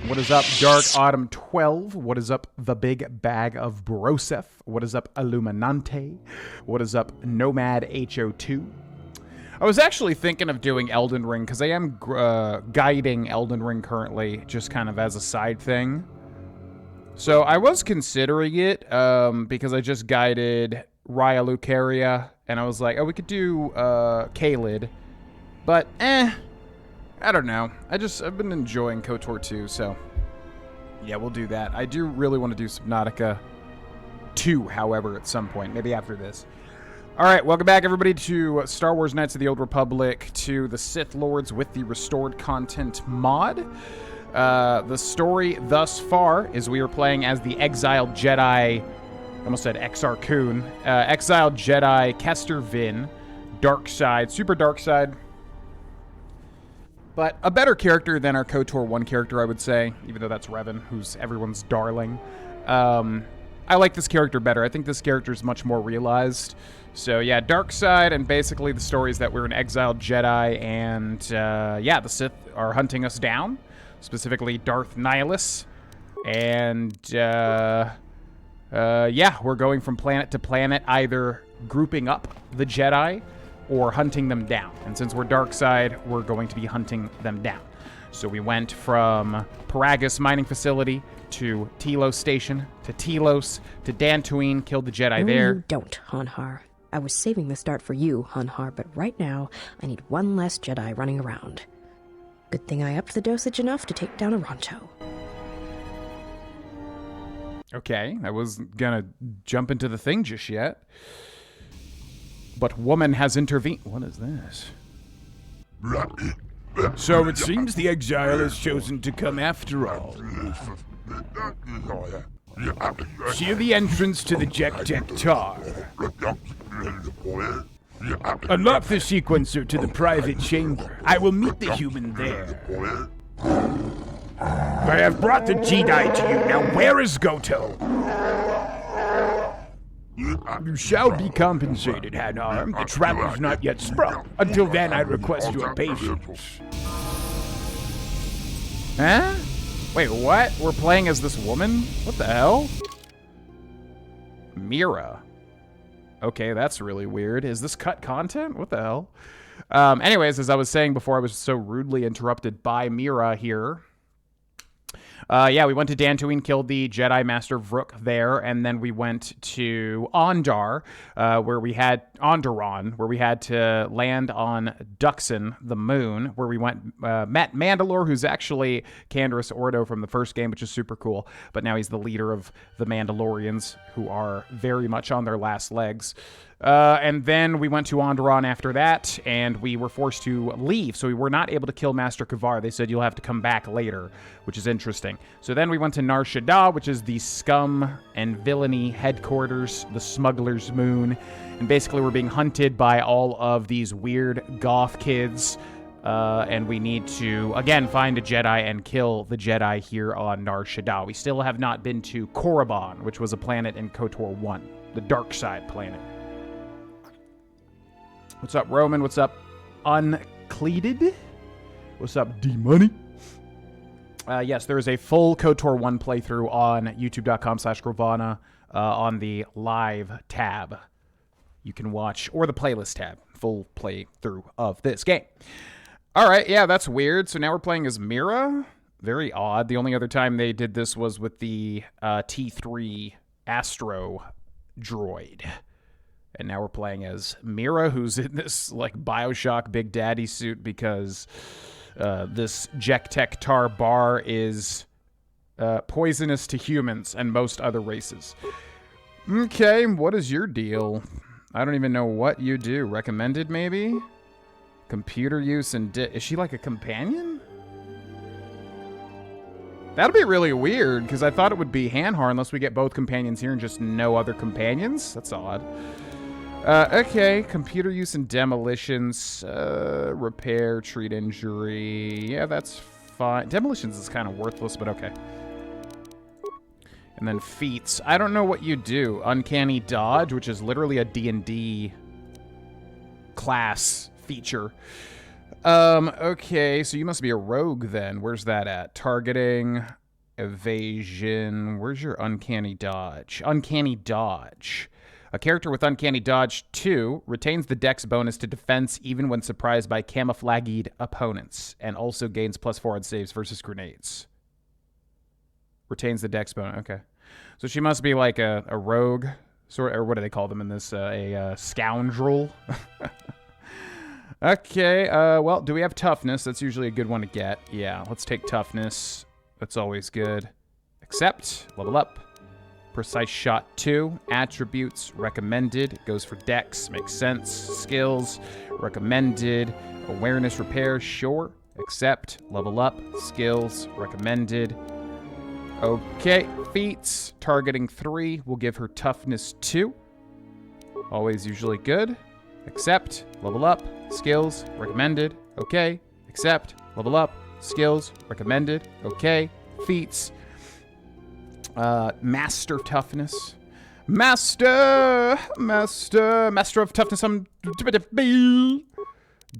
What is up, Dark Autumn 12? What is up, The Big Bag of Broseph? What is up, Illuminante? What is up, Nomad HO2? I was actually thinking of doing Elden Ring, because I am guiding Elden Ring currently, just kind of as a side thing. So I was considering it, because I just guided Raya Lucaria, and I was like, oh, we could do Kaled, but I don't know. I've been enjoying KOTOR 2, so yeah, we'll do that. I do really want to do Subnautica 2, however, at some point, maybe after this. All right, welcome back, everybody, to Star Wars Knights of the Old Republic, to the Sith Lords with the Restored Content mod. The story thus far is we are playing as the exiled Jedi, I almost said Exar Kun, exiled Jedi Kester Vin, dark side, super dark side. But a better character than our KOTOR 1 character, I would say, even though that's Revan, who's everyone's darling. I like this character better. I think this character is much more realized. So yeah, dark side, and basically the story is that we're an exiled Jedi, and yeah, the Sith are hunting us down, specifically Darth Nihilus. And yeah, we're going from planet to planet, either grouping up the Jedi or hunting them down. And since we're dark side, we're going to be hunting them down. So we went from Paragus mining facility to Telos station to Telos to Dantooine, killed the Jedi there. You don't, Hanhar. I was saving this dart for you, Hanhar, but right now I need one less Jedi running around. Good thing I upped the dosage enough to take down a Ronto. Okay, I wasn't gonna jump into the thing just yet. But woman has intervened. What is this? So it seems the exile has chosen to come after all. See the entrance to the Jektek Tar. Unlock the sequencer to the private chamber. I will meet the human there. I have brought the Jedi to you. Now where is Goto? You shall be compensated, Hanar. The trap is not yet sprung. Until then, I request your patience. Huh? Wait, what? We're playing as this woman? What the hell? Mira. Okay, that's really weird. Is this cut content? What the hell? Anyways, as I was saying before, I was so rudely interrupted by Mira here. Yeah, we went to Dantooine, killed the Jedi Master Vrook there, and then we went to Ondar, where we had to land on Duxon, the moon, where we met Mandalore, who's actually Canderous Ordo from the first game, which is super cool. But now he's the leader of the Mandalorians, who are very much on their last legs. And then we went to Onderon after that, and we were forced to leave, so we were not able to kill Master Kavar. They said you'll have to come back later, which is interesting. So then we went to Nar Shaddaa, which is the scum and villainy headquarters, the smuggler's moon, and basically we're being hunted by all of these weird goth kids, and we need to, again, find a Jedi and kill the Jedi here on Nar Shaddaa. We still have not been to Korriban, which was a planet in KOTOR 1, the dark side planet. What's up, Roman? What's up, Uncleated? What's up, D-Money? Yes, there is a full KOTOR 1 playthrough on youtube.com/Grohlvana on the live tab. You can watch, or the playlist tab, full playthrough of this game. All right, yeah, that's weird. So now we're playing as Mira. Very odd. The only other time they did this was with the T3 Astro droid. And now we're playing as Mira, who's in this, like, Bioshock Big Daddy suit because this Jektek Tar bar is poisonous to humans and most other races. Okay, what is your deal? I don't even know what you do. Recommended, maybe? Computer use and... is she like a companion? That'll be really weird, because I thought it would be Hanhar unless we get both companions here and just no other companions. That's odd. Okay, computer use and demolitions, repair, treat injury. Yeah, that's fine. Demolitions is kind of worthless, but okay. And then feats. I don't know what you do. Uncanny dodge, which is literally a D&D class feature. Okay, so you must be a rogue then. Where's that at? Targeting, evasion. Where's your uncanny dodge? Uncanny dodge. A character with uncanny dodge 2 retains the dex bonus to defense even when surprised by camouflaged opponents, and also gains +4 on saves versus grenades. Retains the dex bonus. Okay. So she must be like a rogue, or what do they call them in this? A scoundrel. Okay, well, do we have toughness? That's usually a good one to get. Yeah, let's take toughness. That's always good. Accept, level up. Precise shot 2, attributes, recommended. Goes for dex, makes sense. Skills, recommended. Awareness repair, sure. Accept, level up. Skills, recommended. Okay, feats, targeting 3. We'll give her toughness 2. Always usually good. Accept, level up. Skills, recommended. Okay. Accept, level up. Skills, recommended. Okay. Feats. Master toughness. Master of toughness.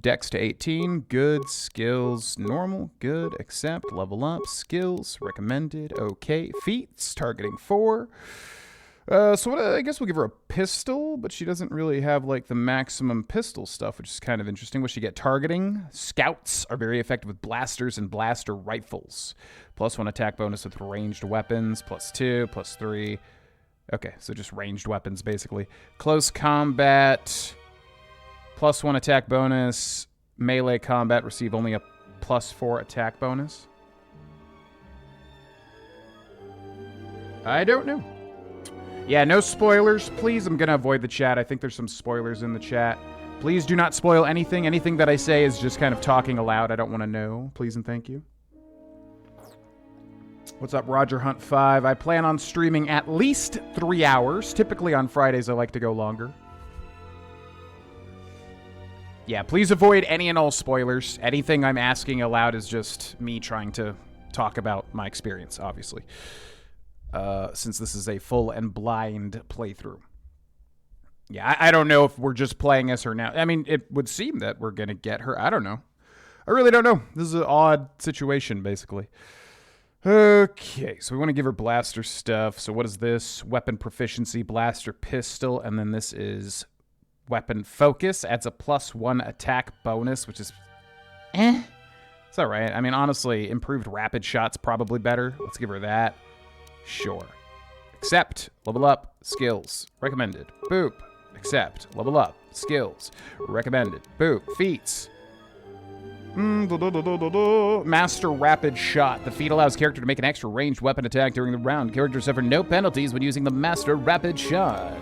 Dex to 18. Good. Skills, normal. Good. Accept, level up. Skills, recommended. Okay. Feats, targeting 4. So what, I guess we'll give her a pistol, but she doesn't really have, like, the maximum pistol stuff, which is kind of interesting. What she get? Targeting. Scouts are very effective with blasters and blaster rifles. +1 attack bonus with ranged weapons. +2, +3. Okay, so just ranged weapons, basically. Close combat. +1 attack bonus. Melee combat receive only a +4 attack bonus. I don't know. Yeah, no spoilers, please. I'm going to avoid the chat. I think there's some spoilers in the chat. Please do not spoil anything. Anything that I say is just kind of talking aloud. I don't want to know. Please and thank you. What's up, Roger Hunt 5? I plan on streaming at least 3 hours. Typically on Fridays, I like to go longer. Yeah, please avoid any and all spoilers. Anything I'm asking aloud is just me trying to talk about my experience, obviously. Since this is a full and blind playthrough. Yeah, I don't know if we're just playing as her now. I mean, it would seem that we're going to get her. I don't know. I really don't know. This is an odd situation, basically. Okay, so we want to give her blaster stuff. So what is this? Weapon proficiency, blaster, pistol, and then this is weapon focus. Adds a +1 attack bonus, which is it's all right. I mean, honestly, improved rapid shot's probably better. Let's give her that. Sure. Accept. Level up. Skills. Recommended. Boop. Accept. Level up. Skills. Recommended. Boop. Feats. Master Rapid Shot. The feat allows character to make an extra ranged weapon attack during the round. Characters suffer no penalties when using the Master Rapid Shot.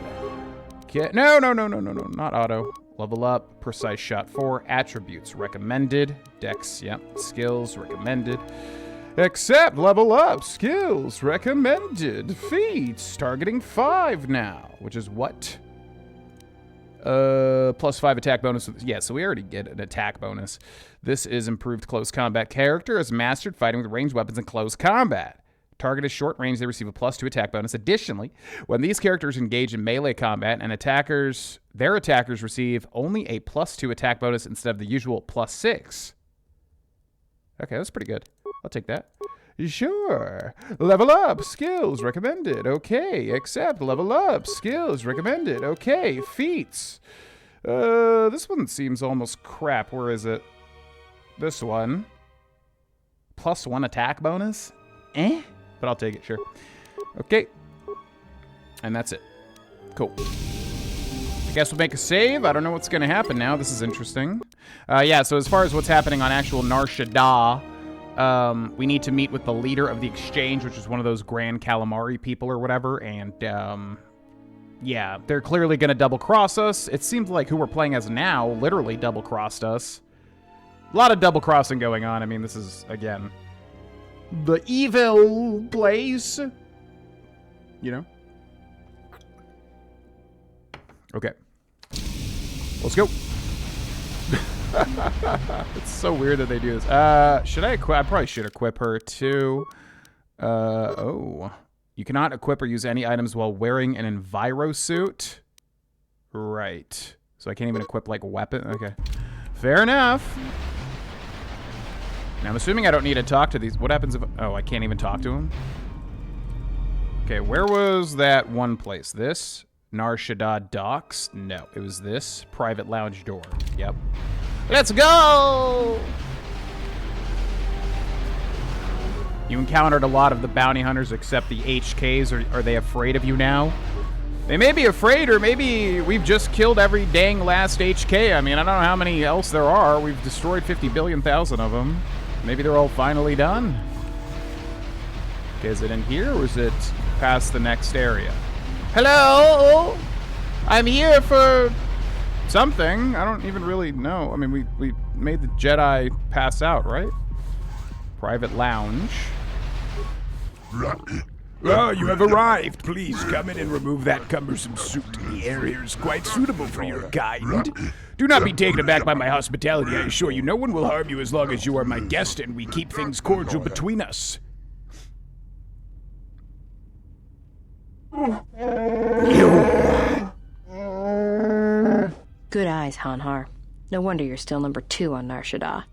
Okay. No. Not auto. Level up. Precise Shot 4. Attributes. Recommended. Dex. Yep. Skills. Recommended. Accept, level up, skills, recommended, feats, targeting 5 now, which is what? +5 attack bonus. Yeah, so we already get an attack bonus. This is improved close combat. Character has mastered fighting with ranged weapons in close combat. Target is short range, they receive a +2 attack bonus. Additionally, when these characters engage in melee combat and their attackers receive only a +2 attack bonus instead of the usual +6. Okay, that's pretty good. I'll take that. Sure. Level up. Skills recommended. Okay. Accept. Level up. Skills recommended. Okay. Feats. This one seems almost crap. Where is it? This one. +1 attack bonus? But I'll take it, sure. Okay. And that's it. Cool. I guess we'll make a save. I don't know what's going to happen now. This is interesting. Yeah, so as far as what's happening on actual Nar Shaddaa, we need to meet with the leader of the exchange, which is one of those Grand Calamari people or whatever, and, yeah, they're clearly going to double-cross us. It seems like who we're playing as now literally double-crossed us. A lot of double-crossing going on. I mean, this is, again, the evil place. You know? Okay. Let's go. It's so weird that they do this. Should I equip? I probably should equip her too. Oh. You cannot equip or use any items while wearing an enviro suit. Right. So I can't even equip like a weapon. Okay. Fair enough. Now, I'm assuming I don't need to talk to these. What happens if... Oh, I can't even talk to him? Okay, where was that one place? This? Nar Shaddaa Docks? No, it was this. Private lounge door. Yep. Let's go! You encountered a lot of the bounty hunters except the HKs. Are they afraid of you now? They may be afraid, or maybe we've just killed every dang last HK. I mean, I don't know how many else there are. We've destroyed 50 billion thousand of them. Maybe they're all finally done. Okay, is it in here, or is it past the next area? Hello? I'm here for something. I don't even really know. I mean, we made the Jedi pass out, right? Private lounge. Oh, you have arrived. Please come in and remove that cumbersome suit. The area is quite suitable for your kind. Do not be taken aback by my hospitality. I assure you, no one will harm you as long as you are my guest and we keep things cordial between us. Good eyes, Hanhar. No wonder you're still number 2 on Nar Shaddaa.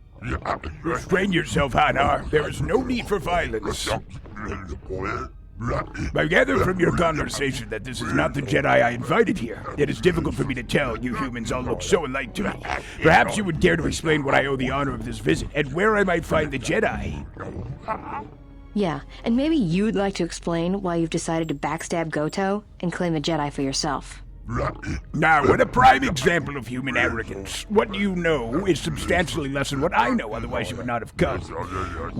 Restrain yourself, Hanar. There is no need for violence. I gather from your conversation that this is not the Jedi I invited here. It is difficult for me to tell. You humans all look so alike to me. Perhaps you would dare to explain what I owe the honor of this visit, and where I might find the Jedi. Yeah, and maybe you'd like to explain why you've decided to backstab Goto and claim the Jedi for yourself. Now, what a prime example of human arrogance. What you know is substantially less than what I know, otherwise you would not have come.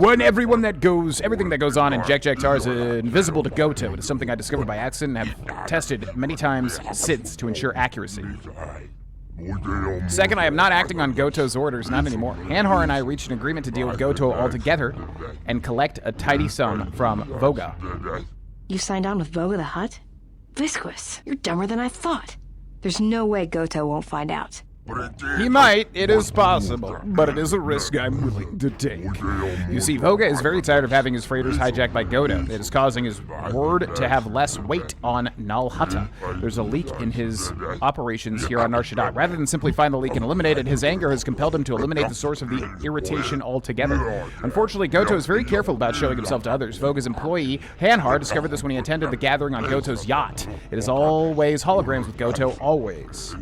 Everything that goes on in Jek-Jek-Tar is invisible to Goto. It is something I discovered by accident and have tested many times since to ensure accuracy. Second, I am not acting on Goto's orders, not anymore. Hanhar and I reached an agreement to deal with Goto altogether and collect a tidy sum from Voga. You signed on with Voga the Hutt? Visquis, you're dumber than I thought. There's no way Goto won't find out. He might, it is possible, but it is a risk I'm willing to take. You see, Voga is very tired of having his freighters hijacked by Goto. It is causing his word to have less weight on Nal Hutta. There's a leak in his operations here on Nar Shaddaa. Rather than simply find the leak and eliminate it, his anger has compelled him to eliminate the source of the irritation altogether. Unfortunately, Goto is very careful about showing himself to others. Voga's employee, Hanhar, discovered this when he attended the gathering on Goto's yacht. It is always holograms with Goto, always.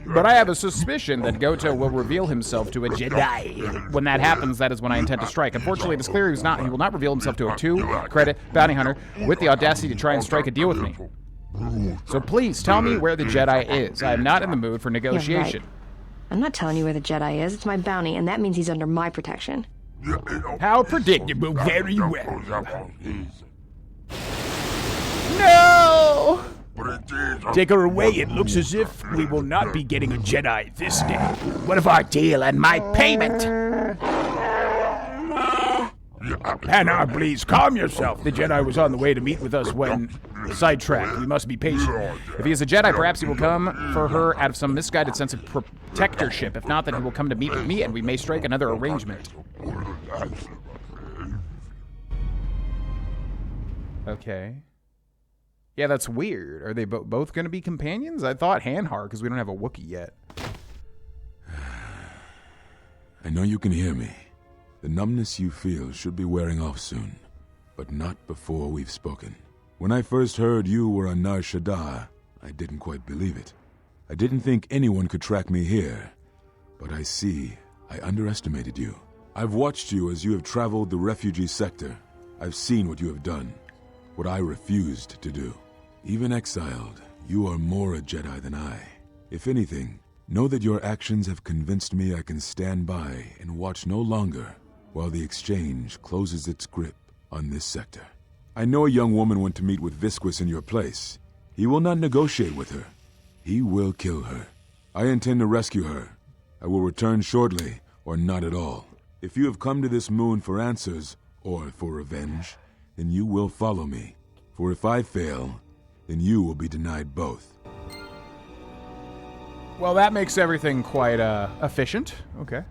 But I have a suspicion that Goto will reveal himself to a Jedi. When that happens, that is when I intend to strike. Unfortunately, it is clear he will not reveal himself to a 2-credit bounty hunter with the audacity to try and strike a deal with me. So please, tell me where the Jedi is. I am not in the mood for negotiation. Right. I'm not telling you where the Jedi is. It's my bounty, and that means he's under my protection. How predictable. Very well. No! Take her away. It looks as if we will not be getting a Jedi this day. What of our deal and my payment? Hanar, please, calm yourself. The Jedi was on the way to meet with us when sidetracked. We must be patient. If he is a Jedi, perhaps he will come for her out of some misguided sense of protectorship. If not, then he will come to meet with me, and we may strike another arrangement. Okay. Yeah, that's weird. Are they both going to be companions? I thought Hanhar, because we don't have a Wookiee yet. I know you can hear me. The numbness you feel should be wearing off soon, but not before we've spoken. When I first heard you were on Nar Shaddaa, I didn't quite believe it. I didn't think anyone could track me here, but I see I underestimated you. I've watched you as you have traveled the refugee sector. I've seen what you have done, what I refused to do. Even exiled, you are more a Jedi than I. If anything, know that your actions have convinced me I can stand by and watch no longer while the exchange closes its grip on this sector. I know a young woman went to meet with Visquis in your place. He will not negotiate with her. He will kill her. I intend to rescue her. I will return shortly, or not at all. If you have come to this moon for answers, or for revenge, then you will follow me. For if I fail, then you will be denied both. Well, that makes everything quite efficient. Okay.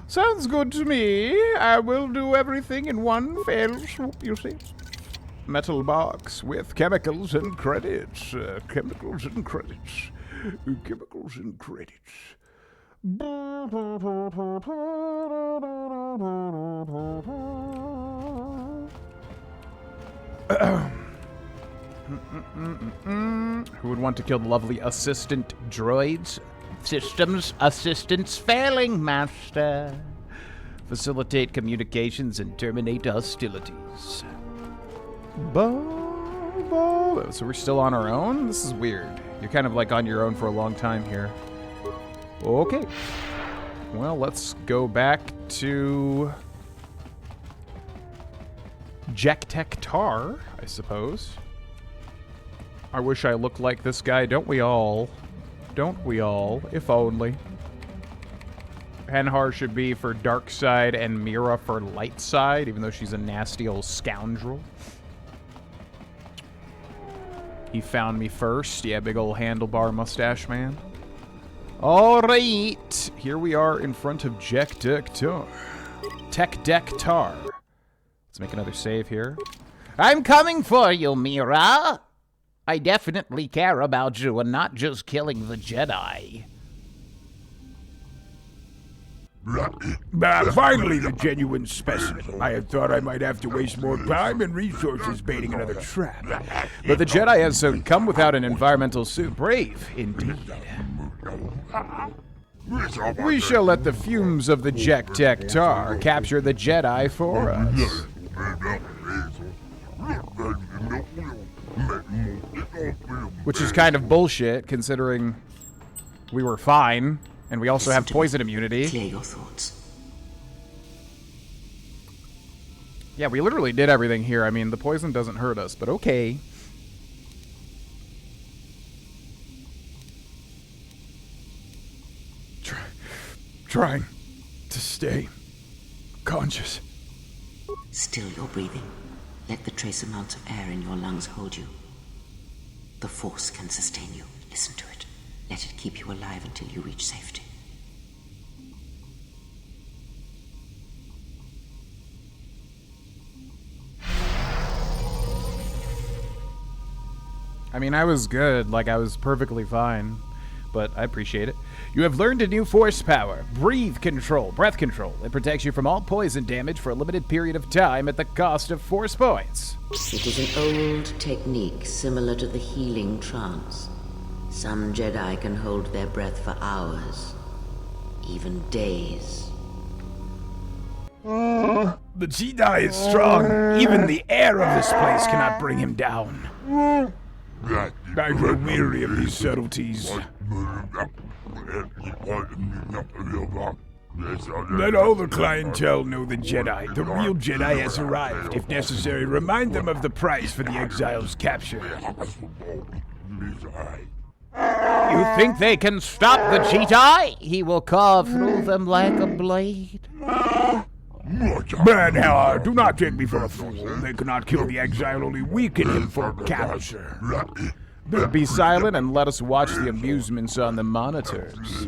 Sounds good to me. I will do everything in one fell swoop, you see. Metal box with chemicals and credits. Chemicals and credits. Chemicals and credits. Who would want to kill the lovely assistant droids? Systems assistance failing, master. Facilitate communications and terminate hostilities. So we're still on our own? This is weird. You're kind of like on your own for a long time here. Okay. Well, let's go back to Jektek Tar, I suppose. I wish I looked like this guy. Don't we all? Don't we all? If only. Penhar should be for dark side and Mira for light side, even though she's a nasty old scoundrel. He found me first. Yeah, big old handlebar mustache man. All right. Here we are in front of Jektek Tar. Tech Deck Tar. Let's make another save here. I'm coming for you, Mira. I definitely care about you and not just killing the Jedi. Finally, the genuine specimen. I had thought I might have to waste more time and resources baiting another trap. But the Jedi has come without an environmental suit. Brave, indeed. We shall let the fumes of the Jektek Tar capture the Jedi for us. Which is kind of bullshit, considering we were fine, and we also have poison immunity. Clear your thoughts. Yeah, we literally did everything here. I mean, the poison doesn't hurt us, but okay. Trying to stay conscious. Still your breathing. Let the trace amounts of air in your lungs hold you. The Force can sustain you. Listen to it. Let it keep you alive until you reach safety. I mean, I was good. Like, I was perfectly fine. But I appreciate it. You have learned a new force power. Breathe control. Breath control. It protects you from all poison damage for a limited period of time at the cost of force points. It is an old technique similar to the healing trance. Some Jedi can hold their breath for hours, even days. The Jedi is strong. Even the air of this place cannot bring him down. I grow weary of these subtleties. Let all the clientele know the Jedi. The real Jedi has arrived. If necessary, remind them of the price for the exile's capture. You think they can stop the Jedi? He will carve through them like a blade. Bernhard, do not take me for a fool. They cannot kill the exile, only weaken him for capture. Be silent and let us watch the amusements on the monitors.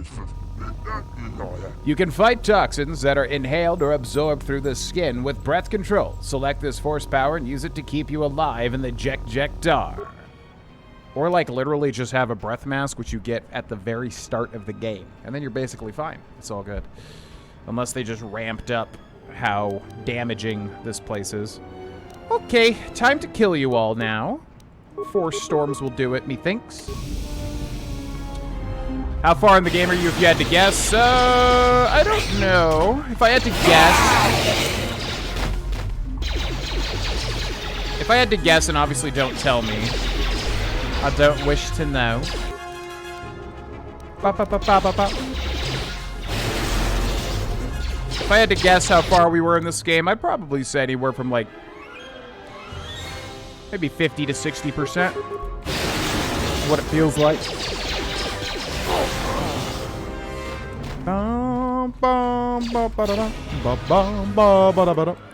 You can fight toxins that are inhaled or absorbed through the skin with breath control. Select this force power and use it to keep you alive in the Jektek Tar. Or like literally just have a breath mask, which you get at the very start of the game. And then you're basically fine. It's all good. Unless they just ramped up how damaging this place is. Okay, time to kill you all now. Force storms will do it, methinks. How far in the game are you if you had to guess? I don't know. If I had to guess... If I had to guess, and obviously don't tell me. I don't wish to know. If I had to guess how far we were in this game, I'd probably say anywhere from like maybe 50 to 60%. What it feels like.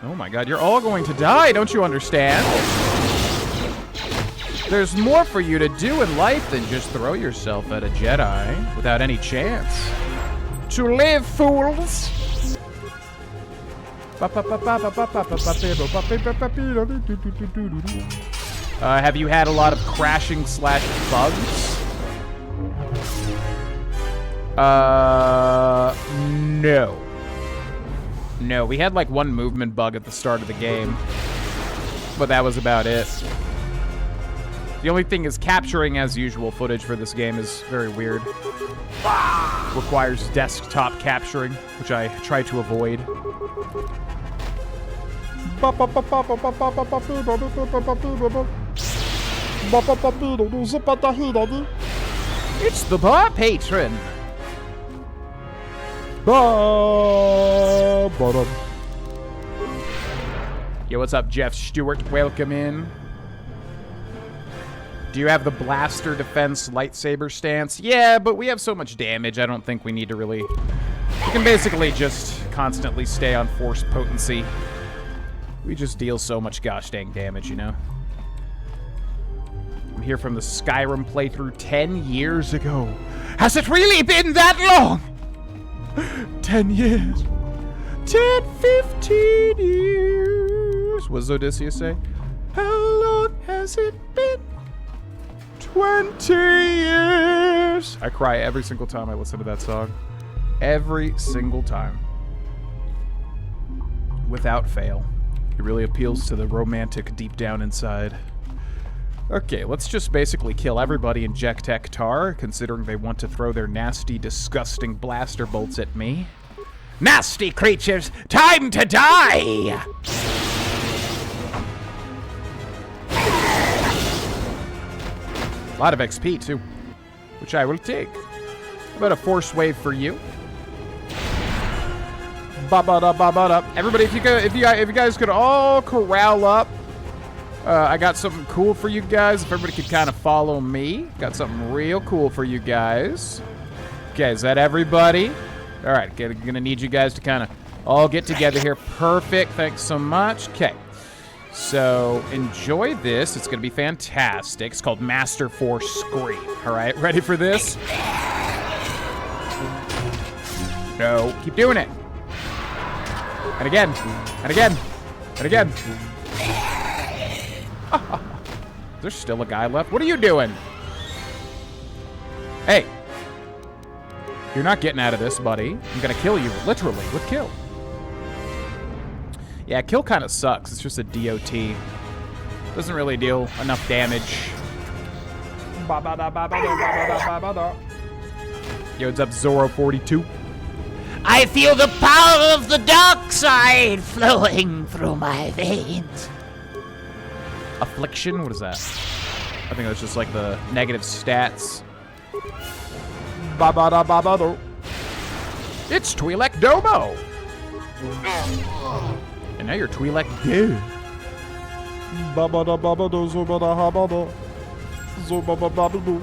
Oh my god, you're all going to die, don't you understand? There's more for you to do in life than just throw yourself at a Jedi without any chance. To live, fools! Have you had a lot of crashing / bugs? No. No, we had like one movement bug at the start of the game, but that was about it. The only thing is capturing as usual footage for this game is very weird. Requires desktop capturing, which I try to avoid. It's the bar patron. Yo, what's up, Jeff Stewart? Welcome in. Do you have the blaster defense lightsaber stance? Yeah, but we have so much damage, I don't think we need to really... We can basically just constantly stay on force potency. We just deal so much gosh dang damage, you know? I'm here from the Skyrim playthrough 10 years ago. Has it really been that long? 10 years. 10, 15 years. What does Odysseus say? How long has it been? 20 years. I cry every single time I listen to that song. Every single time. Without fail. It really appeals to the romantic deep down inside. Okay, let's just basically kill everybody in Jektek Tar, considering they want to throw their nasty, disgusting blaster bolts at me. Nasty creatures, time to die! A lot of XP, too, which I will take. How about a force wave for you? Ba-ba-da-ba-ba-da. Everybody, if you guys could all corral up. I got something cool for you guys. If everybody could kind of follow me. Got something real cool for you guys. Okay, is that everybody? All right, gonna need you guys to kind of all get together here. Perfect, thanks so much. Okay, so enjoy this. It's gonna be fantastic. It's called Master Force Scream. All right, ready for this? No, keep doing it. And again, and again, and again. There's still a guy left. What are you doing? Hey. You're not getting out of this, buddy. I'm gonna kill you, literally, with kill. Yeah, kill kind of sucks. It's just a DOT. Doesn't really deal enough damage. Yo, what's up, Zoro42? I feel the power of the dark side flowing through my veins. Affliction? What is that? I think that's just like the negative stats. Ba-ba-da-ba-ba-do. It's Twi'lek Domo! And now you're Twi'lek dead. Ba-ba-da-ba-ba-do, zo-ba-da-ha-ba-do. Zo-ba-ba-ba-ba-do.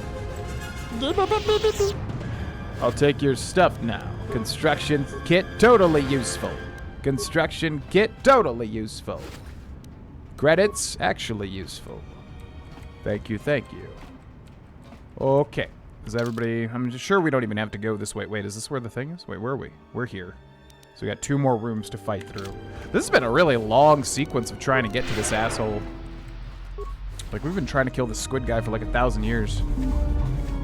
I'll take your stuff now. Construction kit totally useful. Construction kit totally useful. Credits actually useful. Thank you, thank you. Okay. Is everybody... I'm sure we don't even have to go this way. Wait, is this where the thing is? Wait, where are we? We're here. So we got 2 more rooms to fight through. This has been a really long sequence of trying to get to this asshole. Like, we've been trying to kill this squid guy for like 1,000 years.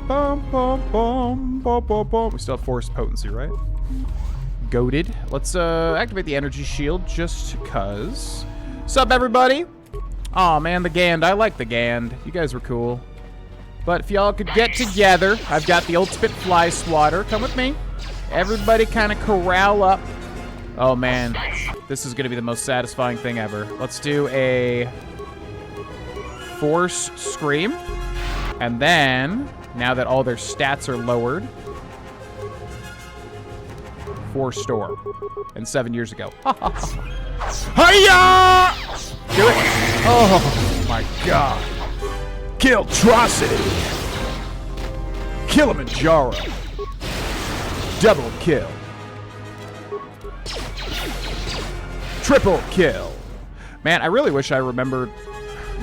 Bum, bum, bum, bum, bum, bum. We still have force potency, right? Goated. Let's activate the energy shield just cuz. Sup, everybody? Aw, man, the Gand. I like the Gand. You guys were cool. But if y'all could get together, I've got the ultimate fly swatter. Come with me. Everybody kind of corral up. Oh, man. This is going to be the most satisfying thing ever. Let's do a force scream. And then, now that all their stats are lowered, force storm. And 7 years ago. Hiya! Do it. Oh, my God. Killtrocity. Kilimanjaro. Double kill. Triple kill. Man, I really wish I remembered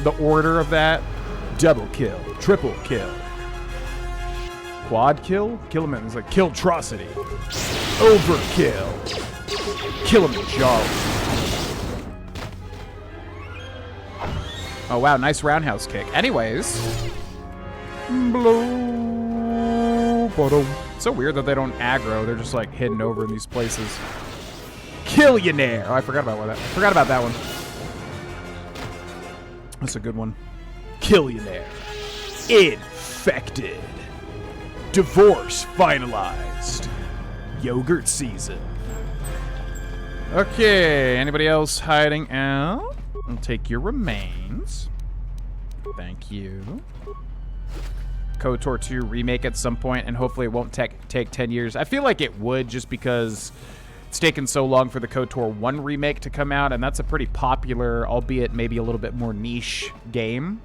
the order of that. Double kill. Triple kill. Quad kill? Kiliman is like Killtrocity. Overkill. Kilimanjaro. Oh, wow. Nice roundhouse kick. Anyways. Blow. Bottom. It's so weird that they don't aggro. They're just like hidden over in these places. Killionaire. Oh, I forgot about that. I forgot about that one. That's a good one. Killionaire. Infected. Divorce finalized. Yogurt season. Okay, anybody else hiding out? I'll take your remains. Thank you. KOTOR 2 remake at some point, and hopefully it won't take 10 years. I feel like it would, just because it's taken so long for the KOTOR 1 remake to come out, and that's a pretty popular, albeit maybe a little bit more niche game.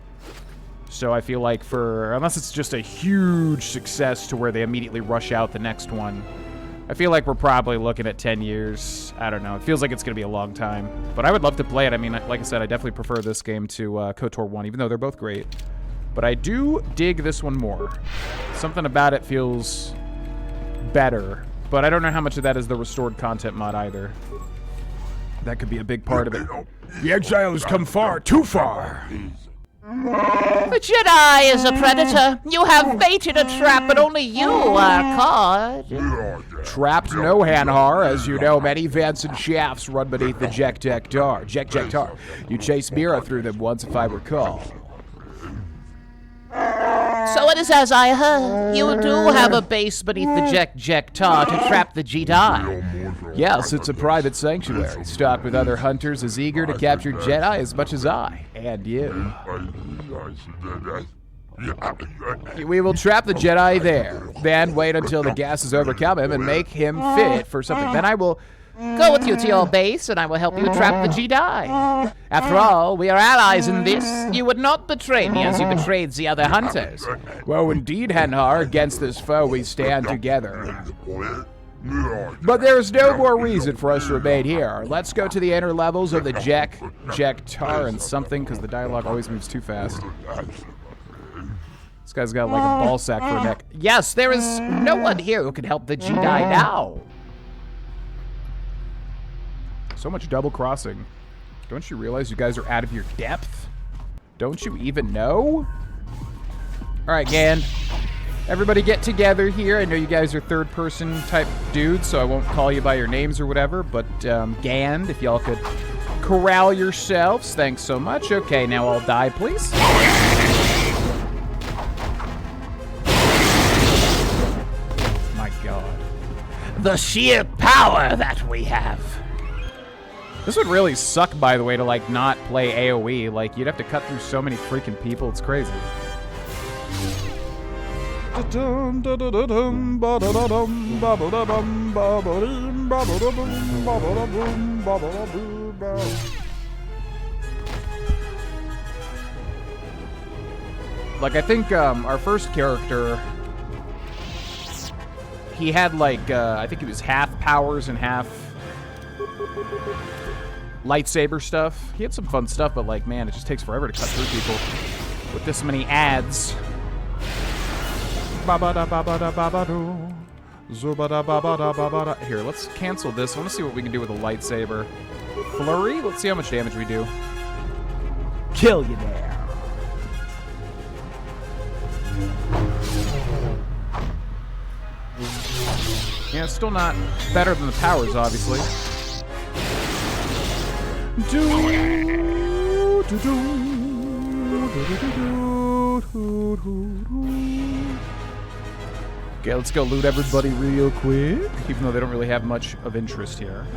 So I feel like unless it's just a huge success to where they immediately rush out the next one, I feel like we're probably looking at 10 years. I don't know. It feels like it's going to be a long time. But I would love to play it. I mean, like I said, I definitely prefer this game to KOTOR 1, even though they're both great. But I do dig this one more. Something about it feels better. But I don't know how much of that is the restored content mod either. That could be a big part of it. The exile has come far, too far. The Jedi is a predator. You have baited a trap, but only you are caught. Trapped no, Hanhar. As you know, many vents and shafts run beneath the Jek Tar. You chased Mira through them once, if I recall. So it is as I heard. You do have a base beneath the Jek Tar to trap the Jedi. Yes, it's a private sanctuary, stocked with other hunters as eager to capture Jedi as much as I, and you. We will trap the Jedi there, then wait until the gases overcome him and make him fit for something. Then I will go with you to your base, and I will help you trap the Jedi. After all, we are allies in this. You would not betray me as you betrayed the other hunters. Well, indeed, Hanhar, against this foe we stand together. But there's no more reason for us to remain here. Let's go to the inner levels of the Jek Tar and something, because the dialogue always moves too fast. This guy's got like a ball sack for a neck. Yes, there is no one here who can help the Jedi now. So much double crossing. Don't you realize you guys are out of your depth? Don't you even know? All right, Gan. Everybody get together here. I know you guys are third-person type dudes, so I won't call you by your names or whatever, but Gan, if y'all could corral yourselves. Thanks so much. Okay, now all die, please. My God. The sheer power that we have. This would really suck, by the way, to, like, not play AoE. Like, you'd have to cut through so many freaking people. It's crazy. Like, I think our first character, he had, like, I think he was half powers and half lightsaber stuff. He had some fun stuff, but, like, man, it just takes forever to cut through people with this many ads. Here, let's cancel this. I want to see what we can do with a lightsaber. Flurry? Let's see how much damage we do. Killionaire. Yeah, it's still not better than the powers, obviously. Okay, let's go loot everybody real quick, even though they don't really have much of interest here.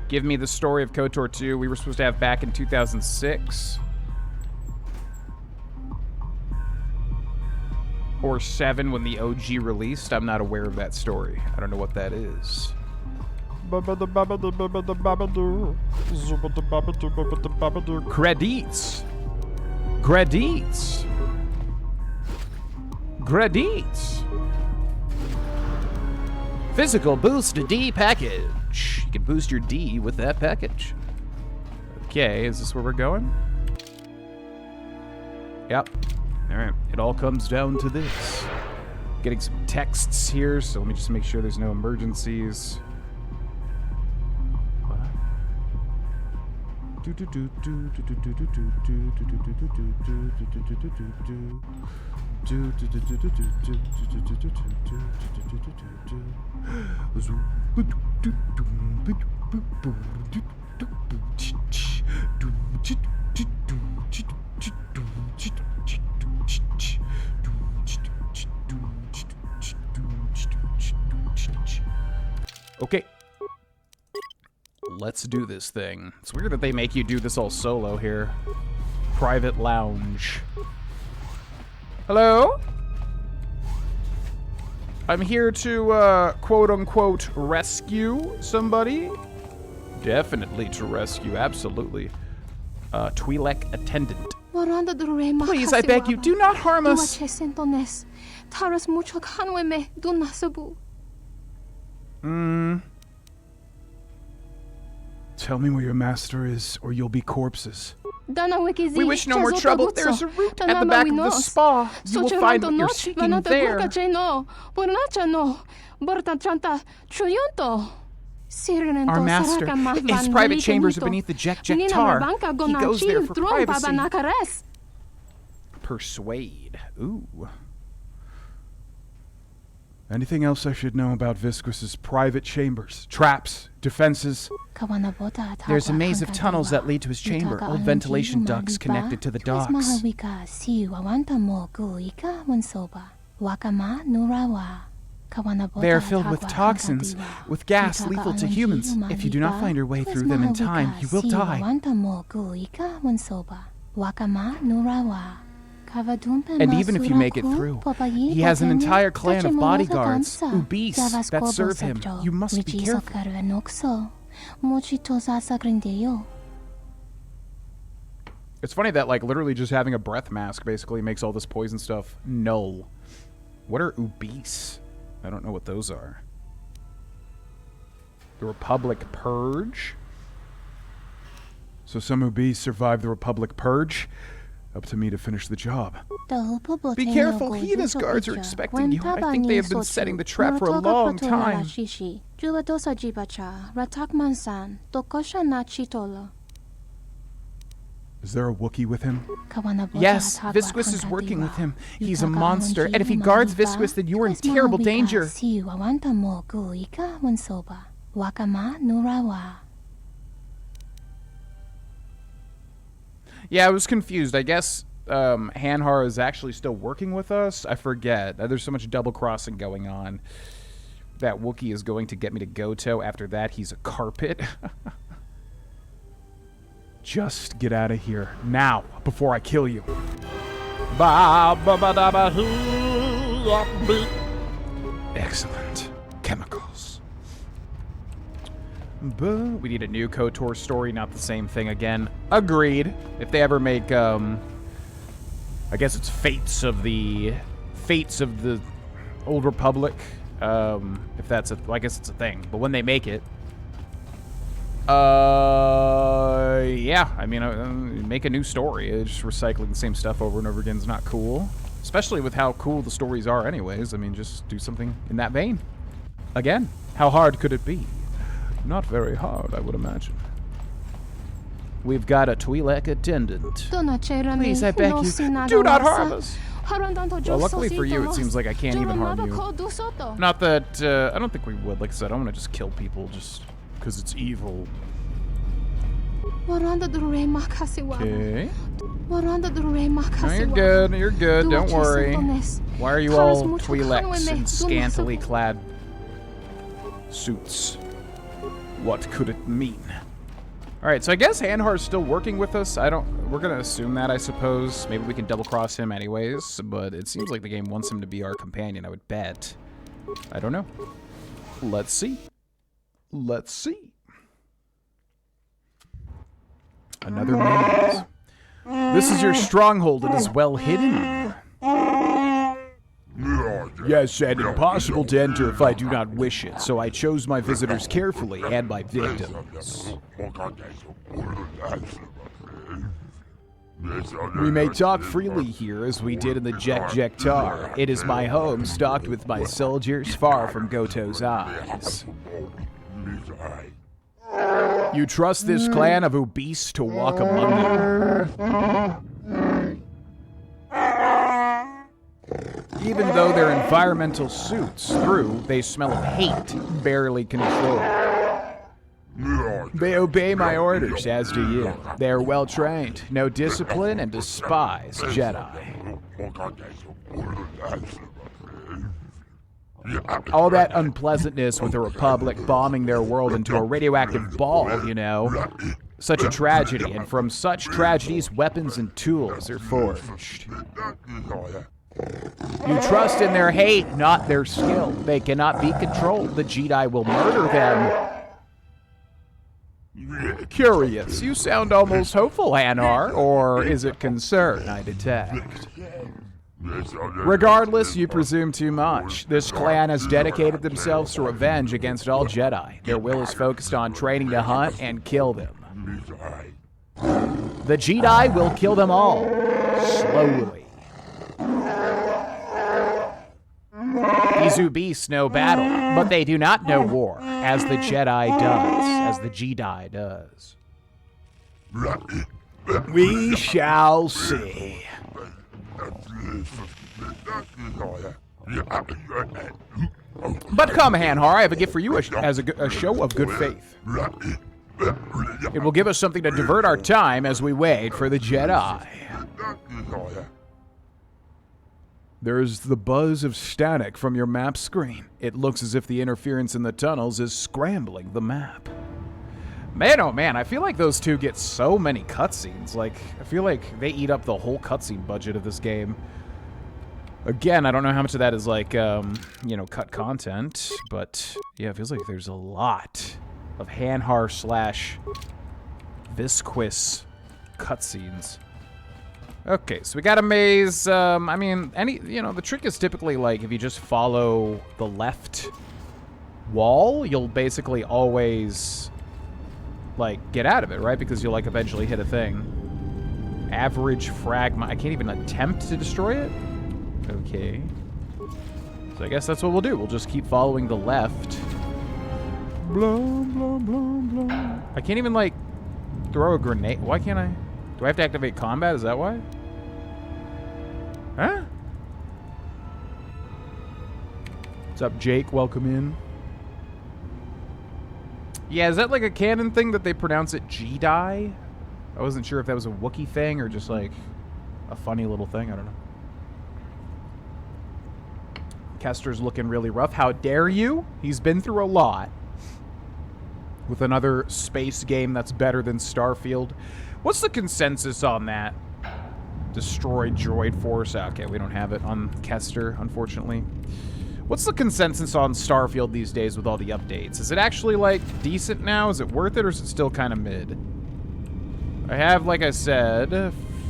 Give me the story of KOTOR 2 we were supposed to have back in 2006. Or 7 when the OG released. I'm not aware of that story. I don't know what that is. Credits. Credits. Credits. Physical boost D package. You can boost your D with that package. Okay, is this where we're going? Yep. Alright, it all comes down to this. Getting some texts here, so let me just make sure there's no emergencies. What? Okay. Let's do this thing. It's weird that they make you do this all solo here. Private lounge. Hello? I'm here to, quote-unquote, rescue somebody. Definitely to rescue, absolutely. Twi'lek attendant. Please, I beg you, do not harm us. Tell me where your master is, or you'll be corpses. We wish no more trouble. There's a root at the back of the spa. You will find what you're seeking there. Our master, his private chambers are beneath the Tar. He goes there for privacy. Persuade. Ooh. Anything else I should know about Visquis's private chambers? Traps? Defenses? There's a maze of tunnels that lead to his chamber. Old ventilation ducts connected to the docks. They are filled with toxins, with gas lethal to humans. If you do not find your way through them in time, you will die. And even if you make it through, he has an entire clan of bodyguards, Ubis, that serve him. You must be careful. It's funny that, like, literally just having a breath mask basically makes all this poison stuff null. What are Ubis? I don't know what those are. The Republic Purge? So some Ubis survived the Republic Purge? Up to me to finish the job. Be careful, he and his guards are expecting you. I think they have been setting the trap for a long time. Is there a Wookiee with him? Yes, Visquis is working with him. He's a monster, and if he guards Visquis, then you are in terrible danger. Yeah, I was confused. I guess Hanhar is actually still working with us. I forget. There's so much double-crossing going on. That Wookiee is going to get me to Goto. After that, he's a carpet. Just get out of here. Now, before I kill you. Excellent. Chemicals. We need a new KOTOR story, not the same thing again. Agreed. If they ever make, I guess it's Fates of the Old Republic. If that's I guess it's a thing. But when they make it, yeah. I mean, make a new story. Just recycling the same stuff over and over again is not cool. Especially with how cool the stories are, anyways. I mean, just do something in that vein. Again, how hard could it be? Not very hard, I would imagine. We've got a Twi'lek attendant. Please, I beg you, do not harm us. Well, luckily for you, it seems like I can't even harm you. Not that, I don't think we would. Like I said, I don't want to just kill people just because it's evil. Okay. No, you're good, you're good, don't worry. Why are you all Twi'leks in scantily clad suits? What could it mean? Alright, so I guess Hanhar's still working with us. We're gonna assume that, I suppose. Maybe we can double-cross him anyways, but it seems like the game wants him to be our companion, I would bet. I don't know. Let's see. Let's see. Another maze. This is your stronghold. It is well hidden. Yes, and impossible to enter if I do not wish it, so I chose my visitors carefully and my victims. We may talk freely here as we did in the Tar. It is my home, stocked with my soldiers, far from Goto's eyes. You trust this clan of Ubis to walk among you? Even though their environmental suits through, they smell of hate, barely controlled. They obey my orders, as do you. They are well trained, know discipline, and despise Jedi. All that unpleasantness with the Republic bombing their world into a radioactive ball, you know. Such a tragedy, and from such tragedies, weapons and tools are forged. You trust in their hate, not their skill. They cannot be controlled. The Jedi will murder them. Curious. You sound almost hopeful, Hanar. Or is it concern I detect? Regardless, you presume too much. This clan has dedicated themselves to revenge against all Jedi. Their will is focused on training to hunt and kill them. The Jedi will kill them all. Slowly. These beasts know battle, but they do not know war, as the Jedi does. We shall see. But come, Hanar, I have a gift for you as a show of good faith. It will give us something to divert our time as we wait for the Jedi. There's the buzz of static from your map screen. It looks as if the interference in the tunnels is scrambling the map. Man, oh man, I feel like those two get so many cutscenes. Like, I feel like they eat up the whole cutscene budget of this game. Again, I don't know how much of that is like, you know, cut content, but yeah, it feels like there's a lot of Hanar / Visquis cutscenes. Okay, so we got a maze. I mean, the trick is typically like if you just follow the left wall, you'll basically always like get out of it, right? Because you'll like eventually hit a thing. Average fragment. I can't even attempt to destroy it. Okay. So I guess that's what we'll do. We'll just keep following the left. Blah, blah, blah, blah. I can't even like throw a grenade. Why can't I? Do I have to activate combat? Is that why? Huh? What's up, Jake? Welcome in. Yeah, is that like a canon thing that they pronounce it Jedi? I wasn't sure if that was a Wookiee thing or just like a funny little thing. I don't know. Kester's looking really rough. How dare you? He's been through a lot. With another space game that's better than Starfield. What's the consensus on that? Destroyed droid force. Okay, we don't have it on Kester, unfortunately. What's the consensus on Starfield these days with all the updates? Is it actually, like, decent now? Is it worth it, or is it still kind of mid? I have, like I said,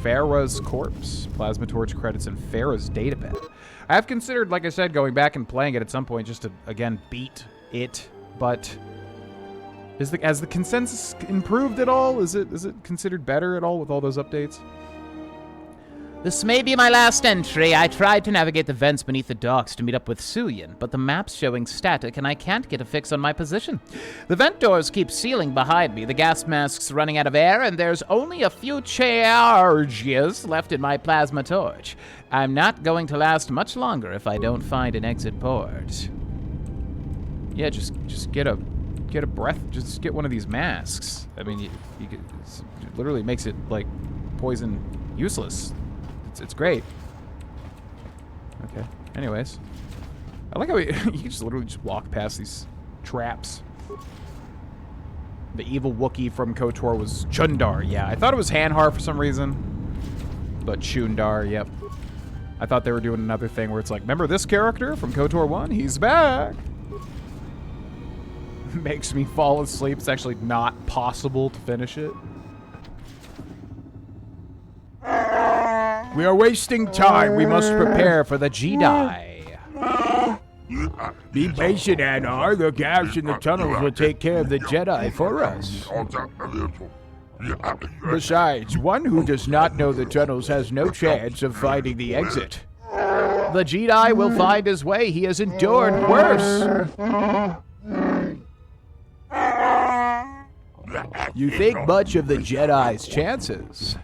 Farah's corpse, plasma torch credits, and Farah's databed. I have considered, like I said, going back and playing it at some point just to, again, beat it, but... Has the consensus improved at all? Is it considered better at all with all those updates? This may be my last entry. I tried to navigate the vents beneath the docks to meet up with Suyin, but the map's showing static and I can't get a fix on my position. The vent doors keep sealing behind me, the gas mask's running out of air, and there's only a few charges left in my plasma torch. I'm not going to last much longer if I don't find an exit port. Yeah, just get a breath. Just get one of these masks. I mean, you could, it literally makes it like poison useless. It's great. Okay. Anyways, I like how you can just literally just walk past these traps. The evil Wookiee from KOTOR was Chundar. Yeah, I thought it was Hanar for some reason, but Chundar. Yep. I thought they were doing another thing where it's like, remember this character from KOTOR 1? He's back. Makes me fall asleep. It's actually not possible to finish it. We are wasting time. We must prepare for the Jedi. Be patient, Hanar. The gas in the tunnels will take care of the Jedi for us. Besides, one who does not know the tunnels has no chance of finding the exit. The Jedi will find his way. He has endured worse. You think much of the Jedi's chances.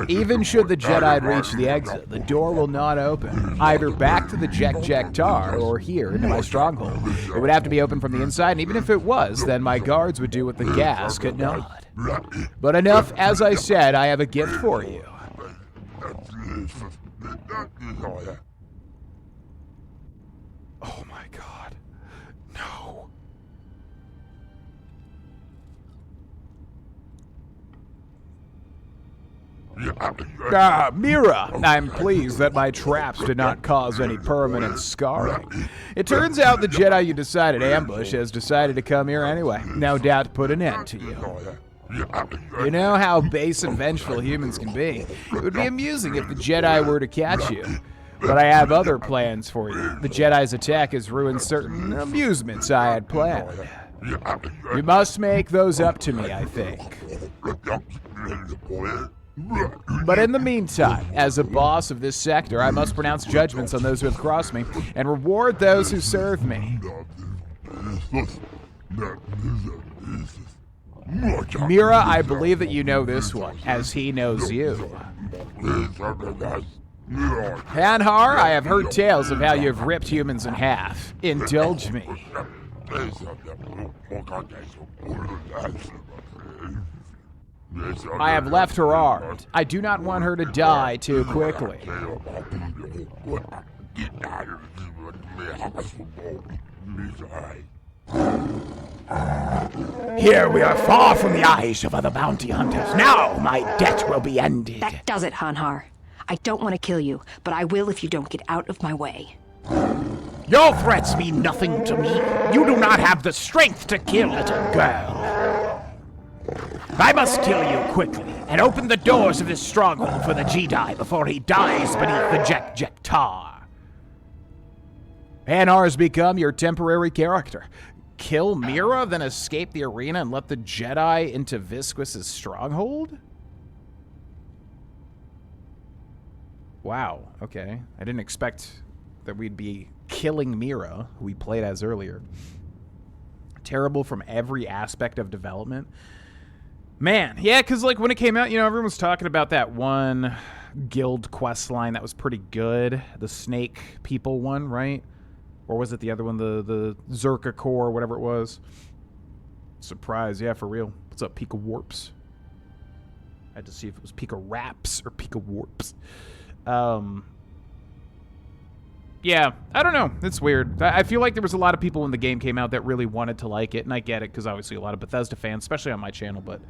Even should the Jedi reach the exit, the door will not open, either back to the Jek Tar or here into my stronghold. It would have to be open from the inside, and even if it was, then my guards would do what the gas could not. But enough, as I said, I have a gift for you. Oh my god. No. Mira, I'm pleased that my traps did not cause any permanent scarring. It turns out the Jedi you decided to ambush has decided to come here anyway, no doubt to put an end to you. You know how base and vengeful humans can be. It would be amusing if the Jedi were to catch you. But I have other plans for you. The Jedi's attack has ruined certain amusements I had planned. You must make those up to me, I think. But in the meantime, as a boss of this sector, I must pronounce judgments on those who have crossed me, and reward those who serve me. Mira, I believe that you know this one, as he knows you. Hanhar, I have heard tales of how you have ripped humans in half. Indulge me. I have left her armed. I do not want her to die too quickly. Here we are far from the eyes of other bounty hunters. Now my debt will be ended. That does it, Hanhar. I don't want to kill you, but I will if you don't get out of my way. Your threats mean nothing to me. You do not have the strength to kill little girl. I must kill you quickly and open the doors of this stronghold for the Jedi before he dies beneath the Jek Tar. Hanar has become your temporary character. Kill Mira, then escape the arena and let the Jedi into Visquis's stronghold? Wow, okay. I didn't expect that we'd be killing Mira, who we played as earlier. Terrible from every aspect of development. Man, yeah, because like when it came out, you know, everyone was talking about that one guild quest line that was pretty good. The snake people one, right? Or was it the other one, the Zerka Core, whatever it was? Surprise, yeah, for real. What's up, Pika Warps? I had to see if it was Pika Raps or Pika Warps. Yeah, I don't know. It's weird. I feel like there was a lot of people when the game came out that really wanted to like it, and I get it, because obviously a lot of Bethesda fans, especially on my channel, but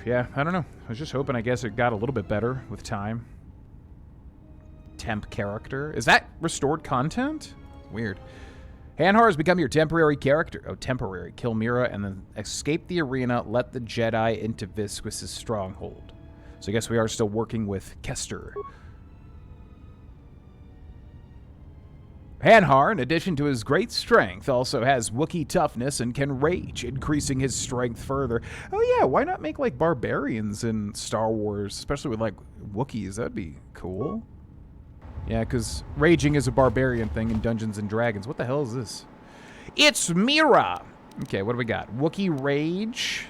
yeah, I don't know. I was just hoping, I guess, it got a little bit better with time. Temp character. Is that restored content? Weird. Hanhar has become your temporary character. Oh, temporary. Kill Mira and then escape the arena. Let the Jedi into Visquis's stronghold. So I guess we are still working with Kester. Hanhar, in addition to his great strength, also has Wookiee toughness and can rage, increasing his strength further. Oh yeah, why not make like barbarians in Star Wars, especially with like Wookiees? That'd be cool. Yeah, because raging is a barbarian thing in Dungeons & Dragons. What the hell is this? It's Mira! Okay, what do we got? Wookiee Rage.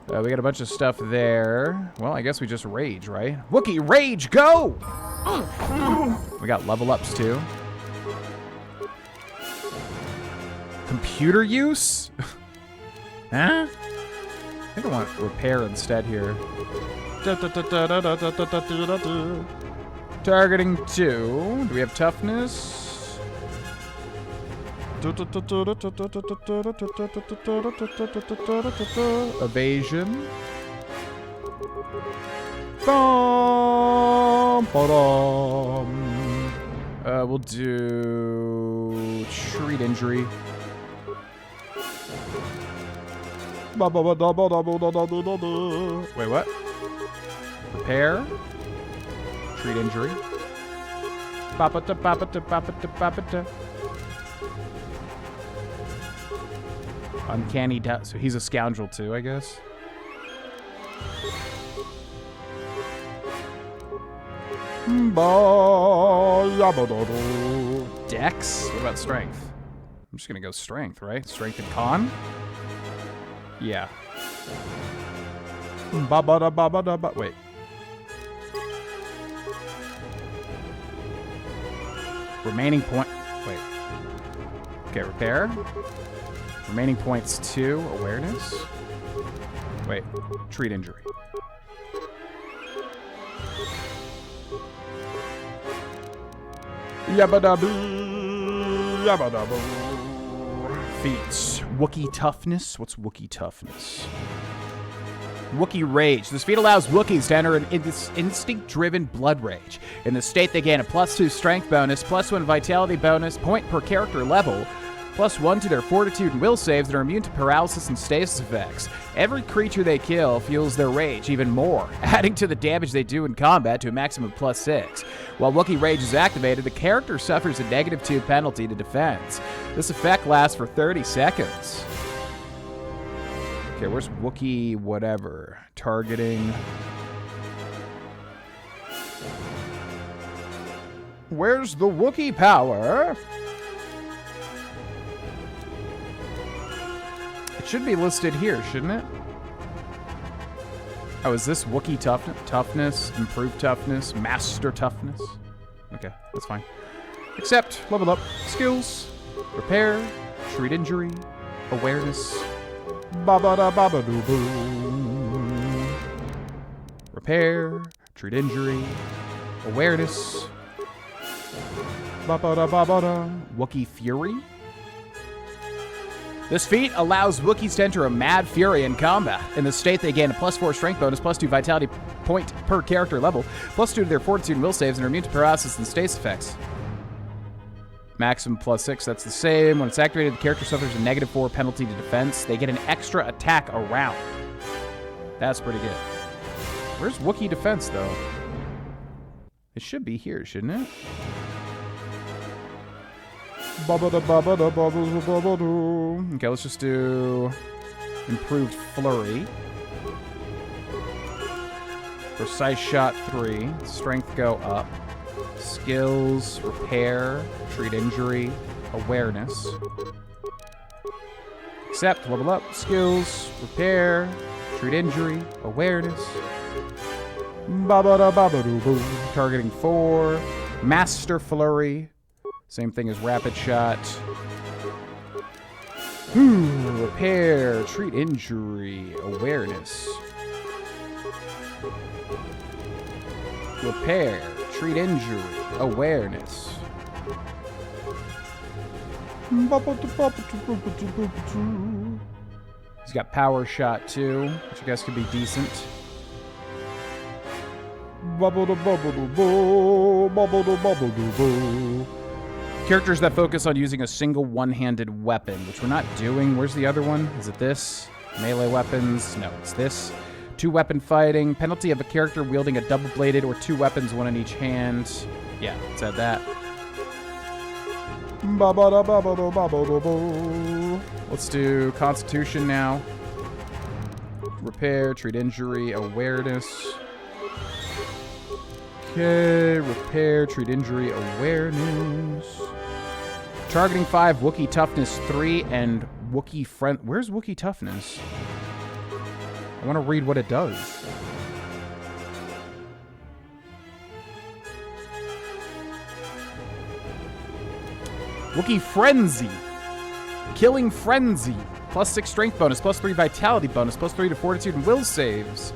We got a bunch of stuff there. Well, I guess we just rage, right? Wookiee Rage, go! We got level ups, too. Computer use? Huh? I think I want repair instead here. Targeting 2. Do we have toughness? Evasion. We'll do treat injury. Wait, what? Repair. Treat injury. Uncanny doubt. So he's a scoundrel too, I guess. Dex? What about strength? I'm just gonna go strength, right? Strength and con? Yeah. Ba-ba-da-ba-ba-da-ba. Wait. Remaining point. Wait. Okay, repair. Remaining points 2. Awareness. Wait. Treat injury. Yabba-dabba. Yabba-dabba. Feats. Wookiee toughness. What's Wookiee toughness? Wookiee rage. This feat allows Wookiees to enter an instinct-driven blood rage. In the state, they gain a +2 strength bonus, +1 vitality bonus, point per character level, +1 to their fortitude and will saves, and are immune to paralysis and stasis effects. Every creature they kill fuels their rage even more, adding to the damage they do in combat to a maximum of +6. While Wookiee rage is activated, the character suffers a -2 penalty to defense. This effect lasts for 30 seconds. Okay, where's Wookiee whatever? Targeting. Where's the Wookiee power? It should be listed here, shouldn't it? Oh, is this Wookiee toughness, improved toughness, master toughness? Okay, that's fine. Except, level up, skills, repair, treat injury, awareness, ba-ba-da-ba-ba-doo-boo. Repair, treat injury, awareness, ba-ba-da-ba-ba-da. Wookiee Fury. This feat allows Wookiees to enter a mad fury in combat. In this state, they gain a +4 strength bonus, +2 vitality point per character level, +2 to their fortitude and will saves, and are immune to paralysis and stasis effects. Maximum +6, that's the same. When it's activated, the character suffers a -4 penalty to defense. They get an extra attack around. That's pretty good. Where's Wookiee defense, though? It should be here, shouldn't it? Okay, let's just do improved flurry. Precise shot 3. Strength go up. Skills, repair, treat injury, awareness. Accept, level up, skills, repair, treat injury, awareness. Ba-ba-da-ba-ba-doo-boo. Targeting 4. Master flurry. Same thing as rapid shot. Repair, treat injury, awareness. Repair, treat injury, awareness. He's got power shot too, which I guess could be decent. Characters that focus on using a single one-handed weapon, which we're not doing. Where's the other one? Is it this? Melee weapons? No, it's this. 2-weapon fighting. Penalty of a character wielding a double-bladed or 2 weapons, 1 in each hand. Yeah, let's add that. Let's do Constitution now. Repair, treat injury, awareness. Okay, repair, treat injury, awareness. Targeting 5, Wookiee toughness 3, and Wookiee friend. Where's Wookiee toughness? I want to read what it does. Wookiee frenzy. Killing frenzy. +6 strength bonus, +3 vitality bonus, +3 to fortitude and will saves.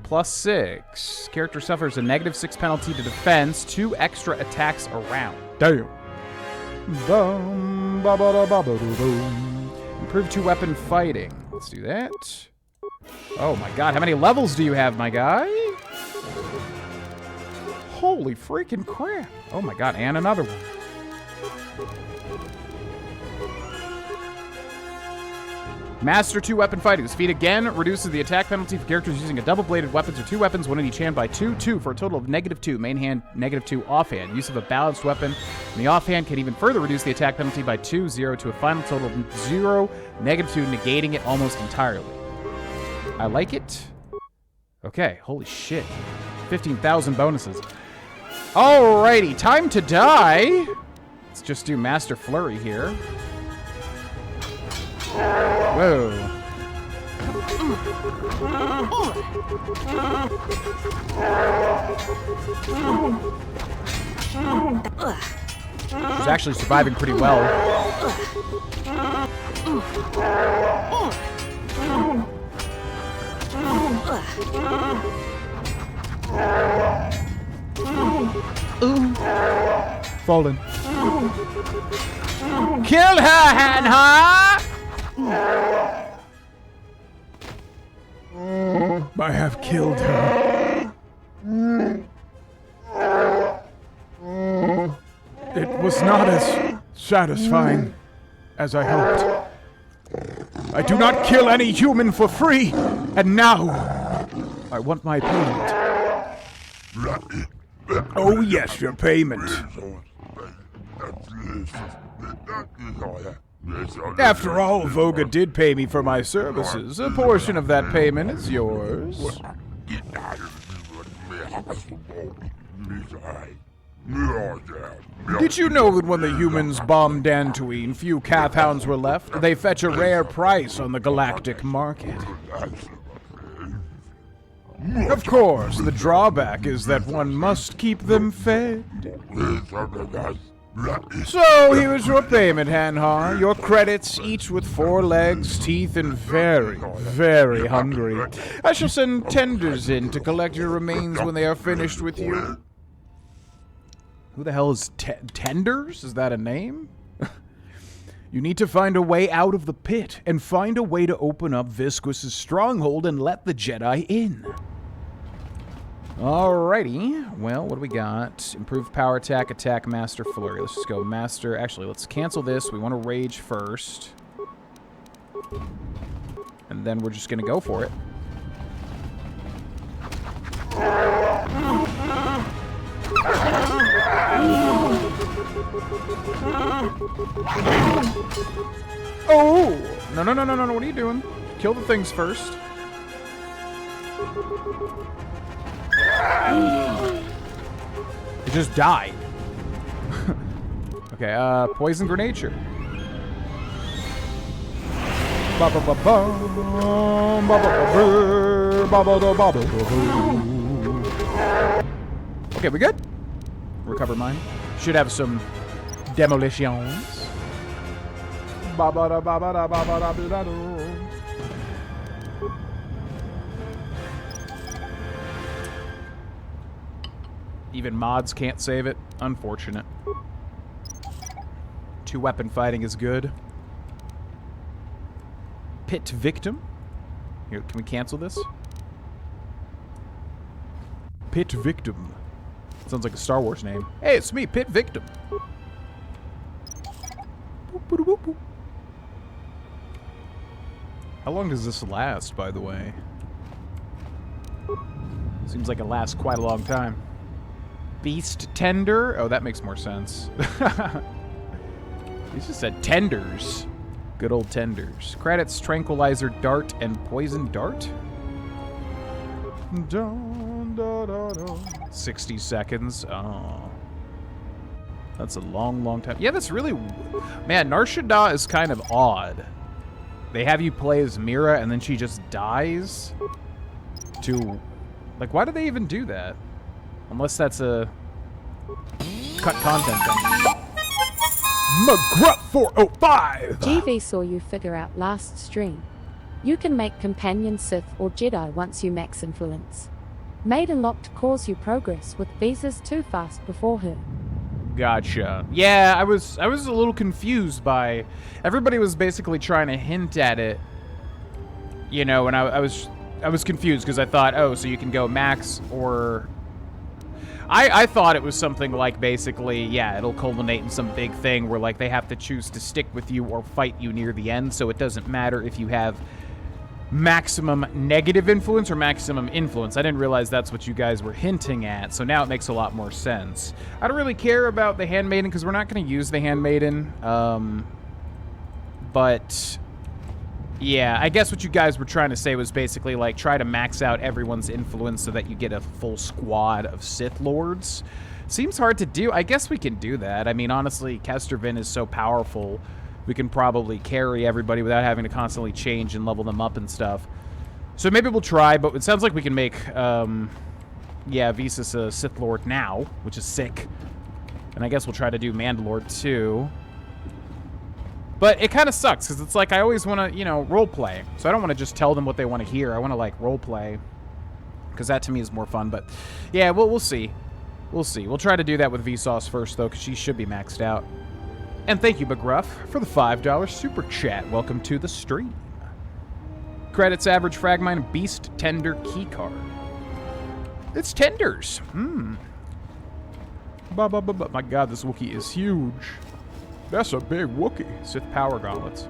+6. Character suffers a -6 penalty to defense, 2 extra attacks around. Damn. Improved 2-weapon fighting. Let's do that. Oh my god, how many levels do you have, my guy? Holy freaking crap. Oh my god, and another one. Master 2-weapon fighting. This feat again reduces the attack penalty for characters using a double-bladed weapons or 2 weapons, 1 in each hand by 2 for a total of -2. Main hand, -2 offhand. Use of a balanced weapon in the offhand can even further reduce the attack penalty by 0 to a final total of 0, -2, negating it almost entirely. I like it. Okay, holy shit. 15,000 bonuses. Alrighty, time to die. Let's just do Master Flurry here. Whoa. She's actually surviving pretty well. Fallen. Kill her, Hanha! I have killed her. It was not as satisfying as I hoped. I do not kill any human for free, and now I want my payment. Oh yes, your payment. After all, Voga did pay me for my services. A portion of that payment is yours. Did you know that when the humans bombed Dantooine, few calf hounds were left? They fetch a rare price on the galactic market. Of course, the drawback is that one must keep them fed. So, here is your payment, Hanhar. Your credits, each with 4 legs, teeth, and very, very hungry. I shall send tenders in to collect your remains when they are finished with you. Who the hell is Tenders? Is that a name? You need to find a way out of the pit, and find a way to open up Visquis's stronghold and let the Jedi in. Alrighty. Well, what do we got? Improved power attack, attack, master, flurry. Let's just go master. Actually, let's cancel this. We want to rage first. And then we're just going to go for it. Oh! No, no, no, no, no, no. What are you doing? Kill the things first. It just died. Okay, poison grenature. Okay, we good? Recover mine. Should have some demolitions. Even mods can't save it. Unfortunate. 2-weapon fighting is good. Pit victim. Here, can we cancel this? Pit victim. Sounds like a Star Wars name. Hey, it's me, Pit victim. Boop, boop, boop, boop. How long does this last, by the way? Seems like it lasts quite a long time. Beast tender? Oh, that makes more sense. He just said tenders. Good old tenders. Credits, tranquilizer, dart, and poison dart? Dun, dun, dun, dun. 60 seconds. Oh. That's a long, long time. Yeah, that's really... Man, Nar Shaddaa is kind of odd. They have you play as Mira, and then she just dies to... Like, why do they even do that? Unless that's a cut content thing. McGruff 405! GV saw you figure out last stream. You can make companion Sith or Jedi once you max influence. Made unlocked cause you progress with visas too fast before her. Gotcha. Yeah, I was a little confused by... Everybody was basically trying to hint at it. You know, and I was confused because I thought, oh, so you can go max or... I thought it was something like basically, yeah, it'll culminate in some big thing where like they have to choose to stick with you or fight you near the end, so it doesn't matter if you have maximum negative influence or maximum influence. I didn't realize that's what you guys were hinting at, so now it makes a lot more sense. I don't really care about the Handmaiden because we're not going to use the Handmaiden, but... Yeah, I guess what you guys were trying to say was basically, like, try to max out everyone's influence so that you get a full squad of Sith Lords. Seems hard to do. I guess we can do that. I mean, honestly, Kestervin is so powerful, we can probably carry everybody without having to constantly change and level them up and stuff. So maybe we'll try, but it sounds like we can make, yeah, Visas a Sith Lord now, which is sick. And I guess we'll try to do Mandalore too. But it kind of sucks, because it's like I always want to, you know, roleplay. So I don't want to just tell them what they want to hear. I want to, like, roleplay. Because that, to me, is more fun. But, yeah, we'll see. We'll see. We'll try to do that with Vsauce first, though, because she should be maxed out. And thank you, McGruff, for the $5 super chat. Welcome to the stream. Credits, average fragmine, beast, tender, keycard. It's tenders. My god, this Wookiee is huge. That's a big Wookiee. Sith power gauntlets.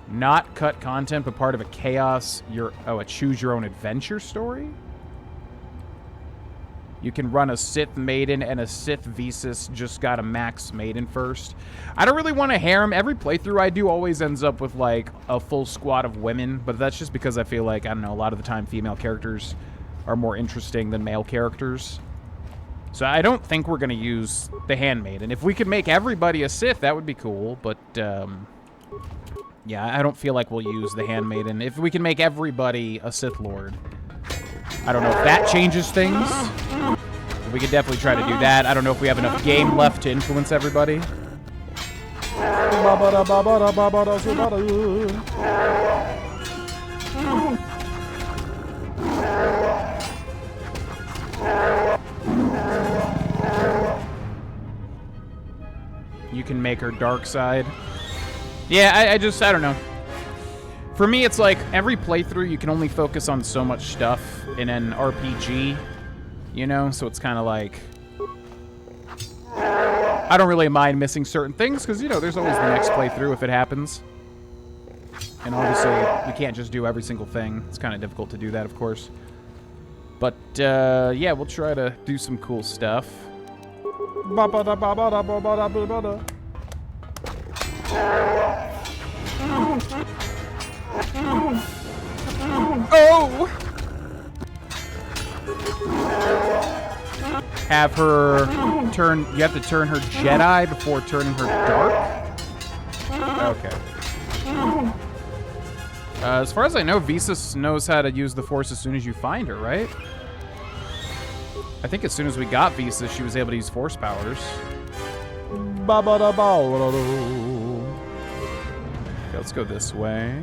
Not cut content, but part of a chaos, a choose your own adventure story? You can run a Sith Maiden and a Sith Visas, just got a max Maiden first. I don't really want a harem. Every playthrough I do always ends up with, like, a full squad of women, but that's just because I feel like, I don't know, a lot of the time female characters are more interesting than male characters. So I don't think we're going to use the Handmaiden. If we could make everybody a Sith, that would be cool, but, yeah, I don't feel like we'll use the Handmaiden. If we can make everybody a Sith Lord, I don't know if that changes things. We could definitely try to do that. I don't know if we have enough game left to influence everybody. You can make her dark side. Yeah, I don't know. For me, it's like every playthrough you can only focus on so much stuff in an RPG, you know? So it's kind of like, I don't really mind missing certain things because, you know, there's always the next playthrough if it happens. And obviously, we can't just do every single thing. It's kind of difficult to do that, of course. But, yeah, we'll try to do some cool stuff. Oh! Have her turn... You have to turn her Jedi before turning her dark? Okay. As far as I know, Visas knows how to use the Force as soon as you find her, right? I think as soon as we got Visas, she was able to use Force powers. Okay, let's go this way.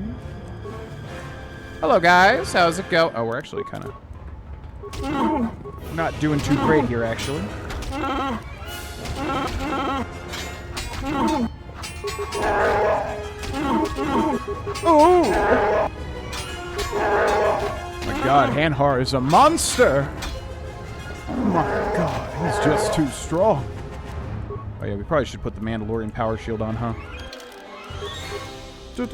Hello, guys. How's it go? Oh, we're actually kind of not doing too great here, actually. Oh! My God, Hanhar is a monster. Oh my God, he's just too strong. Oh yeah, we probably should put the Mandalorian power shield on, huh? Let's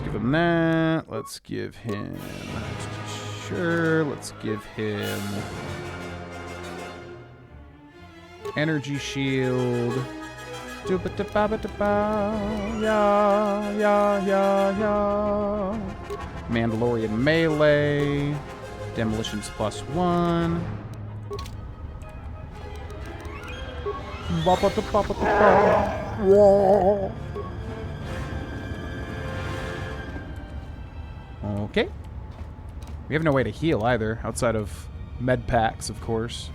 give him that. Let's give him... Sure, let's give him... Energy shield. Mandalorian melee. Demolitions +1. Okay. We have no way to heal either, outside of med packs, of course.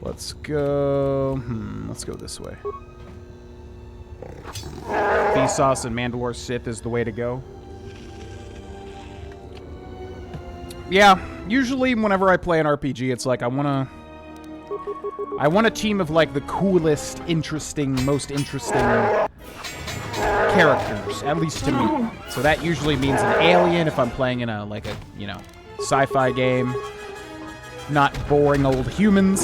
Let's go... let's go this way. Vsauce and Mandalore Sith is the way to go. Yeah, usually whenever I play an RPG, it's like I want a team of like the coolest, most interesting characters, at least to me. So that usually means an alien if I'm playing in a you know, sci-fi game. Not boring old humans.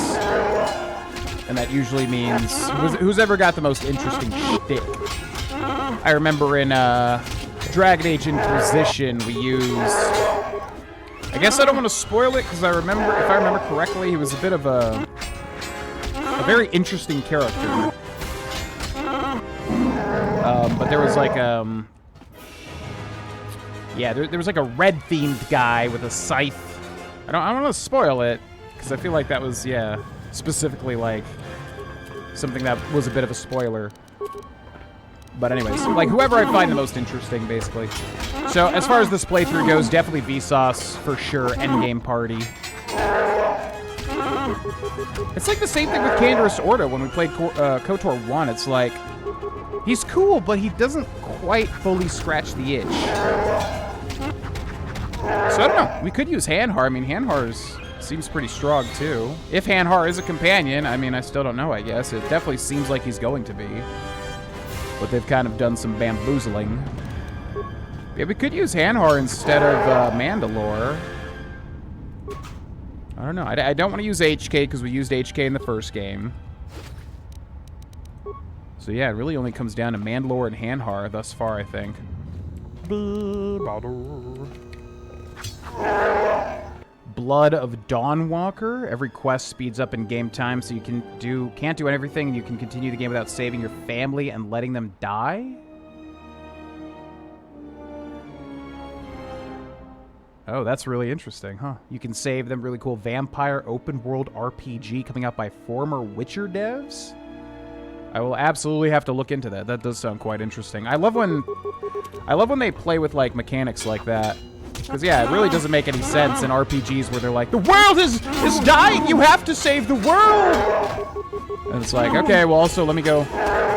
And that usually means who's ever got the most interesting shtick. I remember in Dragon Age Inquisition we used... I guess I don't want to spoil it because if I remember correctly, he was a bit of a very interesting character. But there was like yeah, there was like a red-themed guy with a scythe. I don't want to spoil it because I feel like that was, yeah, specifically like something that was a bit of a spoiler. But anyways, like, whoever I find the most interesting, basically. So, as far as this playthrough goes, definitely Vsauce, for sure, endgame party. It's like the same thing with Canderous Ordo when we played KOTOR 1. It's like, he's cool, but he doesn't quite fully scratch the itch. So, I don't know. We could use Hanhar. I mean, Hanhar seems pretty strong, too. If Hanhar is a companion, I mean, I still don't know, I guess. It definitely seems like he's going to be. But they've kind of done some bamboozling. Yeah, we could use Hanhar instead of Mandalore. I don't know. I don't want to use HK because we used HK in the first game. So yeah, it really only comes down to Mandalore and Hanhar thus far, I think. Blood of Dawnwalker. Every quest speeds up in game time, so you can't do everything, and you can continue the game without saving your family and letting them die? Oh, that's really interesting, huh? You can save them. Really cool. Vampire open world RPG coming out by former Witcher devs? I will absolutely have to look into that. That does sound quite interesting. I love when they play with like mechanics like that. Because, yeah, it really doesn't make any sense in RPGs where they're like, the world is dying! You have to save the world! And it's like, okay, well, also, let me go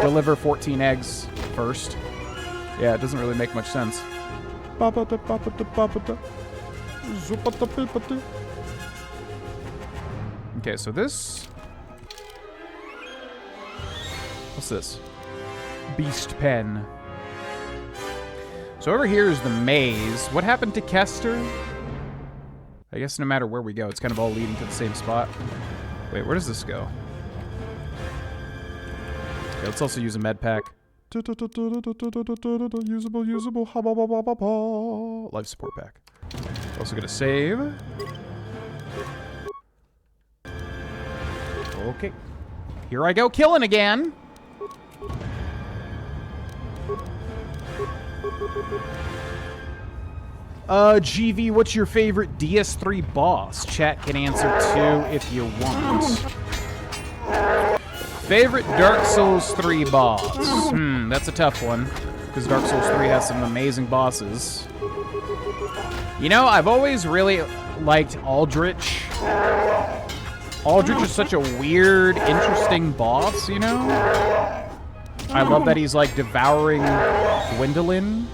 deliver 14 eggs first. Yeah, it doesn't really make much sense. Okay, so this... What's this? Beast Pen. So over here is the maze. What happened to Kester? I guess no matter where we go, it's kind of all leading to the same spot. Wait, where does this go? Okay, let's also use a med pack. Usable. Life support pack. Also gonna save. Okay. Here I go killing again. GV, what's your favorite DS3 boss? Chat can answer too if you want. Favorite Dark Souls 3 boss? That's a tough one, because Dark Souls 3 has some amazing bosses. You know, I've always really liked Aldrich. Aldrich is such a weird, interesting boss, you know? I love that he's, like, devouring Gwendolyn.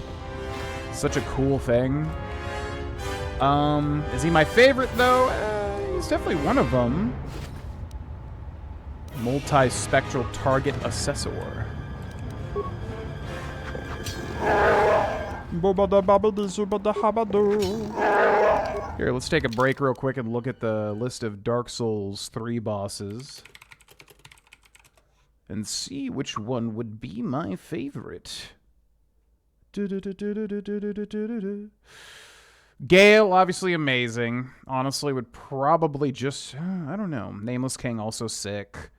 Such a cool thing. Is he my favorite, though? He's definitely one of them. Multi-spectral target assessor. Here, let's take a break real quick and look at the list of Dark Souls 3 bosses. And see which one would be my favorite. Gale, obviously amazing. Honestly, would probably just... I don't know. Nameless King, also sick.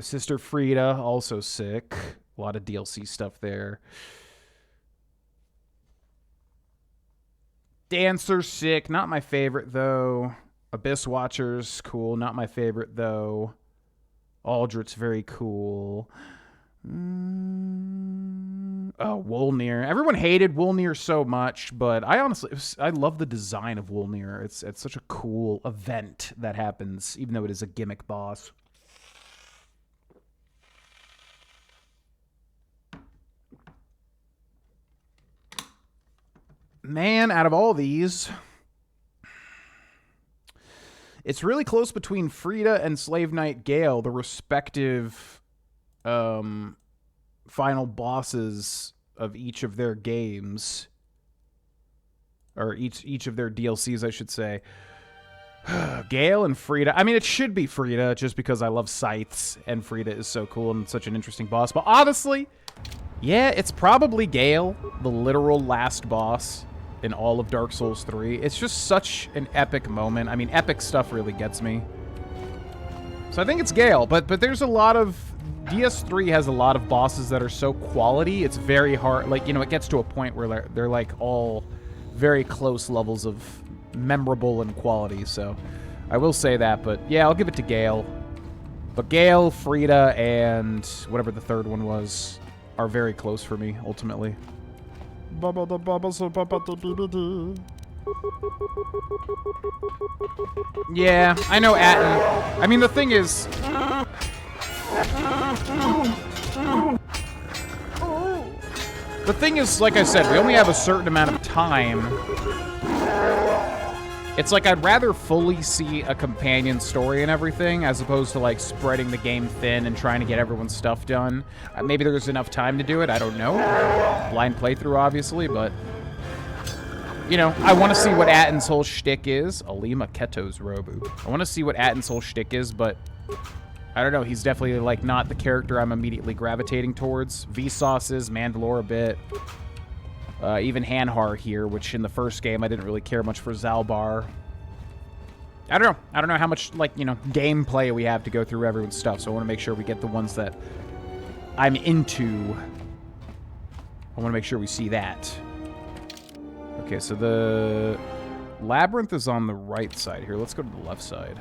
Sister Frida, also sick. A lot of DLC stuff there. Dancer, sick. Not my favorite, though. Abyss Watchers, cool. Not my favorite, though. Aldrich's very cool. Oh, Wolnir. Everyone hated Wolnir so much, but I love the design of Wolnir. It's such a cool event that happens, even though it is a gimmick boss. Man, out of all these, it's really close between Frida and Slave Knight Gale, the respective final bosses of each of their games. Or each of their DLCs, I should say. Gale and Frida. I mean, it should be Frida, just because I love scythes, and Frida is so cool and such an interesting boss. But honestly, yeah, it's probably Gale, the literal last boss in all of Dark Souls 3. It's just such an epic moment. I mean, epic stuff really gets me. So I think it's Gale, but there's a lot of... DS3 has a lot of bosses that are so quality, it's very hard. Like, you know, it gets to a point where they're like all very close levels of memorable and quality, so I will say that. But yeah, I'll give it to Gale. But Gale, Frida, and whatever the third one was are very close for me, ultimately. Yeah, I know Atten. I mean, the thing is... The thing is, like I said, we only have a certain amount of time. It's like I'd rather fully see a companion story and everything as opposed to like spreading the game thin and trying to get everyone's stuff done. Maybe there's enough time to do it, I don't know. Blind playthrough, obviously, but... You know, I want to see what Atten's whole shtick is. Alima Keto's Robu. I want to see what Atten's whole shtick is, but... I don't know, he's definitely like not the character I'm immediately gravitating towards. Vsauce's, Mandalore a bit. Even Hanhar here, which in the first game I didn't really care much for Zalbar. I don't know. I don't know how much, like, you know, gameplay we have to go through everyone's stuff, so I want to make sure we get the ones that I'm into. I want to make sure we see that. Okay, so the labyrinth is on the right side here. Let's go to the left side.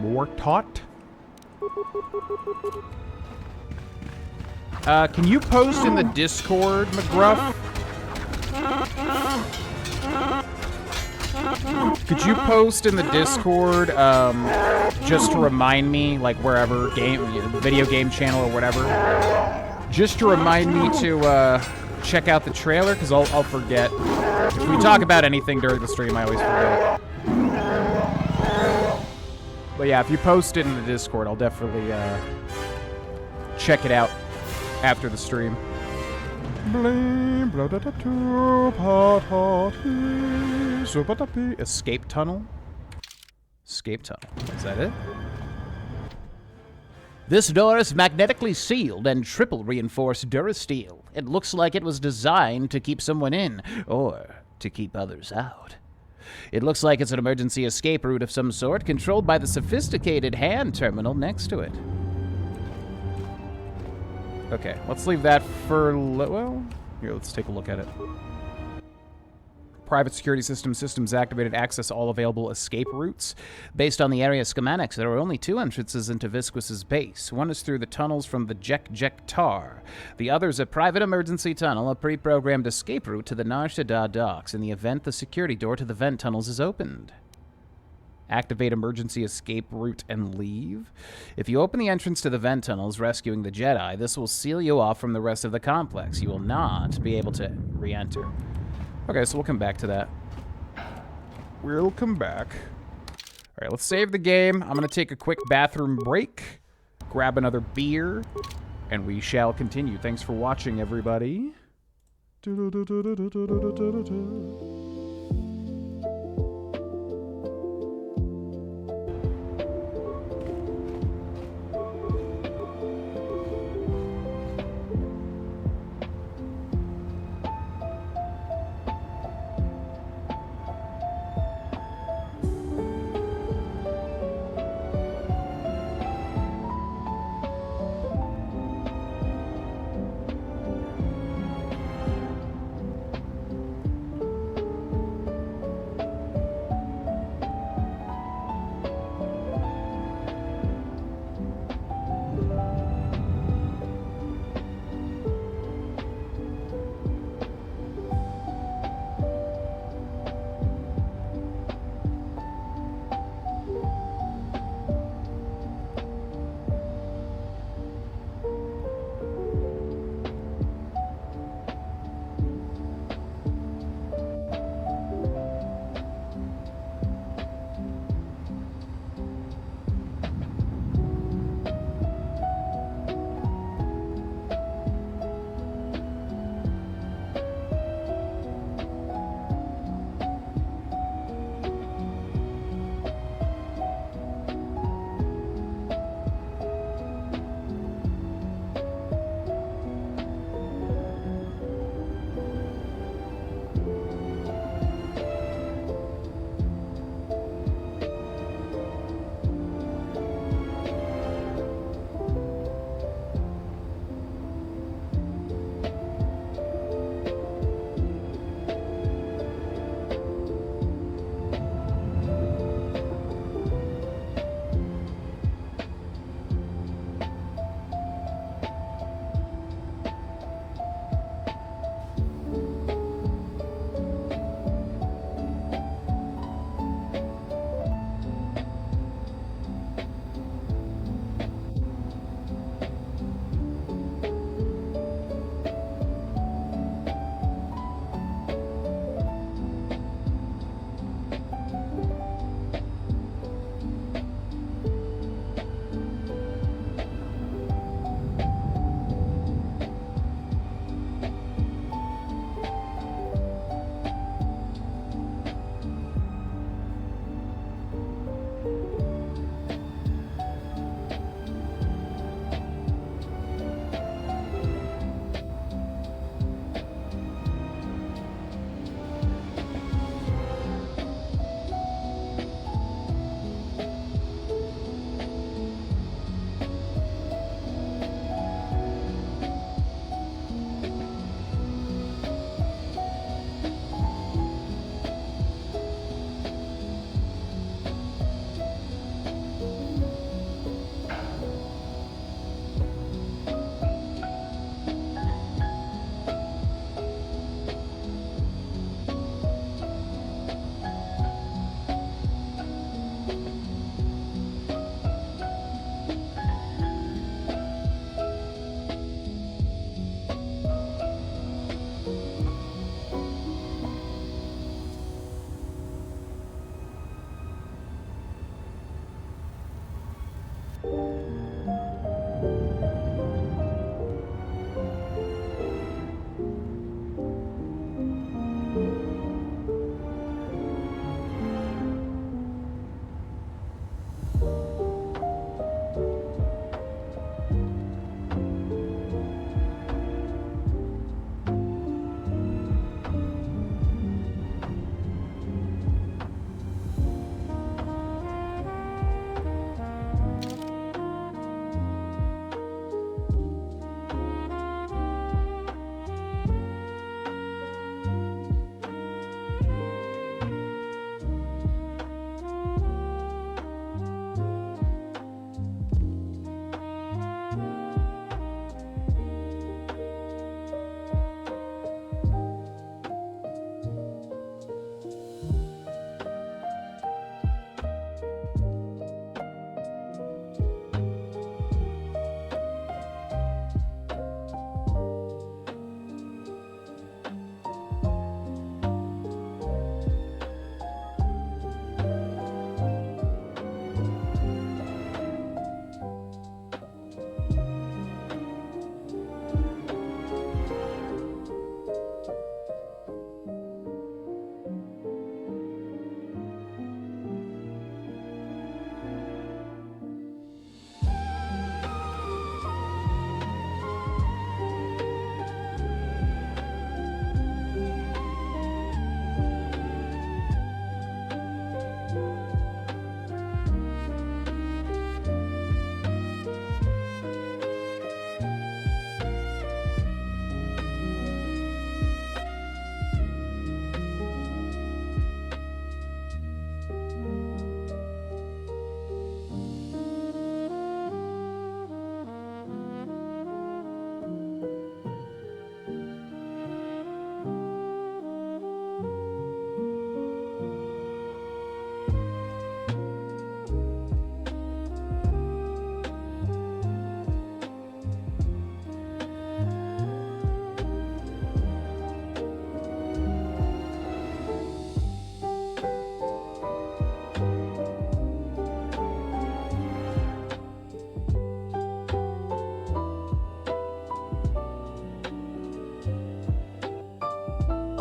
Mortot? Can you post in the Discord, McGruff? Could you post in the Discord, just to remind me, like wherever, video game channel or whatever, just to remind me to, check out the trailer, because I'll forget. If we talk about anything during the stream, I always forget. But yeah, if you post it in the Discord, I'll definitely, check it out after the stream. Escape tunnel? Escape tunnel. Is that it? This door is magnetically sealed and triple reinforced durasteel. It looks like it was designed to keep someone in, or to keep others out. It looks like it's an emergency escape route of some sort, controlled by the sophisticated hand terminal next to it. Okay, let's leave that for... well, here, let's take a look at it. Private security systems activated, access all available escape routes. Based on the area schematics, there are only two entrances into Visquis's base. One is through the tunnels from the Jek Tar. The other is a private emergency tunnel, a pre-programmed escape route to the Nar Shaddaa docks in the event the security door to the vent tunnels is opened. Activate emergency escape route and leave. If you open the entrance to the vent tunnels, rescuing the Jedi, this will seal you off from the rest of the complex. You will not be able to re-enter. Okay, so we'll come back to that. We'll come back. All right, let's save the game. I'm going to take a quick bathroom break, grab another beer, and we shall continue. Thanks for watching, everybody.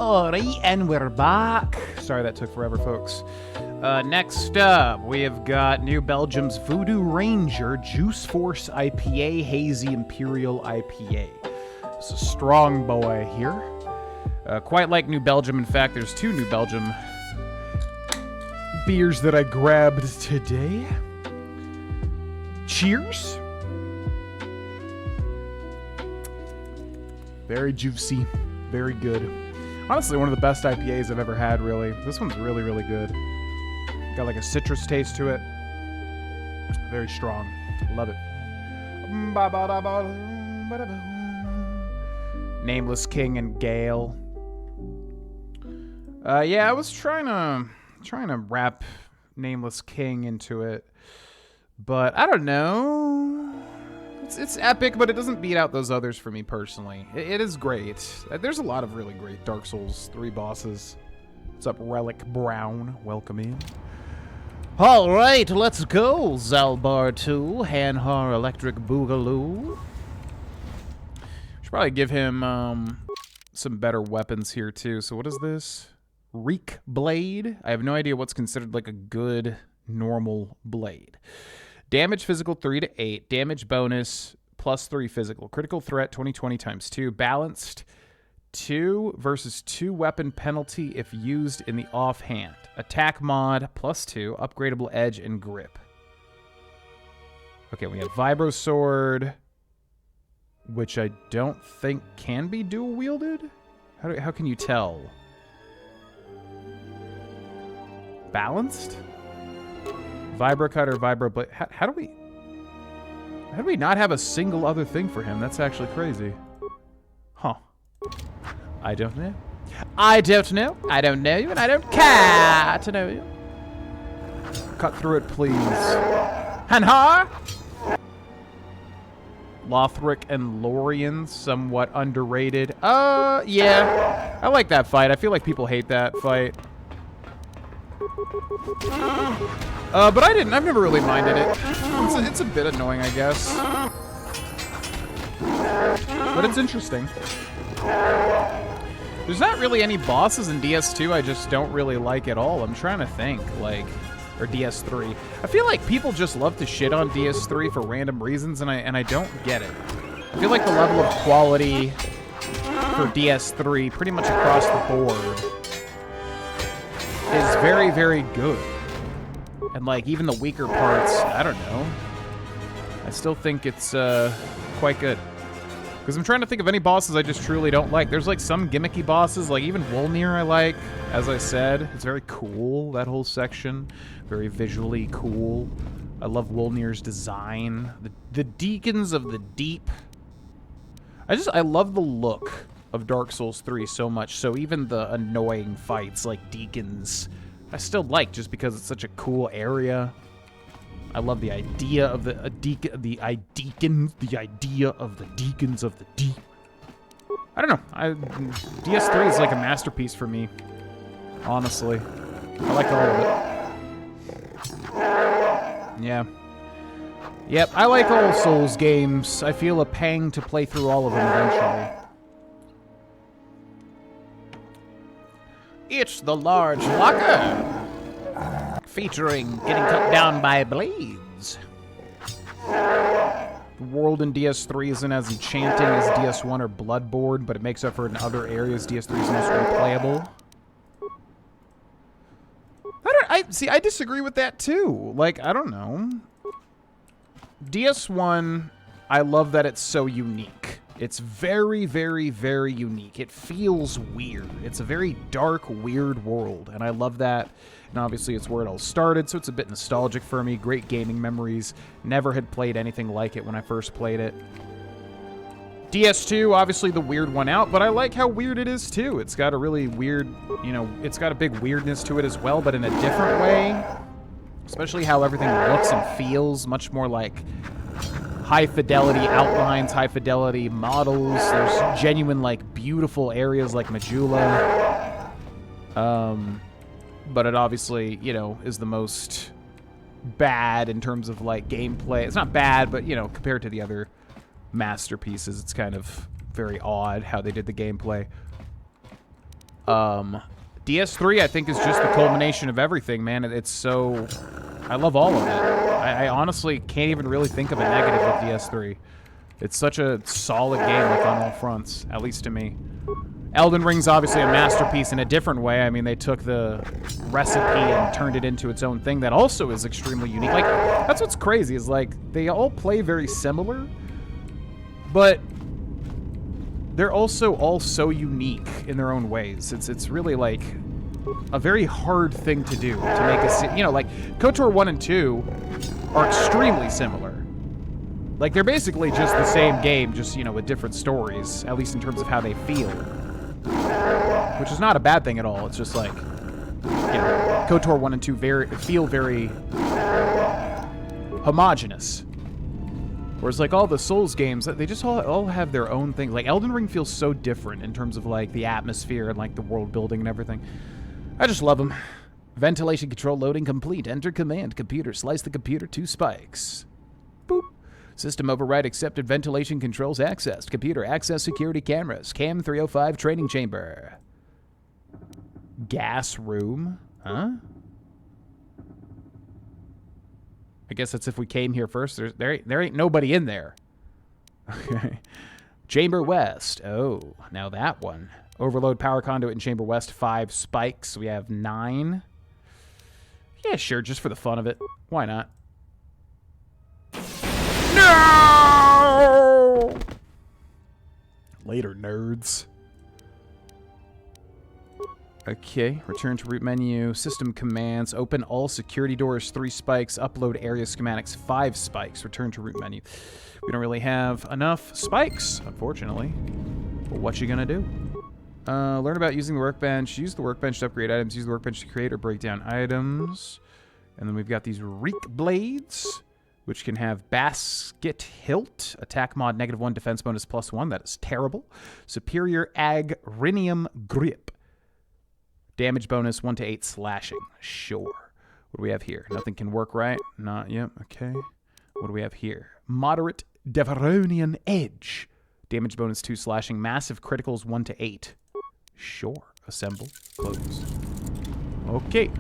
Alright, and we're back. Sorry that took forever, folks. Next up, we have got New Belgium's Voodoo Ranger Juice Force IPA Hazy Imperial IPA. It's a strong boy here. Quite like New Belgium. In fact, there's 2 New Belgium beers that I grabbed today. Cheers. Very juicy. Very good. Honestly, one of the best IPAs I've ever had, really. This one's really, really good. Got like a citrus taste to it. Very strong. Love it. Nameless King and Gale. Yeah, I was trying to wrap Nameless King into it, but I don't know. It's epic, but it doesn't beat out those others for me personally. It is great. There's a lot of really great Dark Souls 3 bosses. What's up, Relic Brown? Welcome in. Alright, let's go, Zalbar 2, Hanhar Electric Boogaloo. Should probably give him some better weapons here too. So what is this? Reek Blade? I have no idea what's considered like a good normal blade. Damage physical 3 to 8. Damage bonus plus 3 physical. Critical threat 20/20 times 2. Balanced 2 versus 2 weapon penalty if used in the offhand. Attack mod plus 2. Upgradable edge and grip. Okay, we have Vibro Sword, which I don't think can be dual wielded. How can you tell? Balanced? Vibro Cut or Vibro Blade. How do we not have a single other thing for him? That's actually crazy. Huh. I don't know. I don't know. I don't know you, and I don't care to know you. Cut through it, please. Hanhar! Lothric and Lorien, somewhat underrated. Yeah. I like that fight. I feel like people hate that fight. But I didn't. I've never really minded it. It's a bit annoying, I guess. But it's interesting. There's not really any bosses in DS2 I just don't really like at all. I'm trying to think, like... Or DS3. I feel like people just love to shit on DS3 for random reasons, and I don't get it. I feel like the level of quality for DS3, pretty much across the board, is very, very good. And, like, even the weaker parts, I don't know. I still think it's quite good. Because I'm trying to think of any bosses I just truly don't like. There's, like, some gimmicky bosses, like even Wolnir I like. As I said, it's very cool, that whole section. Very visually cool. I love Wolnir's design. The Deacons of the Deep. I love the look of Dark Souls 3 so much, so even the annoying fights like Deacons, I still like just because it's such a cool area. I love the idea of the idea of the Deacons of the Deep. I don't know. DS3 is like a masterpiece for me, honestly. I like all of it. Yeah. Yep, I like all Souls games. I feel a pang to play through all of them eventually. It's the large locker, featuring getting cut down by blades. The world in DS3 isn't as enchanting as DS1 or Bloodborne, but it makes up for it in other areas. DS3 is most replayable. I disagree with that too. Like, I don't know. DS1, I love that it's so unique. It's very, very, very unique. It feels weird. It's a very dark, weird world, and I love that. And obviously, it's where it all started, so it's a bit nostalgic for me. Great gaming memories. Never had played anything like it when I first played it. DS2, obviously the weird one out, but I like how weird it is too. It's got a really weird, you know, it's got a big weirdness to it as well, but in a different way. Especially how everything looks and feels, much more like high-fidelity outlines, high-fidelity models. There's genuine, like, beautiful areas like Majula. But it obviously, you know, is the most bad in terms of, like, gameplay. It's not bad, but, you know, compared to the other masterpieces, it's kind of very odd how they did the gameplay. DS3, I think, is just the culmination of everything, man. It's so... I love all of it. I honestly can't even really think of a negative with DS3. It's such a solid game, like, on all fronts, at least to me. Elden Ring's obviously a masterpiece in a different way. I mean, they took the recipe and turned it into its own thing that also is extremely unique. Like, that's what's crazy, is, like, they all play very similar, but they're also all so unique in their own ways. It's really, like, a very hard thing to do, to make a... You know, like, KOTOR 1 and 2 are extremely similar. Like, they're basically just the same game, just, you know, with different stories, at least in terms of how they feel. Which is not a bad thing at all. It's just like, you know, KOTOR 1 and 2 feel very homogenous. Whereas, like, all the Souls games, they just all have their own thing. Like, Elden Ring feels so different in terms of, like, the atmosphere and, like, the world building and everything. I just love them. Ventilation control loading complete. Enter command. Computer. Slice the computer. 2 spikes. Boop. System override accepted. Ventilation controls accessed. Computer access security cameras. Cam 305 training chamber. Gas room. Huh? I guess that's if we came here first. There ain't nobody in there. Okay. Chamber West. Oh, now that one. Overload power conduit in Chamber West. 5 spikes. We have 9. Yeah, sure, just for the fun of it. Why not? No! Later, nerds. Okay, return to root menu, system commands, open all security doors, 3 spikes, upload area schematics, 5 spikes, return to root menu. We don't really have enough spikes, unfortunately. But what you gonna do? Learn about using the workbench, use the workbench to upgrade items, use the workbench to create or break down items. And then we've got these reek blades, which can have basket hilt, attack mod -1, defense bonus +1, that is terrible. Superior agrinium grip. Damage bonus 1 to 8 slashing. Sure. What do we have here? Nothing can work right? Not yet. Okay. What do we have here? Moderate Deveronian edge. Damage bonus 2 slashing. Massive criticals 1 to 8. Sure. Assemble. Close. Okay.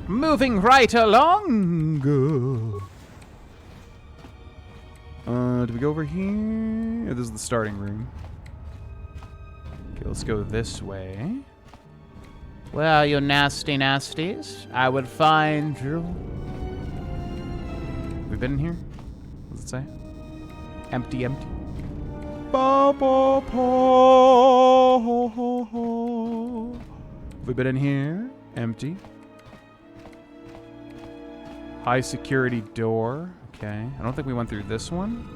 Moving right along. Do we go over here? This is the starting room. Okay, let's go this way. Well, you nasty nasties, I would find you. We've been in here? What does it say? Empty, empty. Ba, ba, ba, ho, ho, ho. Have we been in here? Empty. High security door. Okay. I don't think we went through this one.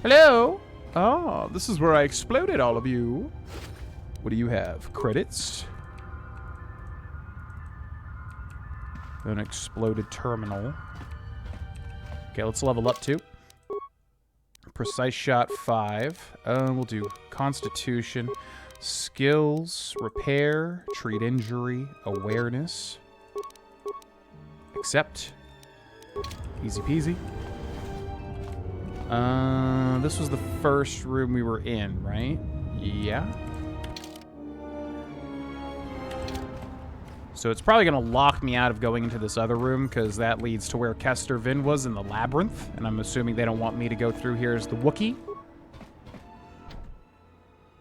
Hello? Oh, this is where I exploded all of you. What do you have? Credits. An exploded terminal. Okay, let's level up too. Precise shot 5. We'll do Constitution, Skills, Repair, Treat Injury, Awareness. Accept. Easy peasy. This was the first room we were in, right? Yeah. So it's probably going to lock me out of going into this other room, because that leads to where Kester Vin was in the labyrinth, and I'm assuming they don't want me to go through here as the Wookiee.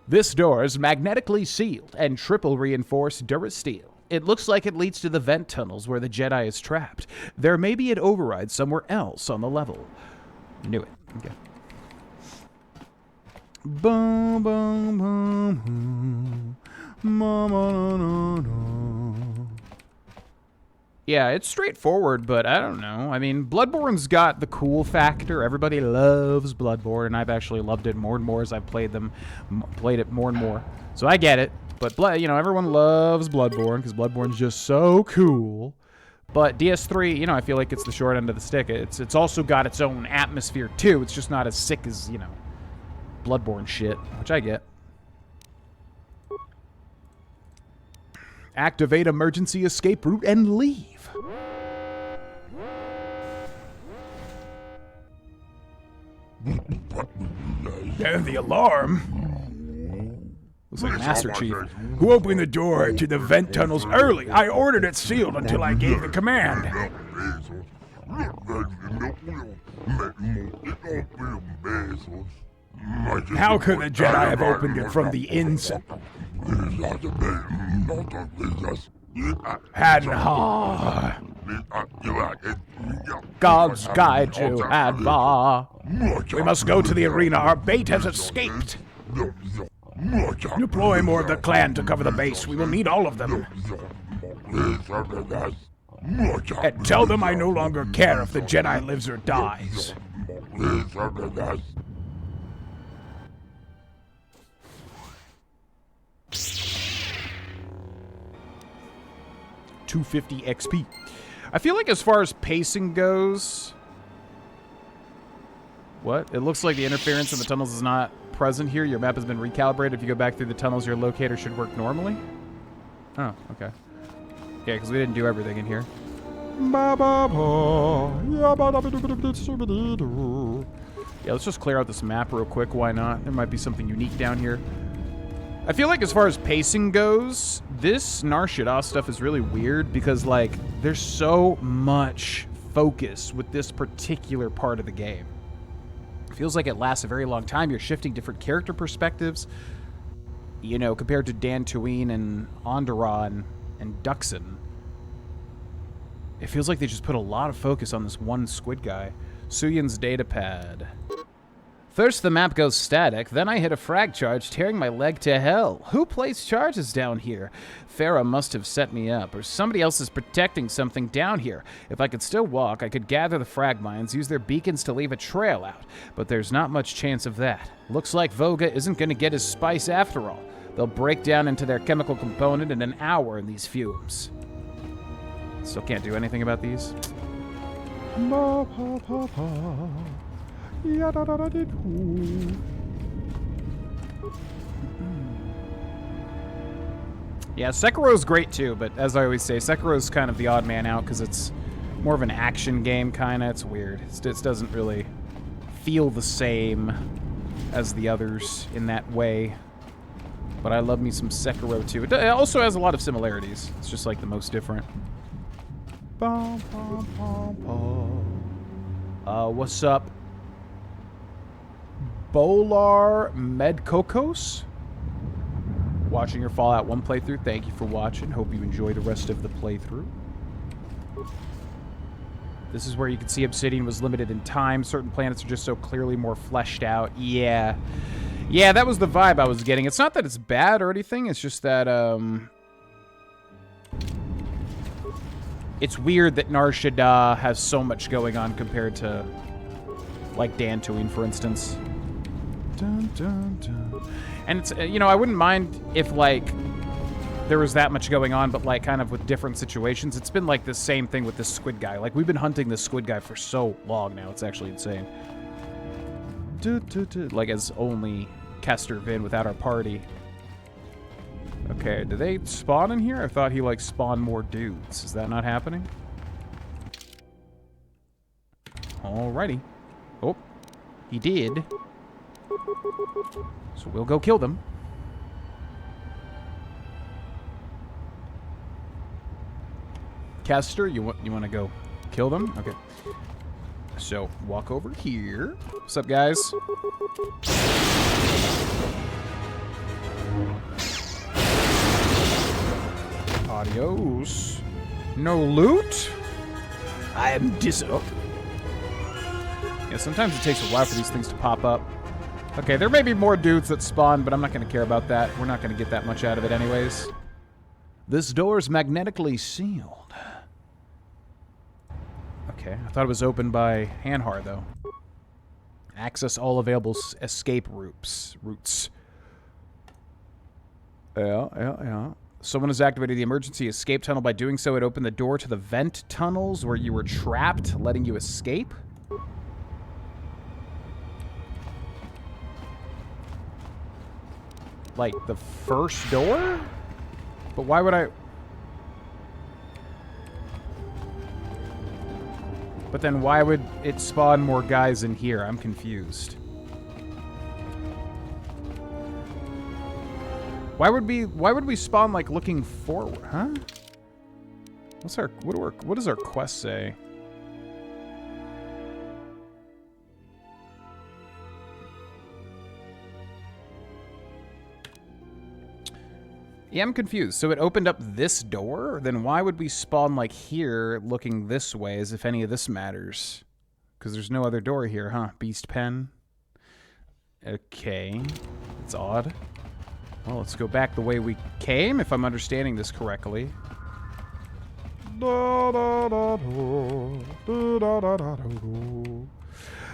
This door is magnetically sealed and triple reinforced Durasteel. It looks like it leads to the vent tunnels where the Jedi is trapped. There may be an override somewhere else on the level. Knew it. Okay. Boom, boom, boom, boom. Yeah, it's straightforward, but I don't know. I mean, Bloodborne's got the cool factor. Everybody loves Bloodborne, and I've actually loved it more and more as I've played it more and more. So I get it. But, you know, everyone loves Bloodborne because Bloodborne's just so cool. But DS3, you know, I feel like it's the short end of the stick. It's also got its own atmosphere, too. It's just not as sick as, you know, Bloodborne shit, which I get. Activate emergency escape route and leave. The alarm. Looks like Master Chief. Who opened the door to the vent tunnels early? I ordered it sealed until I gave the command. How could the Jedi have opened it from the inside? Hadha. Gods guide you, Adva. We must go to the arena. Our bait has escaped. Deploy more of the clan to cover the base. We will need all of them. And tell them I no longer care if the Jedi lives or dies. 250 XP. I feel like as far as pacing goes... What? It looks like the interference in the tunnels is not present here. Your map has been recalibrated. If you go back through the tunnels, your locator should work normally. Oh, okay. Yeah, because we didn't do everything in here. Yeah, let's just clear out this map real quick. Why not? There might be something unique down here. I feel like as far as pacing goes, this Nar Shaddaa stuff is really weird because, like, there's so much focus with this particular part of the game. It feels like it lasts a very long time. You're shifting different character perspectives, you know, compared to Dantooine and Onderon and Duxon. It feels like they just put a lot of focus on this one squid guy. Suyan's datapad. First the map goes static, then I hit a frag charge, tearing my leg to hell. Who placed charges down here? Farah must have set me up, or somebody else is protecting something down here. If I could still walk, I could gather the frag mines, use their beacons to leave a trail out, but there's not much chance of that. Looks like Voga isn't going to get his spice after all. They'll break down into their chemical component in an hour in these fumes. Still can't do anything about these. Yeah, Sekiro's great too, but as I always say, Sekiro's kind of the odd man out because it's more of an action game, kind of. It's weird. It doesn't really feel the same as the others in that way. But I love me some Sekiro too. It also has a lot of similarities. It's just like the most different. What's up? Bolar Medkokos? Watching your Fallout 1 playthrough. Thank you for watching. Hope you enjoy the rest of the playthrough. This is where you can see Obsidian was limited in time. Certain planets are just so clearly more fleshed out. Yeah. Yeah, that was the vibe I was getting. It's not that it's bad or anything. It's just that, it's weird that Nar Shaddaa has so much going on compared to, like, Dantooine, for instance. Dun, dun, dun. And it's, you know, I wouldn't mind if, like, there was that much going on, but, like, kind of with different situations. It's been, like, the same thing with this squid guy. Like, we've been hunting this squid guy for so long now. It's actually insane. Like, as only Kester Vin without our party. Okay, do they spawn in here? I thought he, like, spawned more dudes. Is that not happening? Alrighty. Oh, he did. So we'll go kill them. Kester, you want to go kill them? Okay. So, walk over here. What's up, guys? Adios. No loot? I am Yeah, sometimes it takes a while for these things to pop up. Okay, there may be more dudes that spawn, but I'm not going to care about that. We're not going to get that much out of it anyways. This door's magnetically sealed. Okay, I thought it was opened by Hanhar, though. Access all available escape routes. Yeah. Someone has activated the emergency escape tunnel. By doing so, it opened the door to the vent tunnels where you were trapped, letting you escape. Like, the first door? But why would I... But then why would it spawn more guys in here? I'm confused. Why would we spawn like looking forward, huh? What does our quest say? Yeah, I'm confused. So it opened up this door? Then why would we spawn like here looking this way as if any of this matters? Because there's no other door here, huh? Beast pen. Okay. It's odd. Well, let's go back the way we came, if I'm understanding this correctly.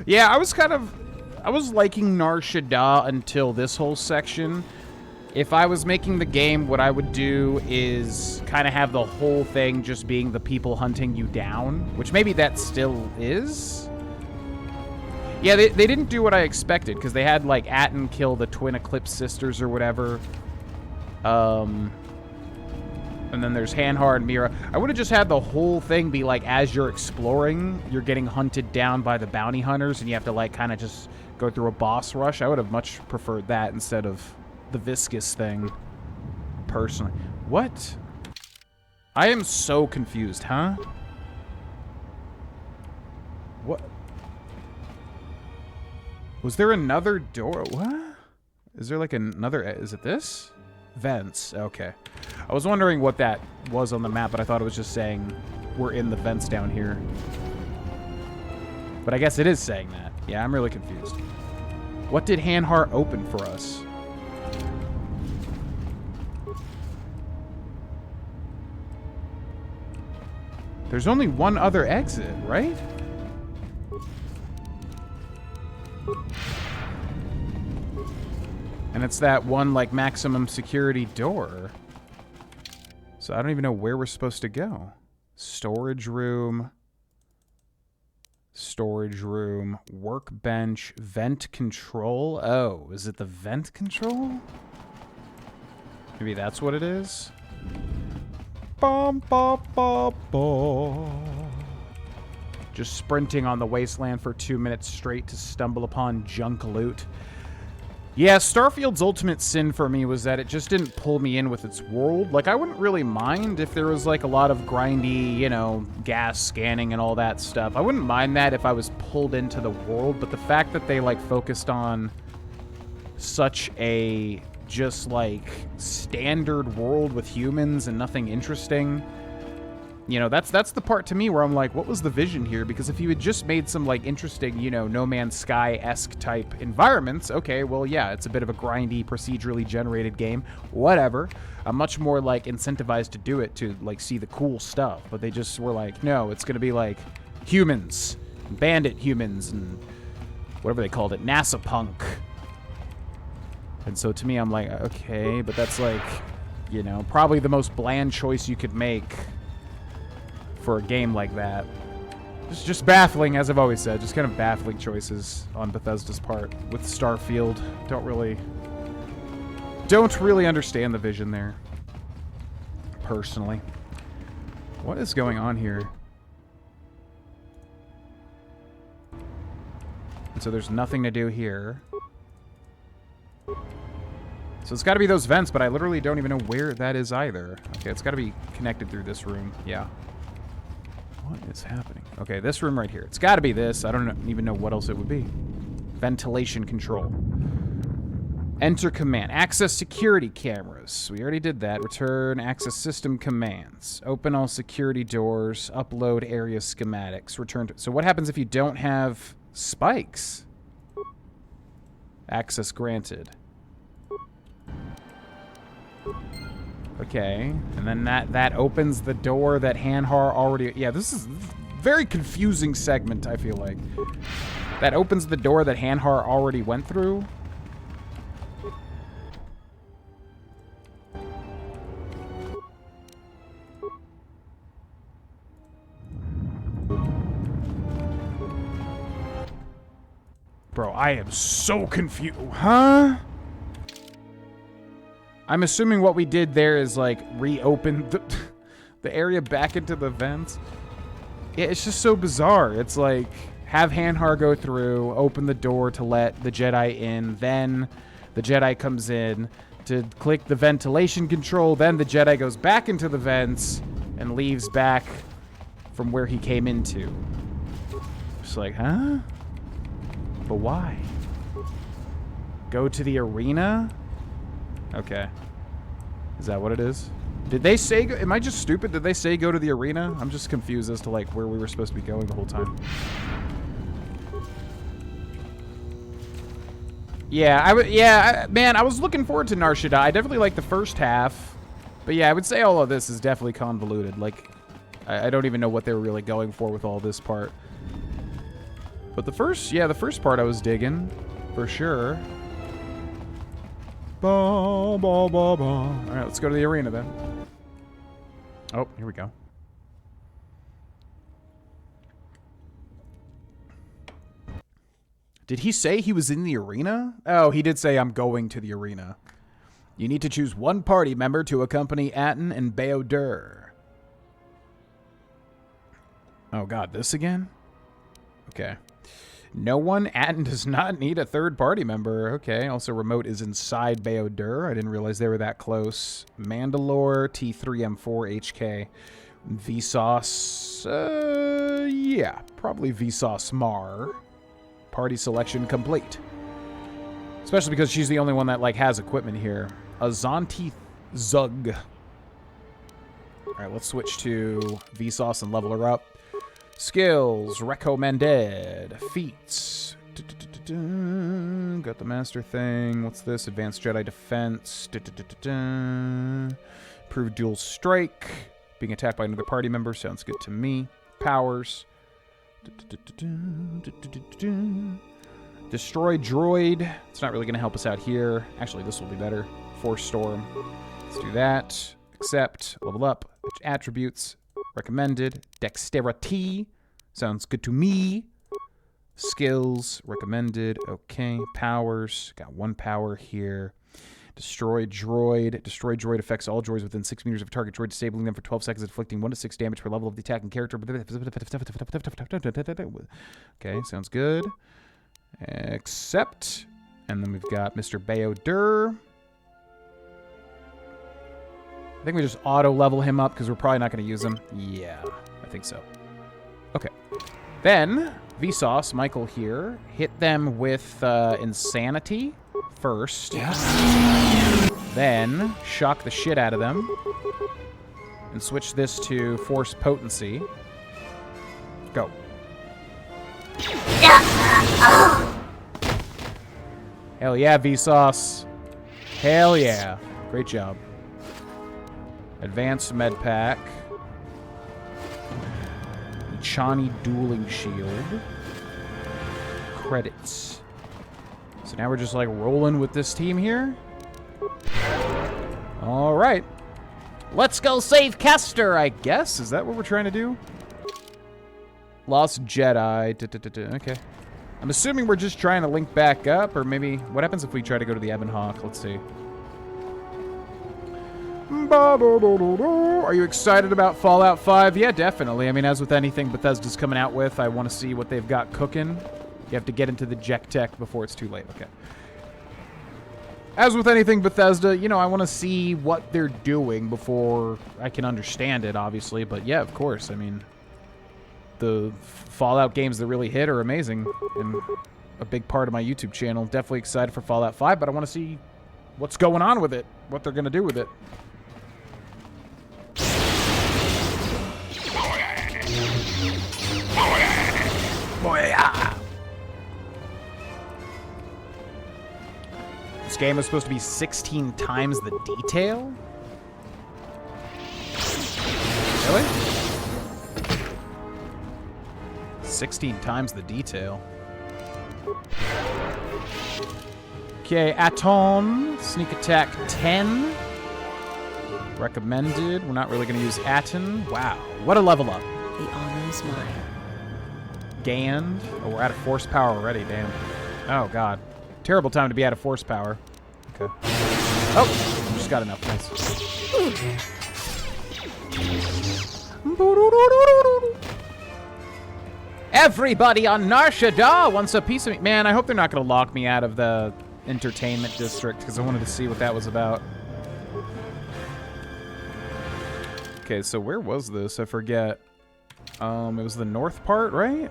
Yeah, I was liking Nar Shaddaa until this whole section. If I was making the game, what I would do is kind of have the whole thing just being the people hunting you down, which maybe that still is. Yeah, they didn't do what I expected, because they had, like, Atten kill the twin Eclipse sisters or whatever. And then there's Hanhar and Mira. I would have just had the whole thing be, like, as you're exploring, you're getting hunted down by the bounty hunters, and you have to, like, kind of just go through a boss rush. I would have much preferred that instead of the viscous thing, personally. What? I am so confused, huh? What? Was there another door? What? Is there like another... Is it this? Vents. Okay. I was wondering what that was on the map, but I thought it was just saying we're in the vents down here. But I guess it is saying that. Yeah, I'm really confused. What did Hanhar open for us? There's only one other exit, right? And it's that one, like, maximum security door. So I don't even know where we're supposed to go. Storage room. Storage room. Workbench. Vent control. Oh, is it the vent control? Maybe that's what it is? Bum, bum, bum, bum. Just sprinting on the wasteland for 2 minutes straight to stumble upon junk loot. Yeah, Starfield's ultimate sin for me was that it just didn't pull me in with its world. Like, I wouldn't really mind if there was, like, a lot of grindy, you know, gas scanning and all that stuff. I wouldn't mind that if I was pulled into the world, but the fact that they, like, focused on such a just, like, standard world with humans and nothing interesting, you know, that's the part to me where I'm like, what was the vision here? Because if you had just made some, like, interesting, you know, No Man's Sky-esque type environments, okay, well, yeah, it's a bit of a grindy, procedurally generated game, whatever. I'm much more, like, incentivized to do it, to, like, see the cool stuff. But they just were like, no, it's gonna be, like, humans, bandit humans, and whatever they called it, NASA punk. And so to me, I'm like, okay, but that's, like, you know, probably the most bland choice you could make for a game like that. Just baffling, as I've always said. Just kind of baffling choices on Bethesda's part with Starfield. Don't really understand the vision there, personally. What is going on here? And so there's nothing to do here. So it's got to be those vents, but I literally don't even know where that is either. Okay, it's got to be connected through this room. Yeah. What is happening? Okay, this room right here. It's got to be this. I don't even know what else it would be. Ventilation control. Enter command. Access security cameras. We already did that. Return access system commands. Open all security doors. Upload area schematics. Return to... So what happens if you don't have spikes? Access granted. Okay, and then that opens the door that Hanhar already... Yeah, this is a very confusing segment, I feel like. That opens the door that Hanhar already went through. Bro, I am so confused. Huh? I'm assuming what we did there is, like, reopen the area back into the vents. Yeah, it's just so bizarre. It's like, have Hanhar go through, open the door to let the Jedi in, then the Jedi comes in, to click the ventilation control. Then the Jedi goes back into the vents and leaves back from where he came into. Just like, huh? But why? Go to the arena? Okay. Is that what it is? Did they say... Am I just stupid? Did they say go to the arena? I'm just confused as to, like, where we were supposed to be going the whole time. Yeah, man, I was looking forward to Nar Shaddaa. I definitely like the first half. But yeah, I would say all of this is definitely convoluted. Like, I don't even know what they were really going for with all this part. But the first part I was digging, for sure. Ba, ba, ba, ba. All right, let's go to the arena then. Oh, here we go. Did he say he was in the arena? Oh, he did say I'm going to the arena. You need to choose one party member to accompany Atten and Bao-Dur. Oh god, this again? Okay. No one. Atten does not need a third party member. Okay. Also, remote is inside Bao-Dur. I didn't realize they were that close. Mandalore, T3M4, HK. Vsauce. Yeah. Probably Vsauce Mar. Party selection complete. Especially because she's the only one that, like, has equipment here. Azanti Zug. Alright, let's switch to Vsauce and level her up. Skills recommended. Feats. Got the master thing. What's this? Advanced Jedi defense. Improved dual strike. Being attacked by another party member sounds good to me. Powers. Destroy droid. It's not really going to help us out here. Actually, this will be better. Force storm. Let's do that. Accept. Level up. Attributes. Recommended. Dexterity. Sounds good to me. Skills. Recommended. Okay. Powers. Got one power here. Destroy droid. Destroy droid affects all droids within 6 meters of a target droid, disabling them for 12 seconds, inflicting 1 to 6 damage per level of the attacking character. Okay, sounds good. Accept. And then we've got Mr. Bao-Dur. I think we just auto-level him up because we're probably not going to use him. Yeah, I think so. Okay. Then, Vsauce, Michael here, hit them with Insanity first. Then, shock the shit out of them. And switch this to Force Potency. Go. Hell yeah, Vsauce. Hell yeah. Great job. Advanced Med Pack. Chani Dueling Shield. Credits. So now we're just like rolling with this team here. Alright. Let's go save Kester, I guess. Is that what we're trying to do? Lost Jedi. Okay. I'm assuming we're just trying to link back up, or maybe... What happens if we try to go to the Ebon Hawk? Let's see. Are you excited about Fallout 5? Yeah, definitely. I mean, as with anything Bethesda's coming out with, I want to see what they've got cooking. You have to get into the Jek Tech before it's too late. Okay. As with anything Bethesda, you know, I want to see what they're doing before I can understand it, obviously. But yeah, of course. I mean, the Fallout games that really hit are amazing and a big part of my YouTube channel. Definitely excited for Fallout 5, but I want to see what's going on with it, what they're going to do with it. This game is supposed to be 16 times the detail? Really? 16 times the detail. Okay, Aton. Sneak attack 10. Recommended. We're not really going to use Atten. Wow. What a level up. The honor is mine. Gand. Oh, we're out of force power already, damn. Oh, God. Terrible time to be out of force power. Okay. Oh, just got enough. Nice. Everybody on Nar Shaddaa wants a piece of me. Man, I hope they're not going to lock me out of the entertainment district because I wanted to see what that was about. Okay, so where was this? I forget. It was the north part, right?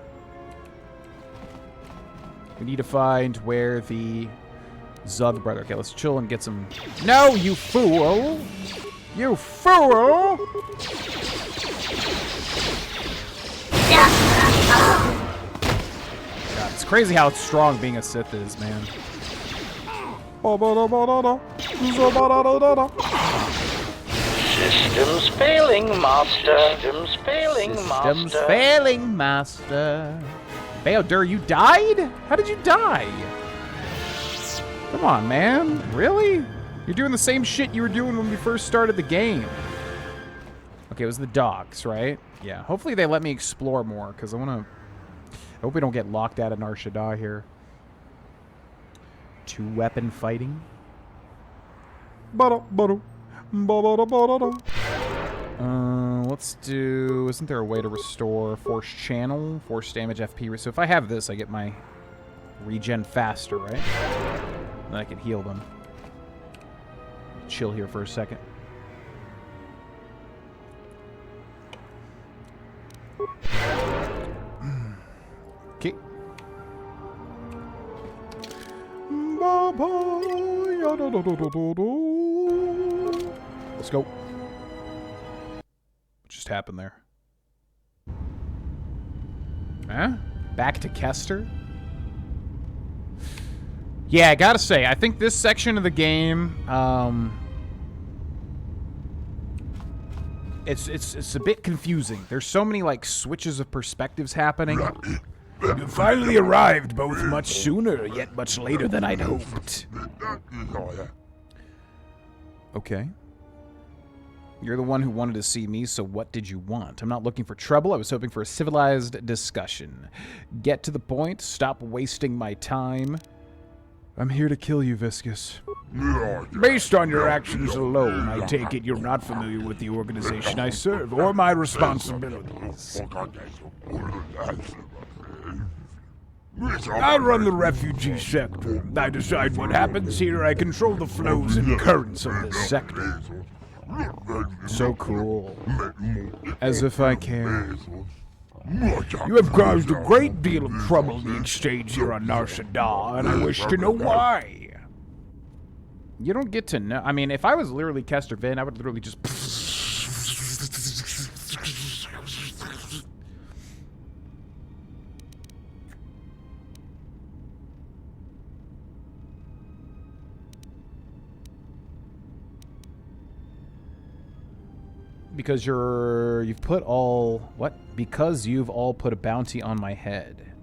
We need to find where the Zug brother. Okay, let's chill and get some. No, you fool! You fool! God, it's crazy how strong being a Sith is, man. Systems failing, master. Systems failing, master. Systems failing, master. Baodur, you died? How did you die? Come on, man. Really? You're doing the same shit you were doing when we first started the game. Okay, it was the dogs, right? Yeah. Hopefully they let me explore more, because I want to... I hope we don't get locked out of Nar Shaddaa here. Two-weapon fighting. Let's do... Isn't there a way to restore Force Channel? Force damage FP. So if I have this, I get my regen faster, right? Then I can heal them. Chill here for a second. Okay. Let's go. What just happened there? Huh? Back to Kester? Yeah, I gotta say, I think this section of the game, it's a bit confusing. There's so many, like, switches of perspectives happening. You finally arrived, both much sooner, yet much later than I'd hoped. Okay. You're the one who wanted to see me, so what did you want? I'm not looking for trouble. I was hoping for a civilized discussion. Get to the point. Stop wasting my time. I'm here to kill you, Viscus. Based on your actions alone, I take it you're not familiar with the organization I serve, or my responsibilities. I run the refugee sector. I decide what happens here. I control the flows and currents of this sector. So cool. As if I care. You have caused a great deal of trouble in the exchange here on Nar Shaddaa, and I wish to know why. You don't get to know. I mean, if I was literally Kester Vin, I would literally just... Because you've put all... What? Because you've all put a bounty on my head.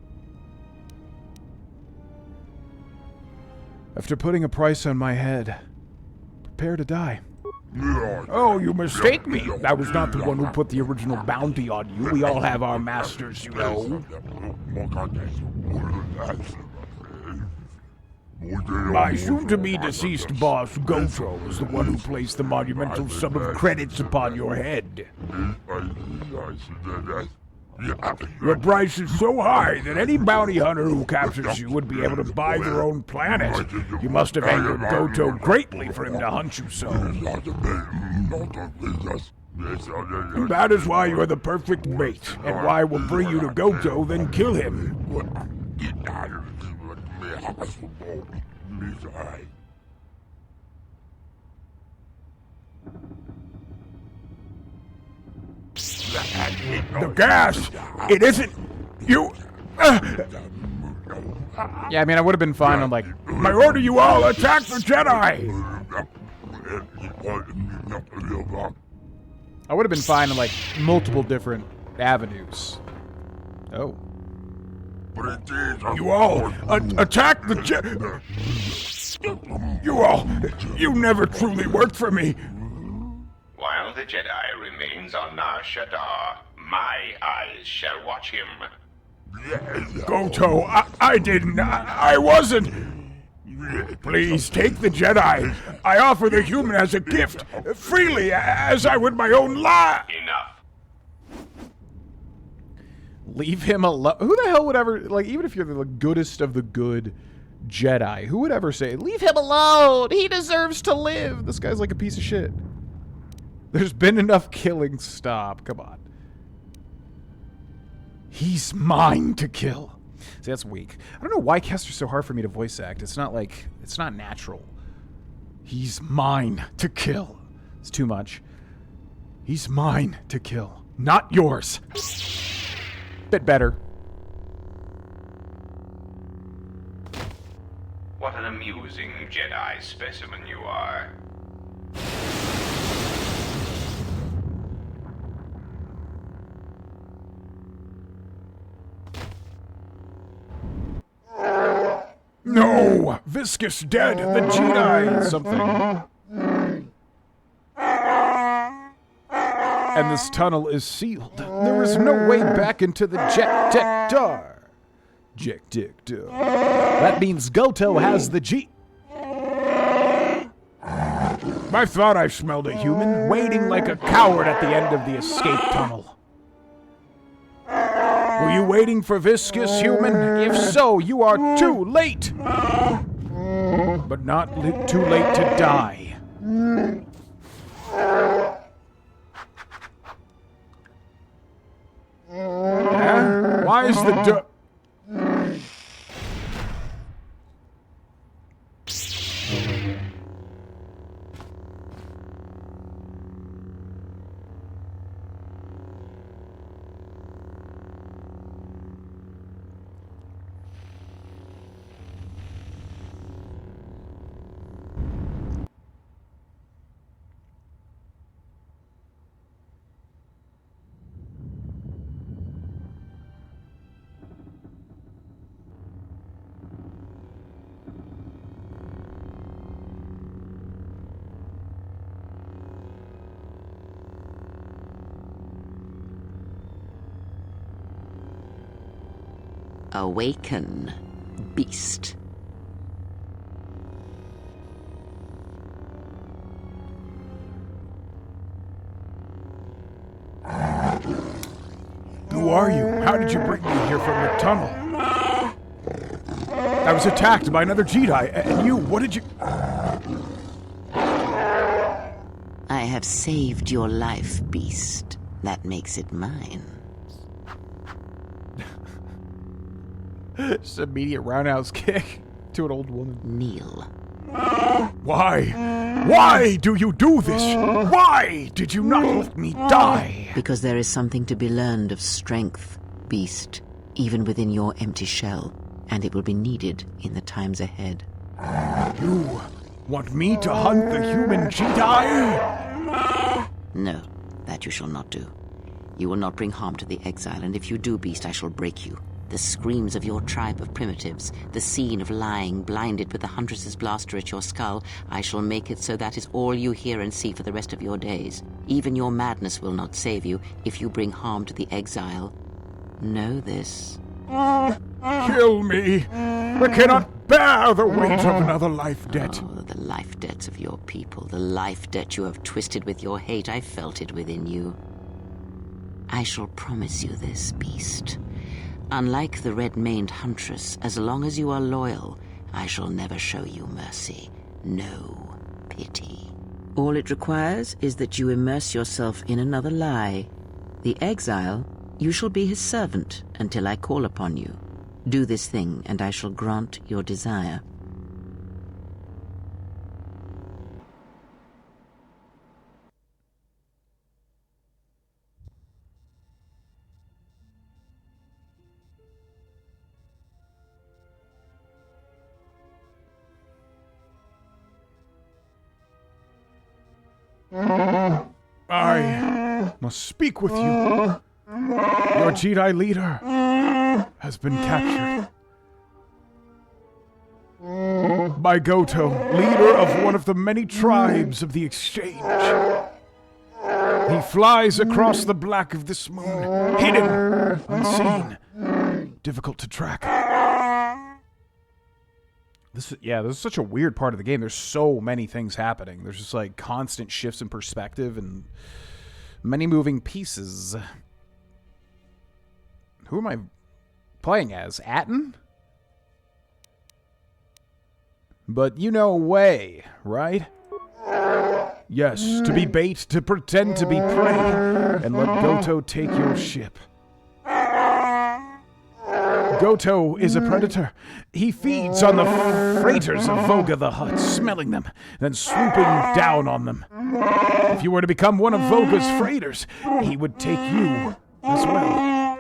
After putting a price on my head, prepare to die. Oh, you mistake me. I was not the one who put the original bounty on you. We all have our masters, you know. My soon-to-be deceased boss, Goto, was the one who placed the monumental sum of credits upon your head. Your price is so high that any bounty hunter who captures you would be able to buy their own planet. You must have angered Goto greatly for him to hunt you so. That is why you are the perfect mate, and why I will bring you to Goto, then kill him. The gas! It isn't... You... Yeah, I mean, I would have been fine on, like... I order you all, attack the Jedi! I would have been fine on, like, multiple different avenues. Oh. You all, attack the Jedi! You never truly worked for me. While the Jedi remains on Nar Shaddaa, my eyes shall watch him. Goto, I didn't. I wasn't. Please take the Jedi. I offer the human as a gift, freely, as I would my own life. Enough. Leave him alone. Who the hell would ever, like, even if you're the goodest of the good, Jedi. Who would ever say, leave him alone? He deserves to live. This guy's like a piece of shit. There's been enough killing. Stop. Come on. He's mine to kill. See, that's weak. I don't know why Kester's so hard for me to voice act. It's not natural. He's mine to kill. It's too much. He's mine to kill, not yours. Bit better. What an amusing Jedi specimen you are. No! Viscous dead! The Jedi! Something. And this tunnel is sealed. There is no way back into the Jekdekdar. Jekdekdar. That means Goto has the G. I thought I smelled a human waiting like a coward at the end of the escape tunnel. Were you waiting for Viscous, human? If so, you are too late! But not too late to die. Why is the Awaken, beast. Who are you? How did you bring me here from the tunnel? I was attacked by another Jedi, and you, what did you... I have saved your life, beast. That makes it mine. Just immediate roundhouse kick to an old woman. Kneel. Why? Why do you do this? Why did you not let me die? Because there is something to be learned of strength, beast, even within your empty shell, and it will be needed in the times ahead. You want me to hunt the human Jedi? No, that you shall not do. You will not bring harm to the exile, and if you do, beast, I shall break you. The screams of your tribe of primitives, the scene of lying blinded with the Huntress's blaster at your skull, I shall make it so that is all you hear and see for the rest of your days. Even your madness will not save you if you bring harm to the exile. Know this. Kill me! I cannot bear the weight of another life debt. Oh, the life debts of your people, the life debt you have twisted with your hate. I felt it within you. I shall promise you this, beast. Unlike the red-maned Huntress, as long as you are loyal, I shall never show you mercy. No pity. All it requires is that you immerse yourself in another lie. The exile, you shall be his servant until I call upon you. Do this thing, and I shall grant your desire. I must speak with you. Your Jedi leader has been captured. By Goto, leader of one of the many tribes of the Exchange. He flies across the black of this moon, hidden, unseen, difficult to track. This is such a weird part of the game. There's so many things happening. There's just like constant shifts in perspective and many moving pieces. Who am I playing as? Atten? But you know way, right? Yes, to be bait, to pretend to be prey, and let Goto take your ship. Goto is a predator. He feeds on the freighters of Voga the Hutt, smelling them, then swooping down on them. If you were to become one of Voga's freighters, he would take you as well.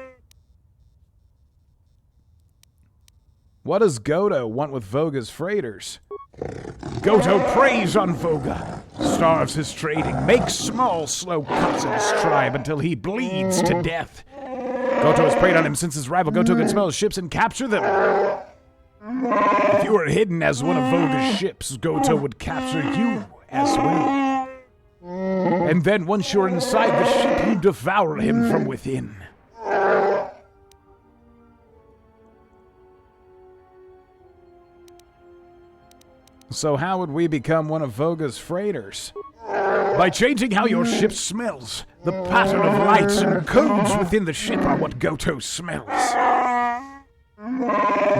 What does Goto want with Voga's freighters? Goto preys on Voga, starves his trading, makes small, slow cuts at his tribe until he bleeds to death. Goto has preyed on him since his rival Goto can smell his ships and capture them. If you were hidden as one of Voga's ships, Goto would capture you as well. And then once you're inside the ship, you devour him from within. So how would we become one of Voga's freighters? By changing how your ship smells. The pattern of lights and codes within the ship are what Goto smells.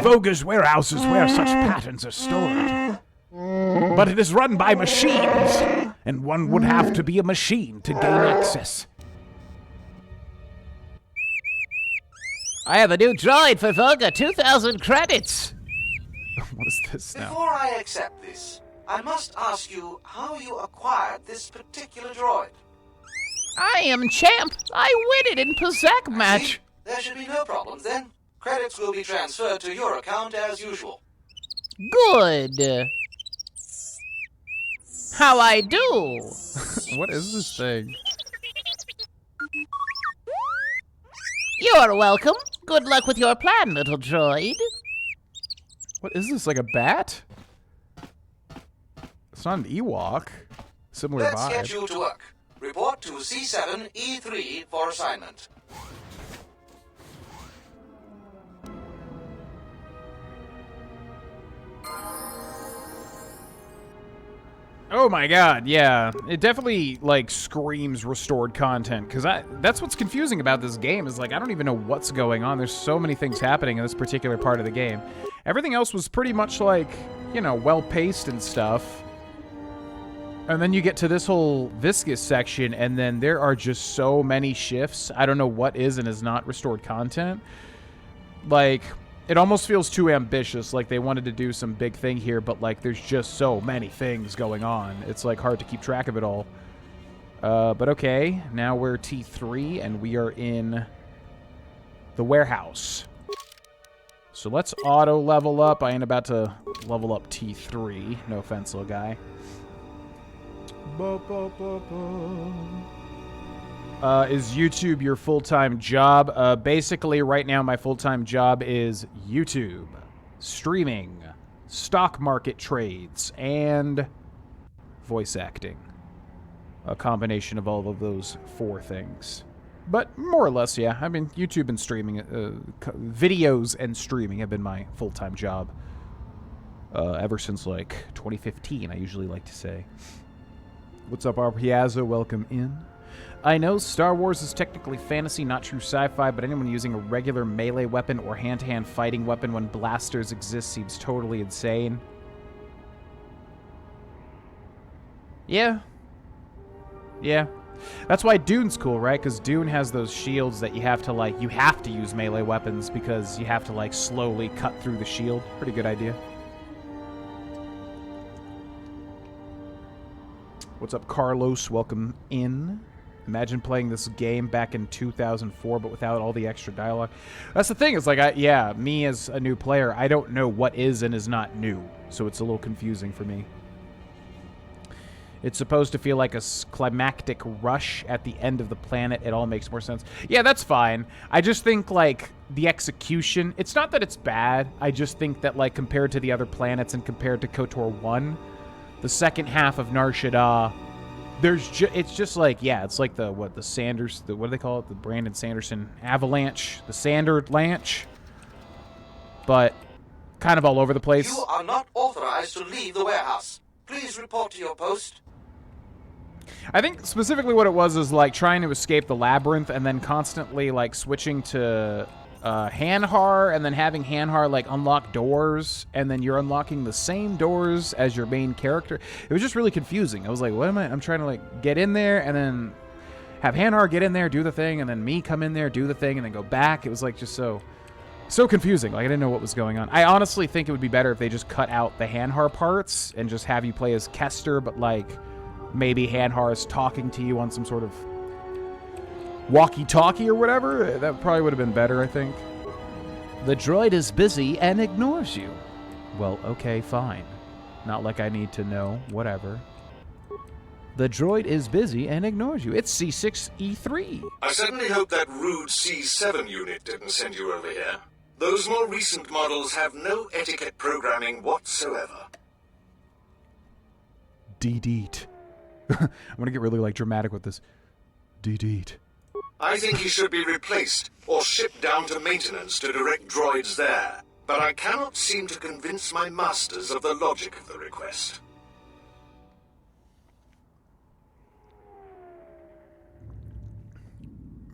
Voga's warehouses where such patterns are stored. But it is run by machines, and one would have to be a machine to gain access. I have a new droid for Voga, 2,000 credits. What is this now? Before I accept this, I must ask you how you acquired this particular droid. I am champ. I win it in Pazak match. There should be no problems then. Credits will be transferred to your account as usual. Good. How I do? What is this thing? You're welcome. Good luck with your plan, little droid. What is this, like a bat? It's not an Ewok. Similar Let's vibe. get you to work. Report to C7E3 for assignment. Oh my god, yeah. It definitely, like, screams restored content, because that's what's confusing about this game, is, like, I don't even know what's going on. There's so many things happening in this particular part of the game. Everything else was pretty much, like, you know, well-paced and stuff. And then you get to this whole viscous section, and then there are just so many shifts. I don't know what is and is not restored content. Like, it almost feels too ambitious, like they wanted to do some big thing here, but, like, there's just so many things going on. It's, like, hard to keep track of it all. But okay, now we're T3, and we are in the warehouse. So let's auto-level up. I ain't about to level up T3. No offense, little guy. Is YouTube your full-time job? Basically, right now, my full-time job is YouTube, streaming, stock market trades, and voice acting. A combination of all of those 4 things. But more or less, yeah. I mean, YouTube and streaming, videos and streaming have been my full-time job. Ever since, like, 2015, I usually like to say. What's up, Arpiazzo? Welcome in. I know Star Wars is technically fantasy, not true sci-fi, but anyone using a regular melee weapon or hand-to-hand fighting weapon when blasters exist seems totally insane. Yeah. Yeah. That's why Dune's cool, right? Because Dune has those shields that you have to, like, you have to use melee weapons because you have to, like, slowly cut through the shield. Pretty good idea. What's up, Carlos? Welcome in. Imagine playing this game back in 2004, but without all the extra dialogue. That's the thing. It's like, yeah, me as a new player, I don't know what is and is not new, so it's a little confusing for me. It's supposed to feel like a climactic rush at the end of the planet. It all makes more sense. Yeah, that's fine. I just think, like, the execution, it's not that it's bad. I just think that, like, compared to the other planets and compared to KOTOR 1, the second half of Nar Shaddaa, it's just like, yeah, it's like the Sanders, what do they call it? The Brandon Sanderson Avalanche, the Sander Lanch, but kind of all over the place. You are not authorized to leave the warehouse. Please report to your post. I think specifically what it was is, like, trying to escape the labyrinth and then constantly, like, switching to Hanhar, and then having Hanhar like unlock doors, and then you're unlocking the same doors as your main character. It was just really confusing. I was like, what am I? I'm trying to like get in there and then have Hanhar get in there, do the thing, and then me come in there, do the thing, and then go back. It was like just so confusing. Like I didn't know what was going on. I honestly think it would be better if they just cut out the Hanhar parts and just have you play as Kester, but like maybe Hanhar is talking to you on some sort of walkie-talkie or whatever. That probably would have been better, I think. The droid is busy and ignores you. Well, okay, fine. Not like I need to know. Whatever. The droid is busy and ignores you. It's C6E3. I certainly hope that rude C7 unit didn't send you over here. Those more recent models have no etiquette programming whatsoever. Deet. I'm gonna get really like dramatic with this. Deet. I think he should be replaced or shipped down to maintenance to direct droids there. But I cannot seem to convince my masters of the logic of the request.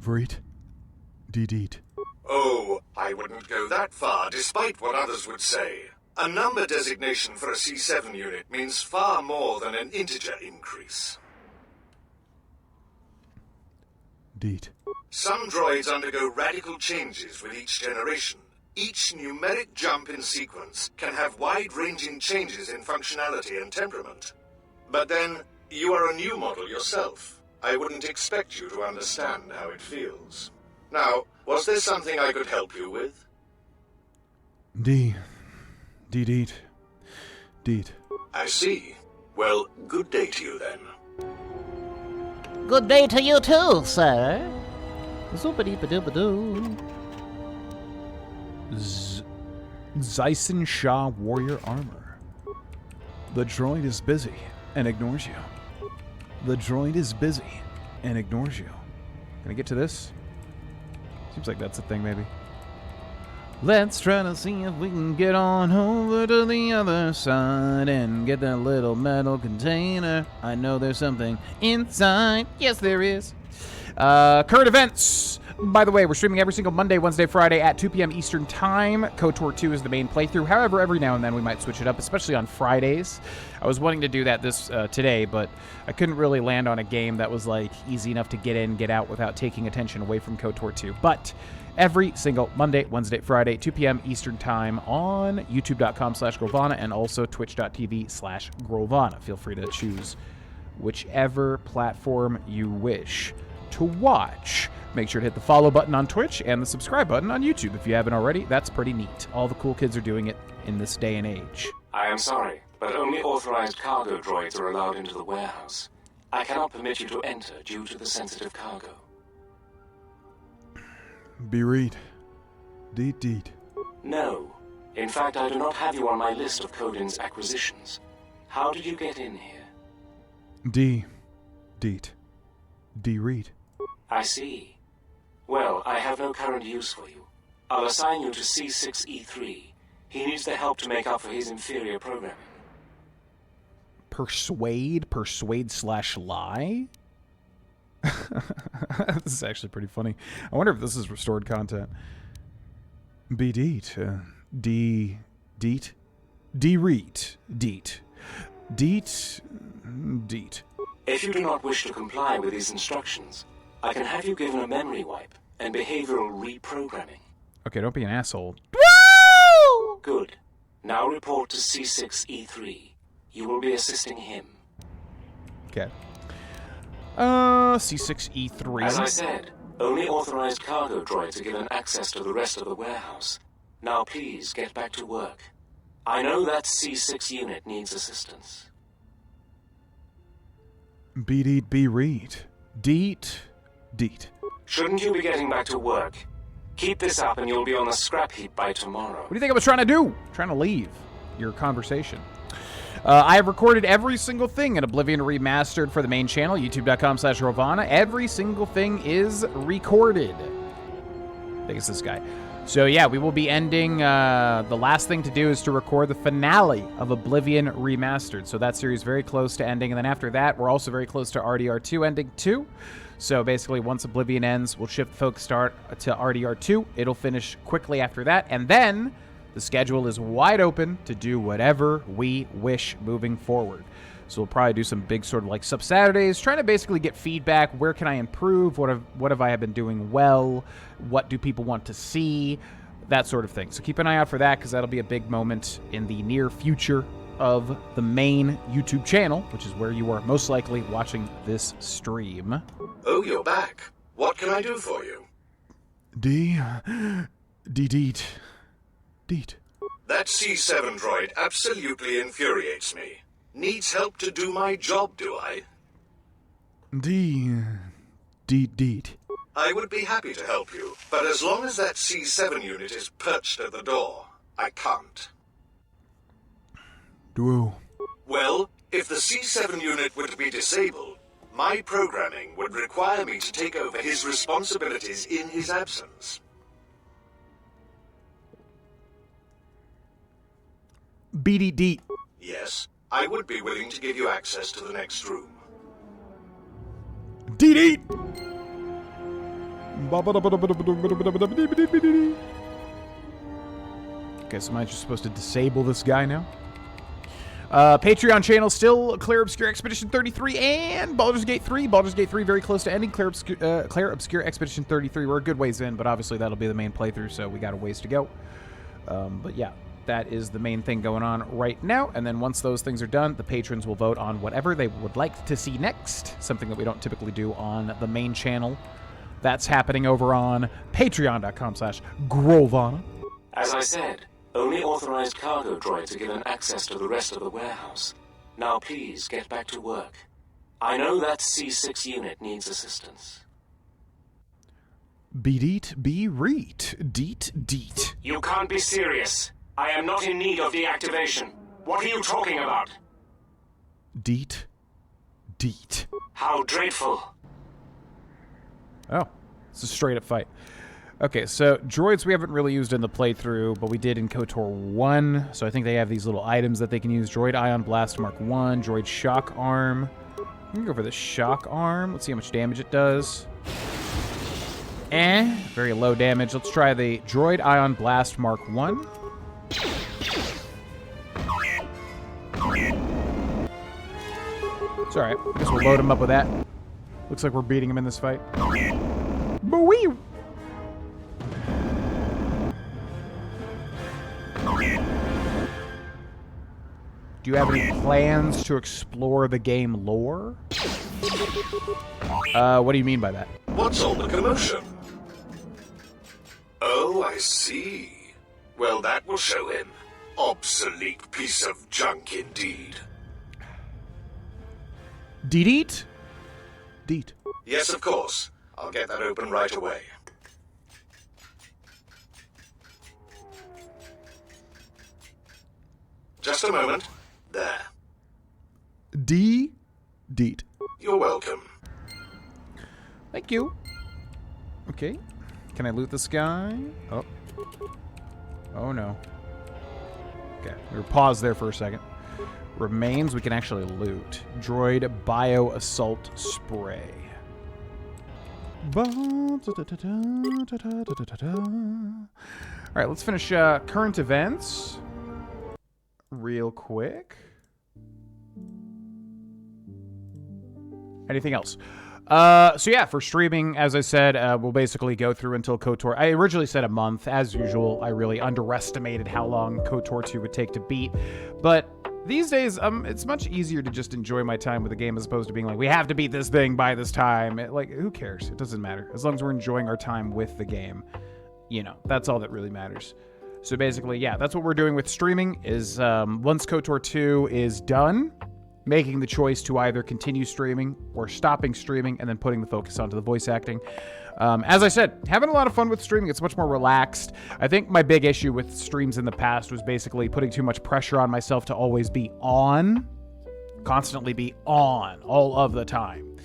Vreet. Deet. Oh, I wouldn't go that far, despite what others would say. A number designation for a C7 unit means far more than an integer increase. Deet. Some droids undergo radical changes with each generation. Each numeric jump in sequence can have wide-ranging changes in functionality and temperament. But then, you are a new model yourself. I wouldn't expect you to understand how it feels. Now, was there something I could help you with? Deet. I see. Well, good day to you then. Good day to you too, sir. Zoopity-ba-doo-ba-doo. Zyson Shah Warrior Armor. The droid is busy and ignores you. The droid is busy and ignores you. Can I get to this? Seems like that's a thing, maybe. Let's try to see if we can get on over to the other side and get that little metal container. I know there's something inside. Yes, there is. Current events. By the way, we're streaming every single Monday, Wednesday, Friday at 2 p.m. Eastern Time. KOTOR 2 is the main playthrough. However, every now and then we might switch it up, especially on Fridays. I was wanting to do that today, but I couldn't really land on a game that was like easy enough to get in, get out without taking attention away from KOTOR 2. But every single Monday, Wednesday, Friday, 2 p.m. Eastern Time on youtube.com/Grohlvana and also twitch.tv/Grohlvana. Feel free to choose whichever platform you wish to watch. Make sure to hit the follow button on Twitch and the subscribe button on YouTube if you haven't already. That's pretty neat. All the cool kids are doing it in this day and age. I am sorry, but only authorized cargo droids are allowed into the warehouse. I cannot permit you to enter due to the sensitive cargo. Bereed. Deet. No. In fact, I do not have you on my list of Codin's acquisitions. How did you get in here? Deet. Reed. I see. Well, I have no current use for you. I'll assign you to C6E3. He needs the help to make up for his inferior programming. Persuade/lie? This is actually pretty funny. I wonder if this is restored content. Deet. If you do not wish to comply with these instructions, I can have you given a memory wipe and behavioral reprogramming. Okay, don't be an asshole. Woo! Good. Now report to C6E3. You will be assisting him. Okay. C6E3. As I said, only authorized cargo droids are given access to the rest of the warehouse. Now please get back to work. I know that C6 unit needs assistance. Bereed. Deet. Shouldn't you be getting back to work? Keep this up and you'll be on the scrap heap by tomorrow. What do you think I was trying to do? Trying to leave your conversation. I have recorded every single thing in Oblivion Remastered for the main channel, youtube.com/Grohlvana. Every single thing is recorded. think it's this guy. So yeah, we will be ending, the last thing to do is to record the finale of Oblivion Remastered. So that series is very close to ending, and then after that, we're also very close to RDR2 ending too. So basically, once Oblivion ends, we'll shift focus start to RDR2. It'll finish quickly after that, and then the schedule is wide open to do whatever we wish moving forward. So we'll probably do some big sort of like sub-Saturdays, trying to basically get feedback. Where can I improve? What have I been doing well? What do people want to see? That sort of thing. So keep an eye out for that, because that'll be a big moment in the near future of the main YouTube channel, which is where you are most likely watching this stream. Oh, you're back. What can I do for you? Deet. That C7 droid absolutely infuriates me. Needs help to do my job, do I? Deet. I would be happy to help you, but as long as that C7 unit is perched at the door, I can't. Duo. Well, if the C7 unit were to be disabled, my programming would require me to take over his responsibilities in his absence. BDD. Yes, I would be willing to give you access to the next room. DD. Okay, so am I just supposed to disable this guy now? Patreon channel still Claire Obscure Expedition 33 and Baldur's Gate 3. Baldur's Gate 3 very close to ending. Claire Obscure Expedition 33. We're a good ways in, but obviously that'll be the main playthrough, so we got a ways to go. But yeah, that is the main thing going on right now. And then once those things are done, the patrons will vote on whatever they would like to see next. Something that we don't typically do on the main channel. That's happening over on patreon.com/Grohlvana. As I said, only authorized cargo droids are given access to the rest of the warehouse. Now please get back to work. I know that C6 unit needs assistance. Beat, be reet. Deet. You can't be serious. I am not in need of deactivation. What are you talking about? Deet. How dreadful. Oh, it's a straight-up fight. Okay, so droids we haven't really used in the playthrough, but we did in KOTOR 1. So I think they have these little items that they can use. Droid Ion Blast Mark 1, Droid Shock Arm. I'm gonna go for the Shock Arm. Let's see how much damage it does. Very low damage. Let's try the Droid Ion Blast Mark 1. It's alright. I guess we'll load him up with that. Looks like we're beating him in this fight. Boo-wee! Do you have any plans to explore the game lore? What do you mean by that? What's all the commotion? Oh, I see. Well, that will show him. Obsolete piece of junk indeed. Deet. Yes, of course. I'll get that open right away. Just a moment. There. Deet. You're welcome. Thank you. Okay. Can I loot this guy? Oh. Oh, no. Okay. We were paused there for a second. Remains we can actually loot. Droid Bio Assault Spray. Alright, let's finish current events real quick. Anything else? So yeah, for streaming, as I said, we'll basically go through until KOTOR. I originally said a month. As usual, I really underestimated how long KOTOR 2 would take to beat. But these days, it's much easier to just enjoy my time with the game as opposed to being like, we have to beat this thing by this time. Like, who cares? It doesn't matter. As long as we're enjoying our time with the game, you know, that's all that really matters. So basically, yeah, that's what we're doing with streaming is once KOTOR 2 is done, making the choice to either continue streaming or stopping streaming and then putting the focus onto the voice acting. As I said, having a lot of fun with streaming. It's much more relaxed. I think my big issue with streams in the past was basically putting too much pressure on myself to always be on, constantly be on all of the time.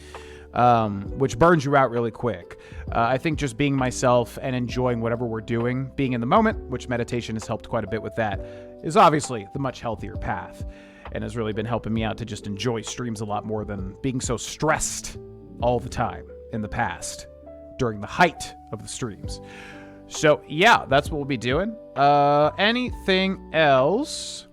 which burns you out really quick. I think just being myself and enjoying whatever we're doing, being in the moment, which meditation has helped quite a bit with that, is obviously the much healthier path and has really been helping me out to just enjoy streams a lot more than being so stressed all the time in the past during the height of the streams. So yeah, that's what we'll be doing. Anything else?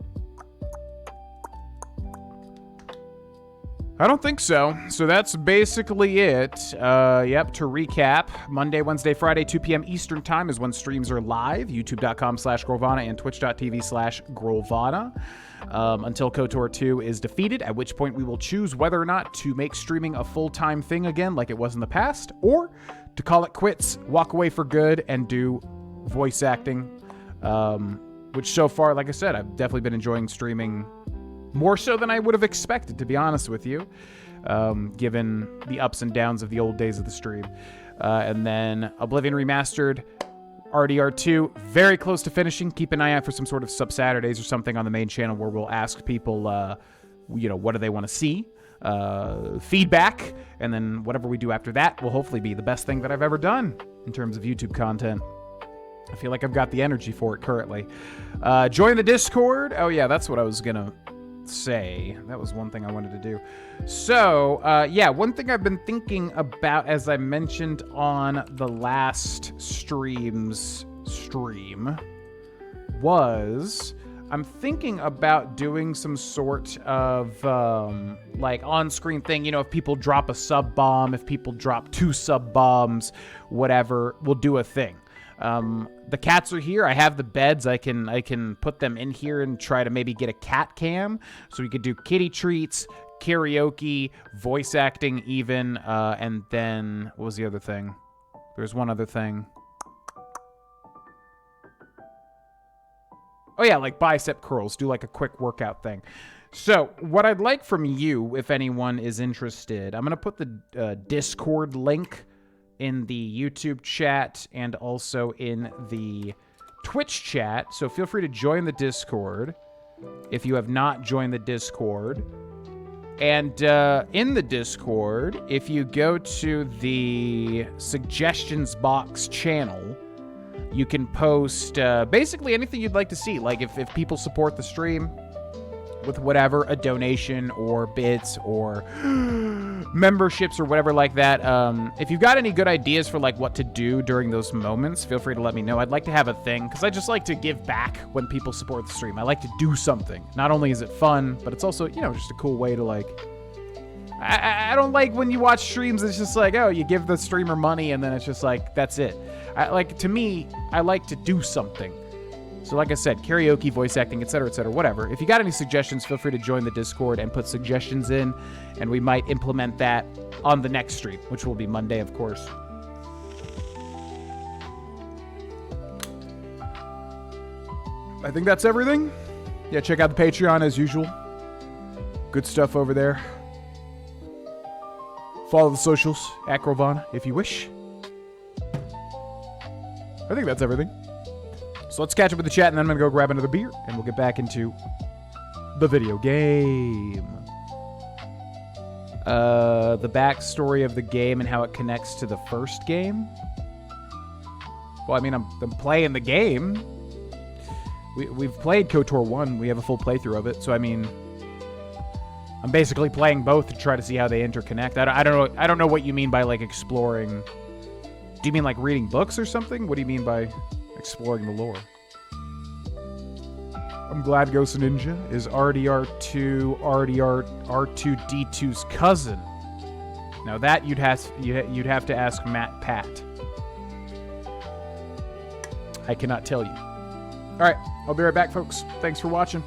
I don't think so. So that's basically it. Yep, to recap, Monday, Wednesday, Friday, 2 p.m. Eastern Time is when streams are live. YouTube.com/Grohlvana and Twitch.tv/Grohlvana. Until KOTOR 2 is defeated, at which point we will choose whether or not to make streaming a full-time thing again like it was in the past, or to call it quits, walk away for good, and do voice acting. Which so far, like I said, I've definitely been enjoying streaming more so than I would have expected, to be honest with you, given the ups and downs of the old days of the stream. And then Oblivion Remastered, RDR2, very close to finishing. Keep an eye out for some sort of sub-Saturdays or something on the main channel where we'll ask people, what do they want to see, feedback, and then whatever we do after that will hopefully be the best thing that I've ever done in terms of YouTube content. I feel like I've got the energy for it currently. Join the Discord. Oh yeah, that's what I was gonna say. That was one thing I wanted to do. So, yeah, one thing I've been thinking about, as I mentioned on the last stream, was I'm thinking about doing some sort of, like, on-screen thing. You know, if people drop a sub-bomb, if people drop 2 sub-bombs, whatever, we'll do a thing. The cats are here. I have the beds. I can put them in here and try to maybe get a cat cam. So we could do kitty treats, karaoke, voice acting even, and then, what was the other thing? There's one other thing. Oh yeah, like bicep curls. Do like a quick workout thing. So what I'd like from you, if anyone is interested, I'm going to put the Discord link in the YouTube chat and also in the Twitch chat. So feel free to join the Discord if you have not joined the Discord. And in the Discord, if you go to the suggestions box channel, you can post basically anything you'd like to see. Like if people support the stream with whatever, a donation or bits or memberships or whatever like that. If you've got any good ideas for like what to do during those moments, feel free to let me know. I'd like to have a thing, because I just like to give back when people support the stream. I like to do something. Not only is it fun, but it's also, you know, just a cool way to like... I don't like when you watch streams, it's just like, oh, you give the streamer money and then it's just like, that's it. To me, I like to do something. So like I said, karaoke, voice acting, etc., whatever. If you got any suggestions, feel free to join the Discord and put suggestions in, and we might implement that on the next stream, which will be Monday, of course. I think that's everything. Yeah, check out the Patreon as usual. Good stuff over there. Follow the socials, at Grohlvana, if you wish. I think that's everything. So let's catch up with the chat, and then I'm going to go grab another beer, and we'll get back into the video game. The backstory of the game and how it connects to the first game. Well, I mean, I'm playing the game. We've played KOTOR 1. We have a full playthrough of it, so I mean... I'm basically playing both to try to see how they interconnect. I don't know what you mean by, like, exploring... Do you mean, like, reading books or something? What do you mean by... exploring the lore? I'm glad Ghost Ninja is RDR2 R2D2's cousin. Now that you'd have to ask Matt Pat. I cannot tell you. All right, I'll be right back, folks. Thanks for watching.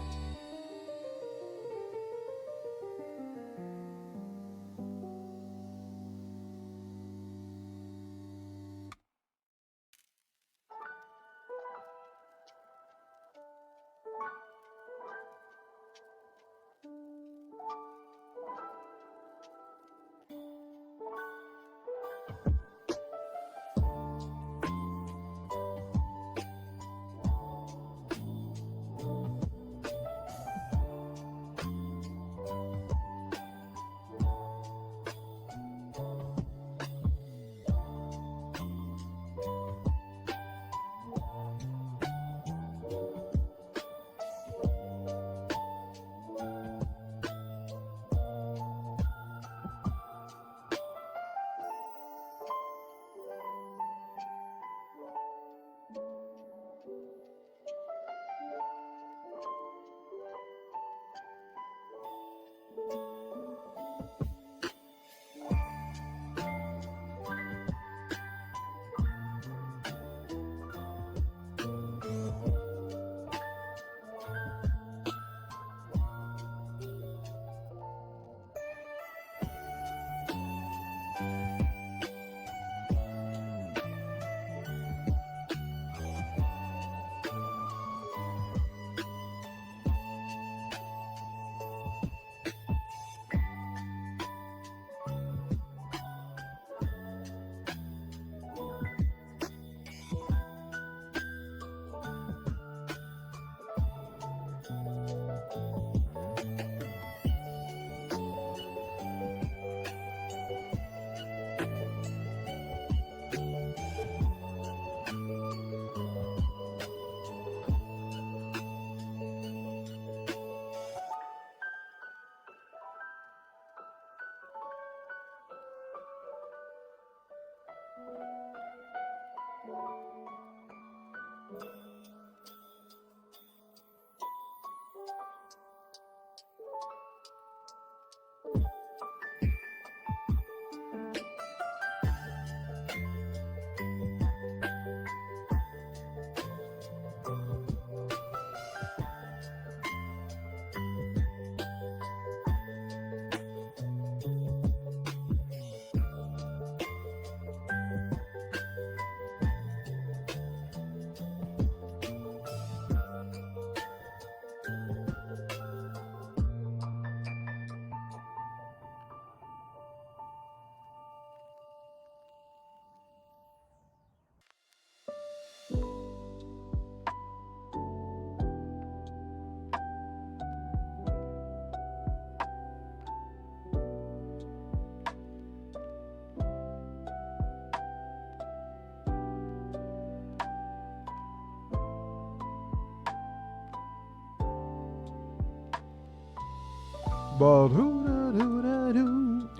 All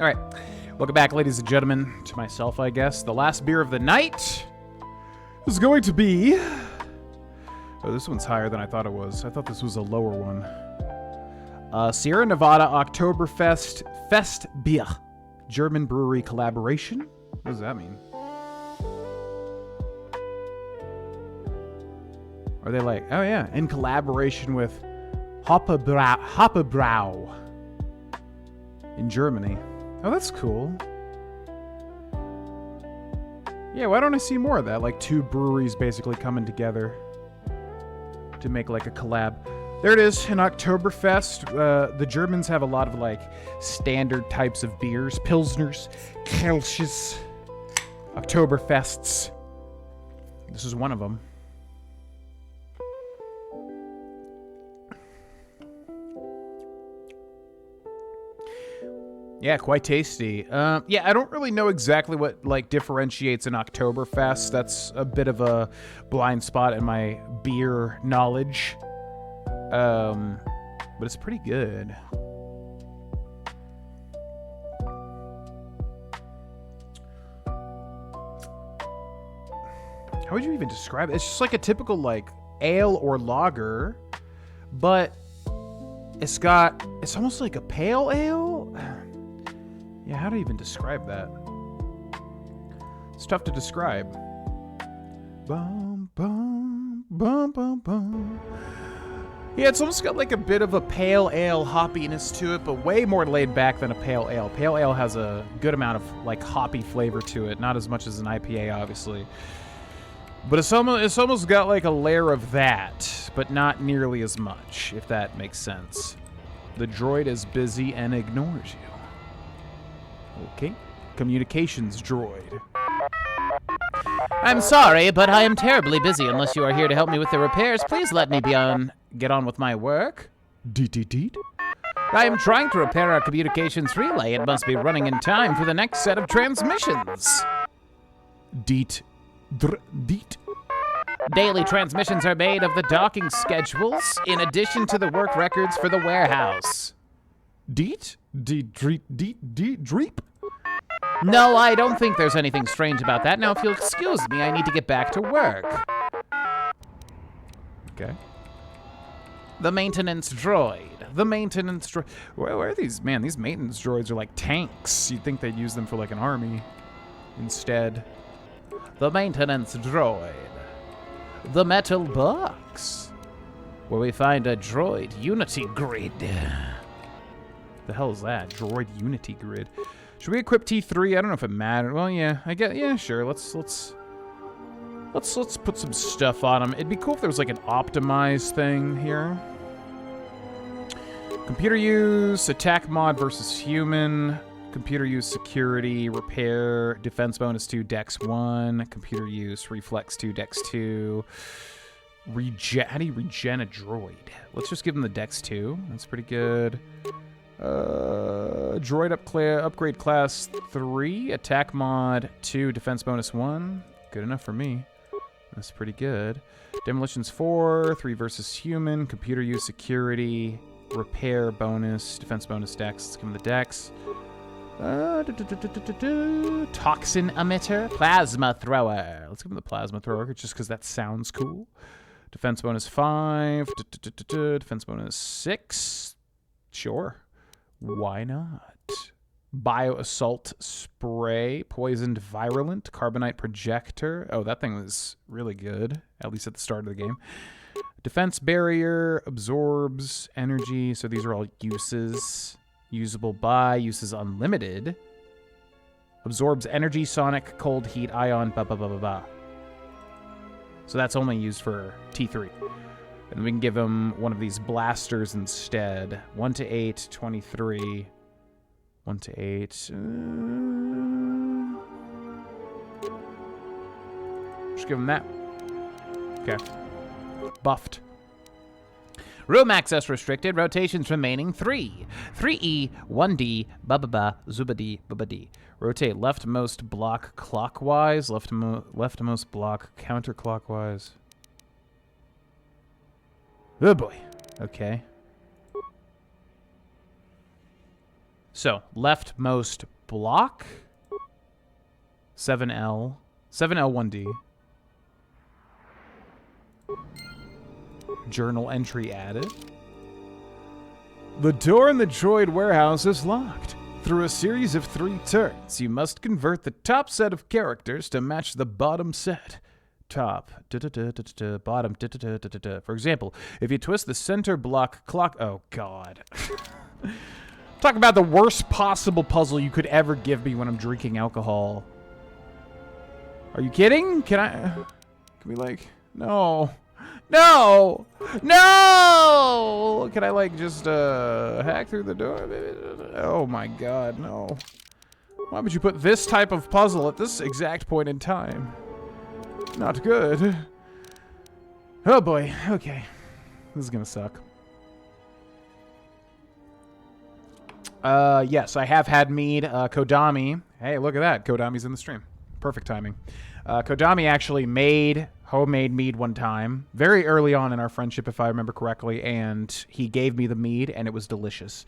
right, welcome back, ladies and gentlemen, to myself, I guess. The last beer of the night is going to be... Oh, this one's higher than I thought it was. I thought this was a lower one. Sierra Nevada Oktoberfest Fest Bier. German brewery collaboration. What does that mean? Are they like, oh yeah, in collaboration with Hoppebrau in Germany. Oh, that's cool. Yeah, why don't I see more of that? Like two breweries basically coming together to make like a collab. There it is, an Oktoberfest. The Germans have a lot of like standard types of beers. Pilsners, Kölsches, Oktoberfests. This is one of them. Yeah, quite tasty. Yeah, I don't really know exactly what like differentiates an Oktoberfest. That's a bit of a blind spot in my beer knowledge. But it's pretty good. How would you even describe it? It's just like a typical like ale or lager, but it's almost like a pale ale. Yeah, how do you even describe that? It's tough to describe. Bum, bum, bum, bum, bum. Yeah, it's almost got like a bit of a pale ale hoppiness to it, but way more laid back than a pale ale. Pale ale has a good amount of like hoppy flavor to it, not as much as an IPA, obviously. But it's almost got like a layer of that, but not nearly as much, if that makes sense. The droid is busy and ignores you. Okay. Communications droid. I'm sorry, but I am terribly busy. Unless you are here to help me with the repairs, please let me get on with my work. Deet. I am trying to repair our communications relay. It must be running in time for the next set of transmissions. Deet. Daily transmissions are made of the docking schedules, in addition to the work records for the warehouse. Deet? Dreep? No, I don't think there's anything strange about that. Now, if you'll excuse me, I need to get back to work. Okay. The maintenance droid. Where are these? Man, these maintenance droids are like tanks. You'd think they'd use them for like an army instead. The maintenance droid. The metal box. Where we find a droid unity grid. The hell is that? Droid unity grid. Should we equip T3? I don't know if it matters. Well, yeah, yeah, sure. Let's put some stuff on him. It'd be cool if there was like an optimized thing here. Computer use, attack mod versus human. Computer use, security, repair, defense bonus 2, dex 1. Computer use, reflex 2, dex 2. How do you regen a droid? Let's just give him the dex 2. That's pretty good. Droid upgrade class 3, attack mod 2, defense bonus 1. Good enough for me. That's pretty good. Demolitions 4, 3 versus human, computer use, security, repair bonus, defense bonus dex. Let's give him the dex. Toxin emitter, plasma thrower. Let's give him the plasma thrower just because that sounds cool. Defense bonus 5. Defense bonus 6. Sure. Why not? Bio assault spray, poisoned virulent, carbonite projector. Oh, that thing was really good, at least at the start of the game. Defense barrier, absorbs energy. So these are all uses. Usable by, uses unlimited. Absorbs energy, sonic, cold, heat, ion, blah, blah, blah, blah, blah. So that's only used for T3. And we can give him one of these blasters instead. 1 to 8, 23. 1 to 8. Just give him that. Okay. Buffed. Room access restricted. Rotations remaining 3. 3E, 1D, ba-ba-ba, zubadi, ba-ba-dee. Rotate leftmost block clockwise, leftmost block counterclockwise. Oh boy. Okay. So, leftmost block. 7L. 7L1D. Journal entry added. The door in the droid warehouse is locked. Through a series of 3 turns, you must convert the top set of characters to match the bottom set. Top, bottom, for example, if you twist the center block clock... Oh, God. Talk about the worst possible puzzle you could ever give me when I'm drinking alcohol. Are you kidding? Can we, like... No. No! No! Can I, like, just, hack through the door? Oh, my God, no. Why would you put this type of puzzle at this exact point in time? Not good. Oh, boy. Okay. This is gonna suck. Yes, I have had mead. Kodami. Hey, look at that. Kodami's in the stream. Perfect timing. Kodami actually made homemade mead one time, very early on in our friendship, if I remember correctly, and he gave me the mead, and it was delicious.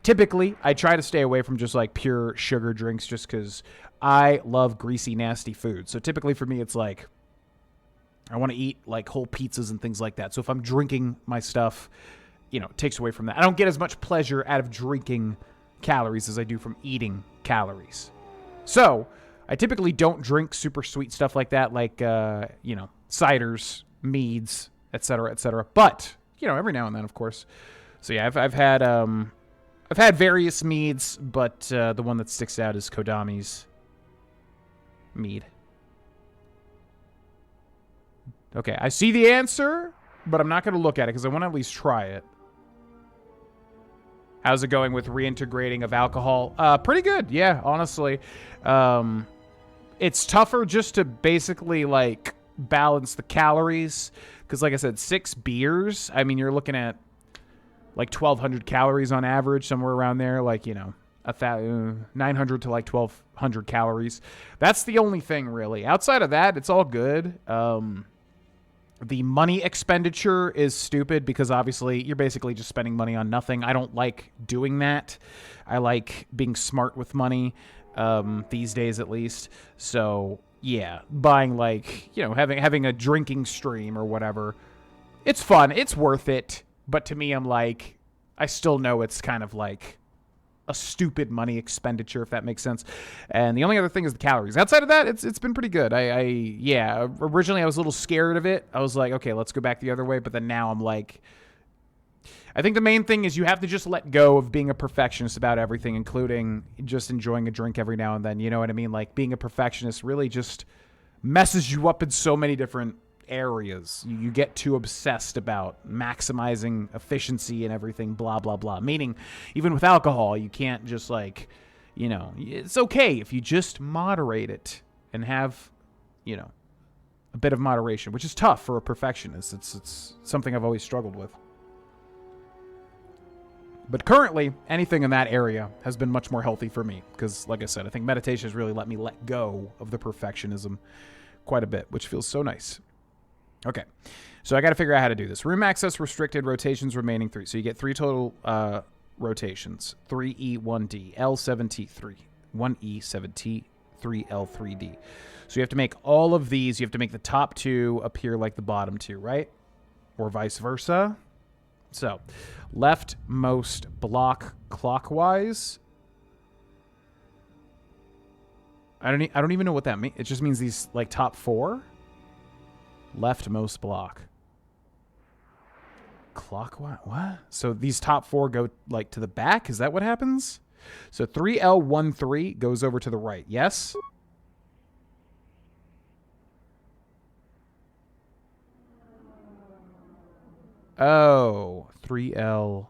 Typically, I try to stay away from just, like, pure sugar drinks just because I love greasy, nasty food. So typically for me, it's like, I want to eat, like, whole pizzas and things like that. So if I'm drinking my stuff, you know, it takes away from that. I don't get as much pleasure out of drinking calories as I do from eating calories. So I typically don't drink super sweet stuff like that, like, you know, ciders, meads, etc., etc. But, you know, every now and then, of course. So yeah, I've had various meads, but the one that sticks out is Kodami's mead. Okay, I see the answer, but I'm not going to look at it because I want to at least try it. How's it going with reintegrating of alcohol? Pretty good, yeah, honestly. It's tougher just to basically, like, balance the calories. Because, like I said, 6 beers, I mean, you're looking at, like, 1,200 calories on average, somewhere around there. Like, you know, 900 to, like, 1,200 calories. That's the only thing, really. Outside of that, it's all good. The money expenditure is stupid because, obviously, you're basically just spending money on nothing. I don't like doing that. I like being smart with money. These days at least. So yeah, buying, like, you know, having a drinking stream or whatever, it's fun, it's worth it, but to me, I'm like, I still know it's kind of like a stupid money expenditure, if that makes sense. And the only other thing is the calories. Outside of that, it's been pretty good. Yeah, originally I was a little scared of it. I was like, okay, let's go back the other way, but then now I'm like, I think the main thing is you have to just let go of being a perfectionist about everything, including just enjoying a drink every now and then. You know what I mean? Like, being a perfectionist really just messes you up in so many different areas. You get too obsessed about maximizing efficiency and everything, blah, blah, blah. Meaning, even with alcohol, you can't just, like, you know, it's okay if you just moderate it and have, you know, a bit of moderation, which is tough for a perfectionist. It's something I've always struggled with. But currently, anything in that area has been much more healthy for me. Because, like I said, I think meditation has really let me let go of the perfectionism quite a bit, which feels so nice. Okay, so I got to figure out how to do this. Room access restricted, rotations remaining 3. So you get 3 total rotations. 3E, 1D, L7T, 3. 1E, 7T, 3L, 3D. So you have to make all of these. You have to make the top two appear like the bottom two, right? Or vice versa. So, leftmost block clockwise. I don't even know what that means. It just means these, like, top four. Leftmost block. Clockwise? What? So these top four go, like, to the back? Is that what happens? So 3L13 goes over to the right. Yes? Oh, 3L13.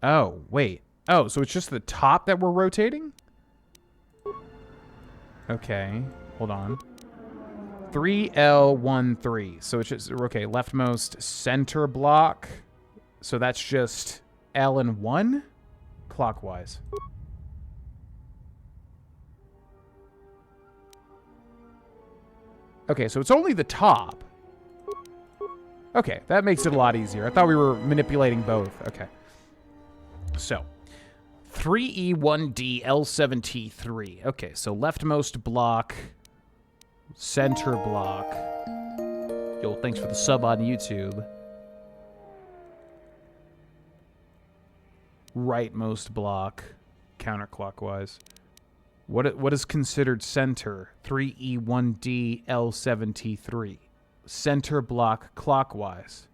Oh, wait. Oh, so it's just the top that we're rotating? Okay, hold on. 3L13. So it's just, okay, leftmost center block. So that's just L and 1 clockwise. Okay, so it's only the top. Okay, that makes it a lot easier. I thought we were manipulating both. Okay. So, 3E1D L7T3. Okay, so leftmost block, center block. Yo, thanks for the sub on YouTube. Rightmost block, counterclockwise. What is considered center? 3E1D L7T3. Center block clockwise.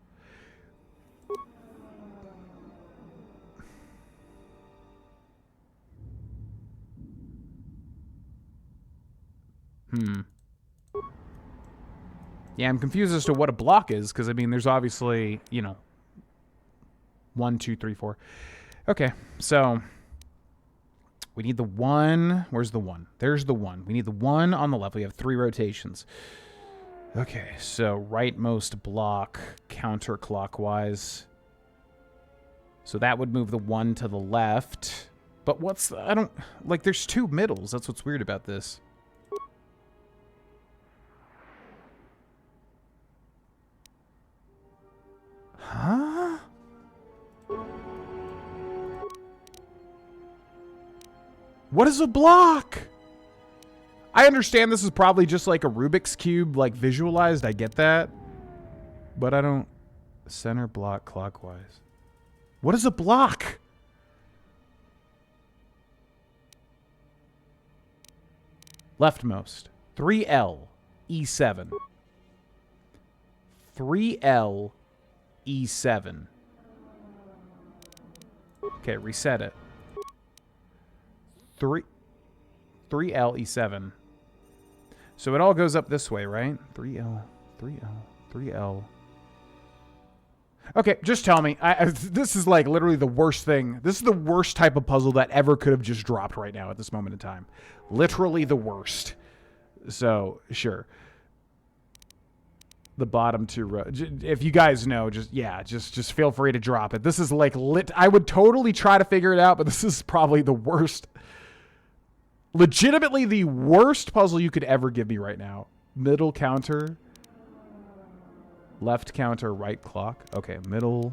Yeah, I'm confused as to what a block is, because, I mean, there's obviously, you know, 1, 2, 3, 4. Okay, so we need the 1. Where's the 1? There's the 1. We need the 1 on the left. We have 3 rotations. Okay, so rightmost block counterclockwise. So that would move the 1 to the left. But what's the, I don't, like, there's 2 middles. That's what's weird about this. Huh? What is a block? I understand this is probably just like a Rubik's Cube, like, visualized. I get that. But I don't... Center block clockwise. What is a block? Leftmost. 3L. E7. 3L. E7. Okay, reset it. 3L E7. So it all goes up this way, right? 3L. Okay, just tell me. This is like literally the worst thing. This is the worst type of puzzle that ever could have just dropped right now at this moment in time. Literally the worst. So, sure. The bottom 2 if you guys know, just feel free to drop it. This is like I would totally try to figure it out, but this is probably the worst. Legitimately the worst puzzle you could ever give me right now. Middle counter. Left counter, right clock. Okay, middle.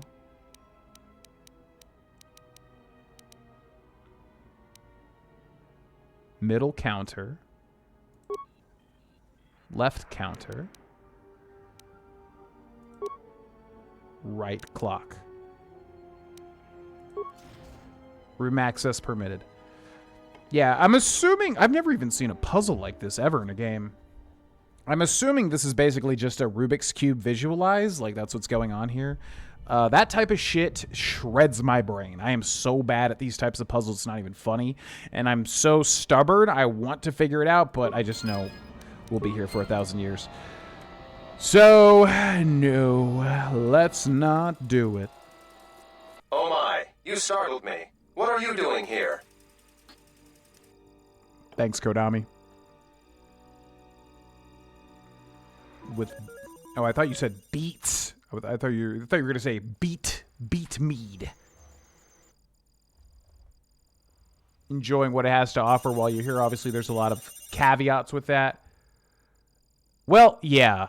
Middle counter. Left counter. Right clock. Room access permitted. Yeah, I'm assuming... I've never even seen a puzzle like this ever in a game. I'm assuming this is basically just a Rubik's Cube visualized. Like, that's what's going on here. That type of shit shreds my brain. I am so bad at these types of puzzles, it's not even funny. And I'm so stubborn, I want to figure it out, but I just know we'll be here for 1,000 years. So, no, let's not do it. Oh my, you startled me. What are you doing here? Thanks, Kodami. Oh, I thought you said beats. I thought you were gonna say beat mead. Enjoying what it has to offer while you're here. Obviously, there's a lot of caveats with that. Well, yeah.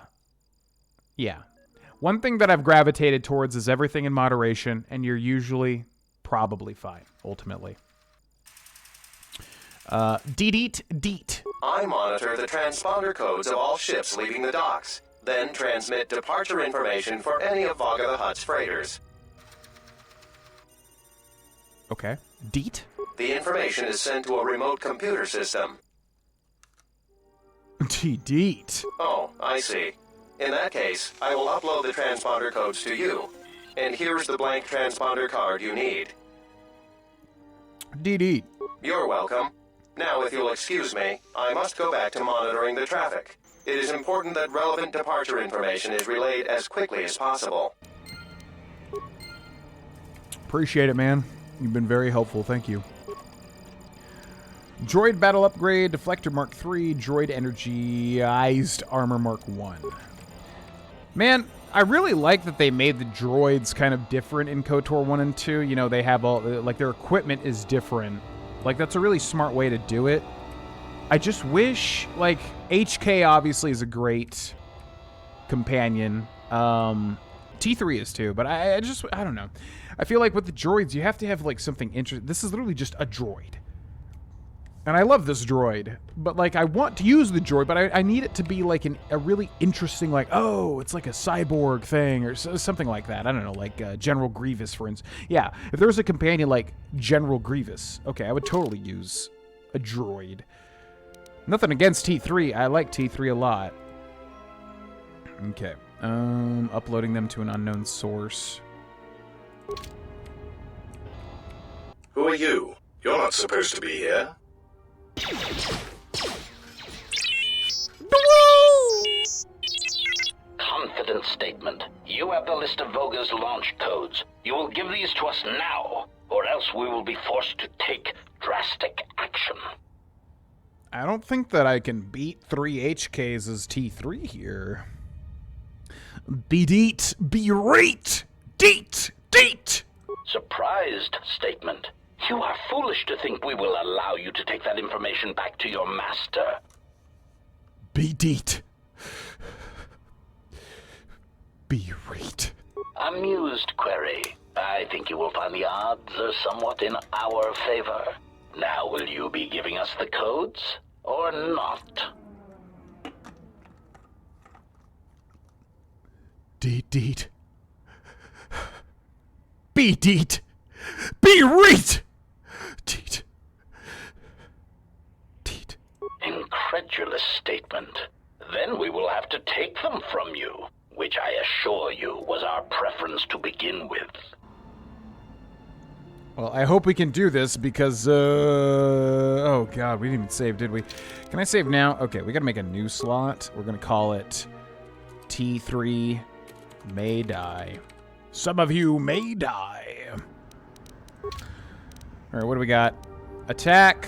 One thing that I've gravitated towards is everything in moderation, and you're usually probably fine, ultimately. Deet. I monitor the transponder codes of all ships leaving the docks, then transmit departure information for any of Vaga the Hutt's freighters. Okay. Deet? The information is sent to a remote computer system. Deet. Oh, I see. In that case, I will upload the transponder codes to you. And here's the blank transponder card you need. Deet. You're welcome. Now, if you'll excuse me, I must go back to monitoring the traffic. It is important that relevant departure information is relayed as quickly as possible. Appreciate it, man. You've been very helpful. Thank you. Droid battle upgrade, deflector Mark III, droid energized armor Mark I. Man, I really like that they made the droids kind of different in KOTOR 1 and 2. You know, they have all, like, their equipment is different. Like, that's a really smart way to do it. I just wish, like, HK obviously is a great companion. T3 is too, but I don't know. I feel like with the droids, you have to have, like, something interesting. This is literally just a droid. And I love this droid, but, like, I want to use the droid, but I need it to be, like, a really interesting, like, oh, it's like a cyborg thing, or something like that. I don't know, like General Grievous, for instance. Yeah, if there was a companion like General Grievous, okay, I would totally use a droid. Nothing against T3. I like T3 a lot. Okay. Uploading them to an unknown source. Who are you? You're not supposed to be here. Confident statement. You have the list of Voga's launch codes. You will give these to us now, or else we will be forced to take drastic action. I don't think that I can beat 3 HKs as T3 here. Be-deet, be-rate, deet. Surprised statement. You are foolish to think we will allow you to take that information back to your master. Be-deet. Be-rate. Amused query. I think you will find the odds are somewhat in our favor. Now, will you be giving us the codes, or not? Deet. Be-deet. Be-rate. Deet. Incredulous statement. Then we will have to take them from you, which I assure you was our preference to begin with. Well, I hope we can do this because, oh god, we didn't even save, did we? Can I save now? Okay, we gotta make a new slot. We're gonna call it T3 May Die. Some of you may die. Alright, what do we got? Attack,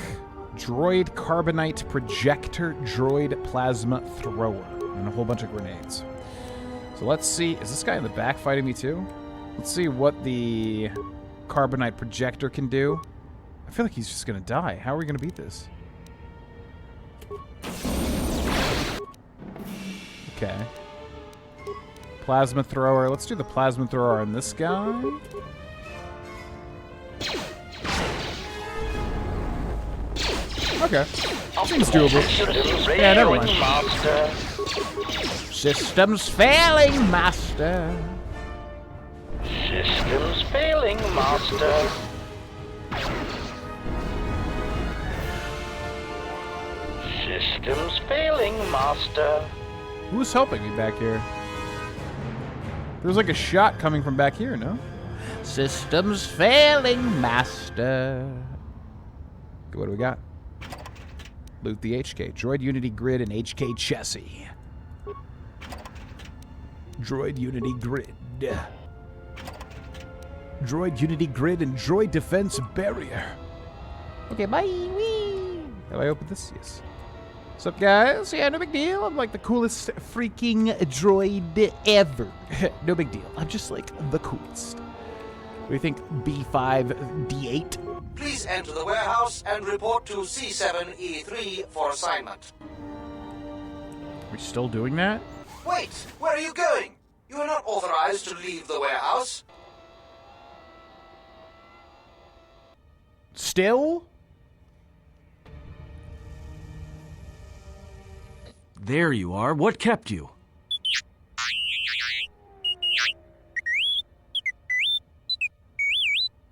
droid carbonite projector, droid plasma thrower, and a whole bunch of grenades. So let's see, is this guy in the back fighting me too? Let's see what the carbonite projector can do. I feel like he's just gonna die. How are we gonna beat this? Okay. Plasma thrower. Let's do the plasma thrower on this guy. Okay. Seems doable. Yeah, never mind. Systems failing, master. Systems failing, master. Systems failing, master. Who's helping me back here? There's like a shot coming from back here, no? Systems failing, master. What do we got? Loot the HK. Droid Unity Grid and HK Chassis. Droid Unity Grid. Droid Unity Grid and Droid Defense Barrier. Okay, bye. Wee. Have I opened this? Yes. What's up, guys? Yeah, no big deal. I'm like the coolest freaking droid ever. No big deal. I'm just like the coolest. What do you think, B5D8? Please enter the warehouse and report to C7E3 for assignment. We're still doing that? Wait, where are you going? You are not authorized to leave the warehouse. Still? There you are. What kept you?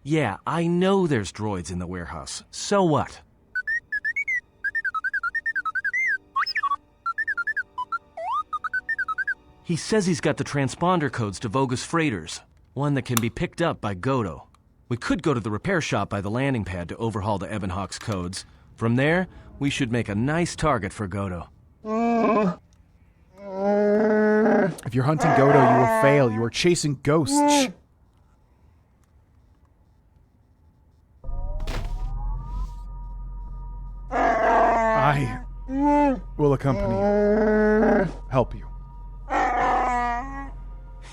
Yeah, I know there's droids in the warehouse. So what? He says he's got the transponder codes to Vogus freighters, one that can be picked up by Godo. We could go to the repair shop by the landing pad to overhaul the Evanhawk's codes. From there, we should make a nice target for Godo. If you're hunting Godo, you will fail. You are chasing ghosts. I will accompany you. Help you.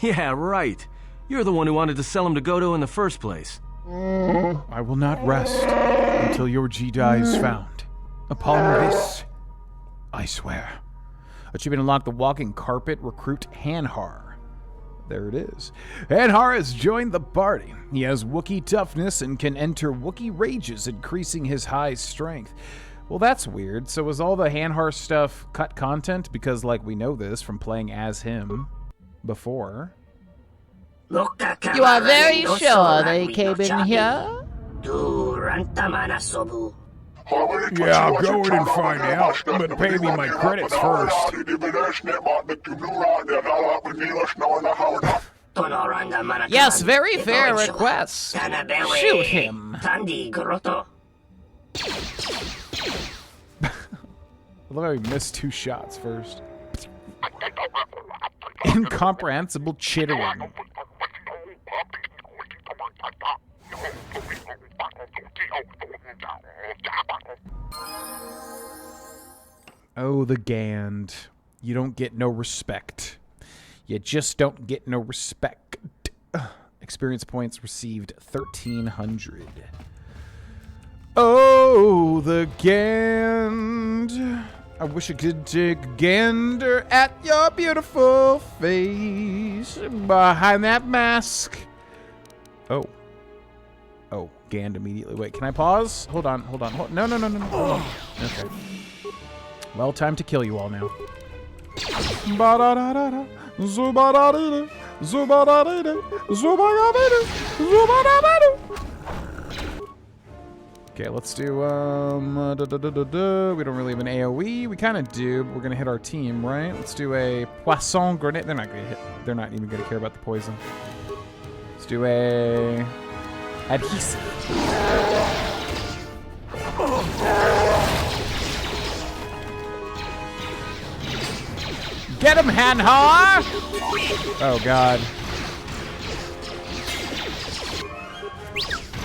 Yeah, right. You're the one who wanted to sell him to Godo in the first place. I will not rest until your Jedi is found. Upon this, I swear. Achievement unlocked: the walking carpet. Recruit Hanhar. There it is. Hanhar has joined the party. He has Wookiee toughness and can enter Wookiee rages, increasing his high strength. Well, that's weird. So was all the Hanhar stuff cut content? Because, like, we know this from playing as him before. You are very sure they came in here? Yeah, I'll go in and find out, but pay me my credits first. Yes, very fair request. Shoot him. I love how he missed 2 shots first. Incomprehensible chittering. Oh, the Gand. You don't get no respect. You just don't get no respect. Experience points received 1,300. Oh, the Gand. I wish I could take a gander at your beautiful face behind that mask. Oh. Oh, Gand immediately. Wait, can I pause? Hold on. No. Hold on. Okay. Well, time to kill you all now. Okay, let's do, we don't really have an AoE. We kind of do, but we're going to hit our team, right? Let's do a Poisson Grenade. They're not going to hit. They're not even going to care about the poison. Let's do a Adhesive. Get him, Hanhar! Oh, God.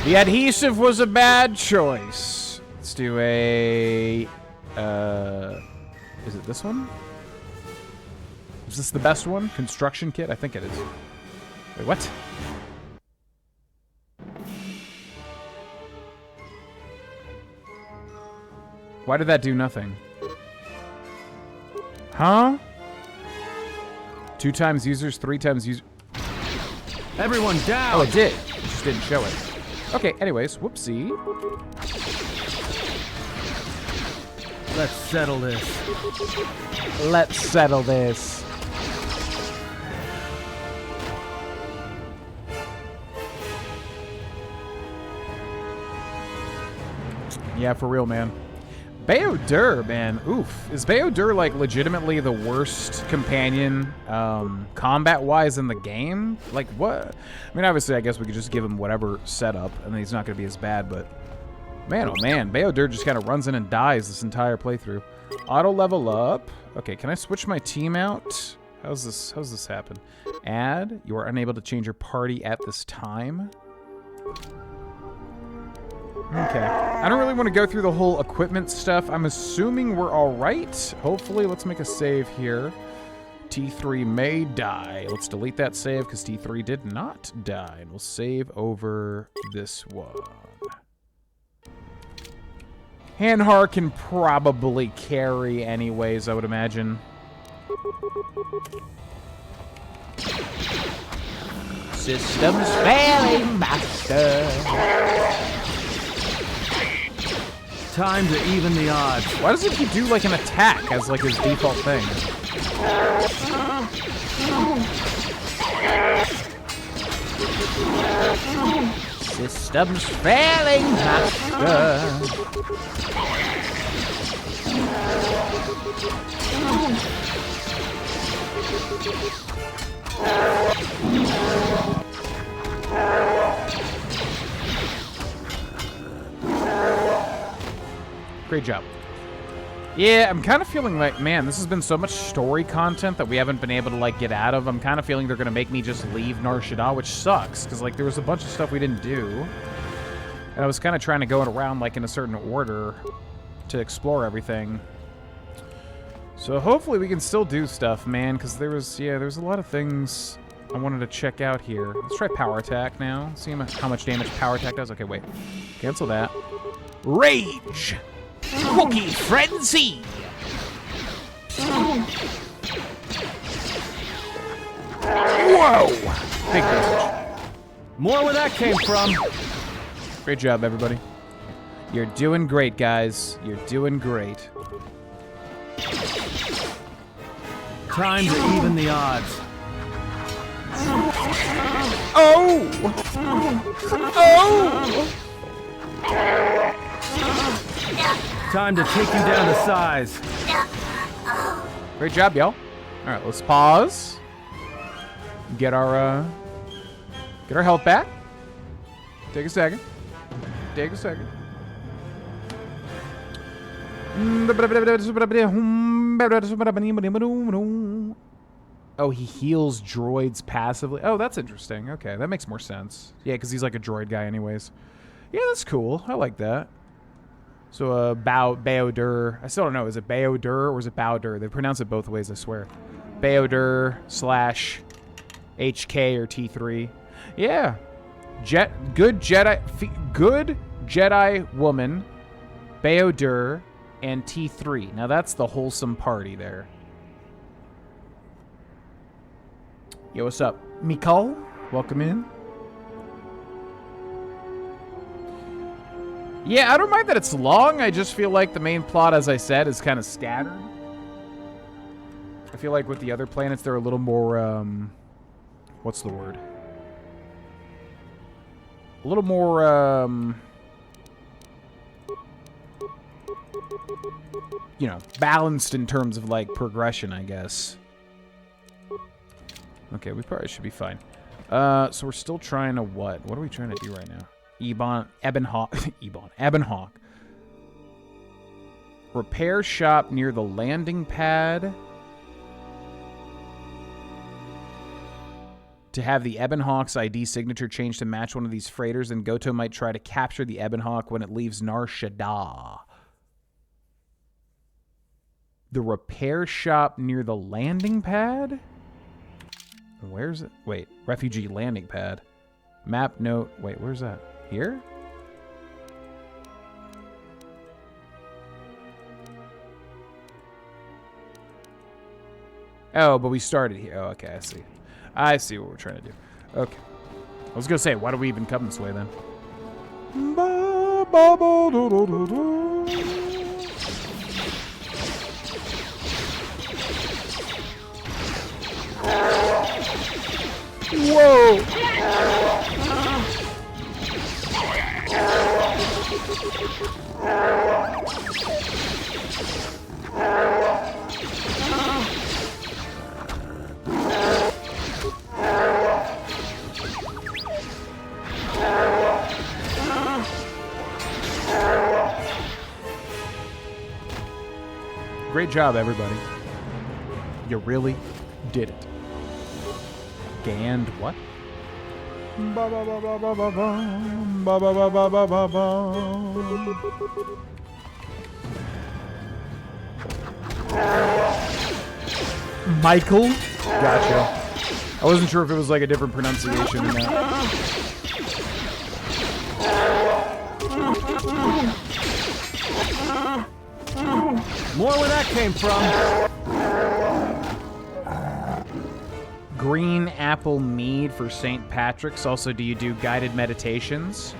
The adhesive was a bad choice. Let's do a... is it this one? Is this the best one? Construction kit? I think it is. Wait, what? Why did that do nothing? Huh? 2 times users, 3 times users. Everyone down! Oh, it did. It just didn't show it. Okay, anyways, whoopsie. Let's settle this. Let's settle this. Yeah, for real, man. Bao-Dur, man. Oof. Is Bao-Dur, like, legitimately the worst companion, combat-wise in the game? Like, what? I mean, obviously, I guess we could just give him whatever setup, and then he's not going to be as bad, but... Man, oh man, Bao-Dur just kind of runs in and dies this entire playthrough. Auto level up. Okay, can I switch my team out? How's this happen? Add. You are unable to change your party at this time. Okay. I don't really want to go through the whole equipment stuff. I'm assuming we're all right. Hopefully, let's make a save here. T3 may die. Let's delete that save because T3 did not die. And we'll save over this one. Hanhar can probably carry anyways, I would imagine. Systems failing, master. Time to even the odds. Why doesn't he do like an attack as like his default thing? Systems failing, master. Great job. Yeah, I'm kind of feeling like, man, this has been so much story content that we haven't been able to, like, get out of. I'm kind of feeling they're going to make me just leave Nar Shaddaa, which sucks, because, like, there was a bunch of stuff we didn't do. And I was kind of trying to go around, like, in a certain order to explore everything. So hopefully we can still do stuff, man, because there's a lot of things I wanted to check out here. Let's try Power Attack now. See how much damage Power Attack does. Okay, wait. Cancel that. Rage! Wookiee Frenzy! Whoa! Big damage. More where that came from. Great job, everybody. You're doing great, guys. You're doing great. Time to even the odds. Oh! Oh! Time to take you down to size. Great job, y'all. All right, let's pause. Get our health back. Take a second. Take a second. Oh, he heals droids passively. Oh, that's interesting. Okay, that makes more sense. Yeah, because he's like a droid guy anyways. Yeah, that's cool. I like that. So, Baodur. I still don't know. Is it Baodur or is it Bowdur? They pronounce it both ways, I swear. Baodur / HK or T3. Yeah. Good Jedi woman, Baodur, and T3. Now that's the wholesome party there. Yo, what's up? Mikal? Welcome in. Yeah, I don't mind that it's long. I just feel like the main plot, as I said, is kind of scattered. I feel like with the other planets, they're a little more, what's the word? A little more, you know, balanced in terms of, like, progression, I guess. Okay, we probably should be fine. So we're still trying to what? What are we trying to do right now? Ebonhawk. Repair shop near the landing pad. To have the Ebonhawk's ID signature changed to match one of these freighters, and Goto might try to capture the Ebonhawk when it leaves Nar Shaddaa. The repair shop near the landing pad? Where's it? Wait, refugee landing pad. Map note. Wait, where's that? Here? Oh, but we started here. Oh, okay, I see. I see what we're trying to do. Okay. I was gonna say, why do we even come this way then? Whoa! Great job, everybody. You really did it. Scanned what? Michael? Gotcha. I wasn't sure if it was like a different pronunciation than that. More where that came from. Green apple mead for St. Patrick's. Also, do you do guided meditations?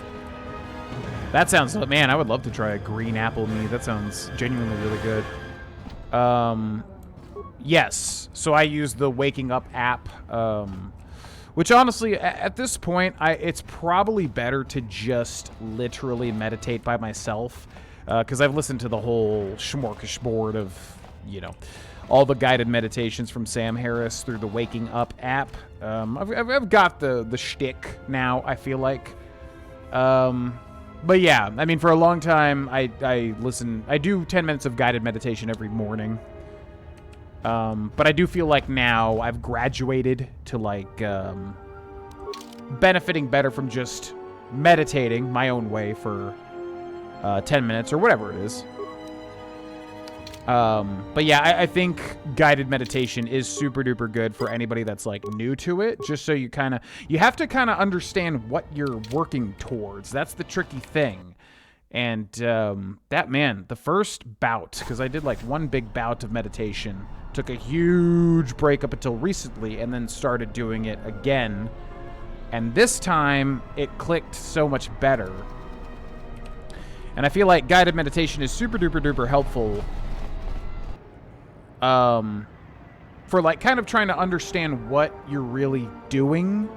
That sounds... Man, I would love to try a green apple mead. That sounds genuinely really good. Yes. So I use the Waking Up app, which honestly, at this point, it's probably better to just literally meditate by myself, because I've listened to the whole smorgasbord of, you know, all the guided meditations from Sam Harris through the Waking Up app. I've got the shtick now, I feel like. But yeah, I mean, for a long time, I do 10 minutes of guided meditation every morning. But I do feel like now I've graduated to, like, benefiting better from just meditating my own way for 10 minutes or whatever it is. But yeah, I think guided meditation is super duper good for anybody that's like new to it, just so you have to kind of understand what you're working towards. That's the tricky thing. And the first bout, because I did like one big bout of meditation, took a huge break up until recently, and then started doing it again. And this time it clicked so much better. And I feel like guided meditation is super duper duper helpful for like kind of trying to understand what you're really doing.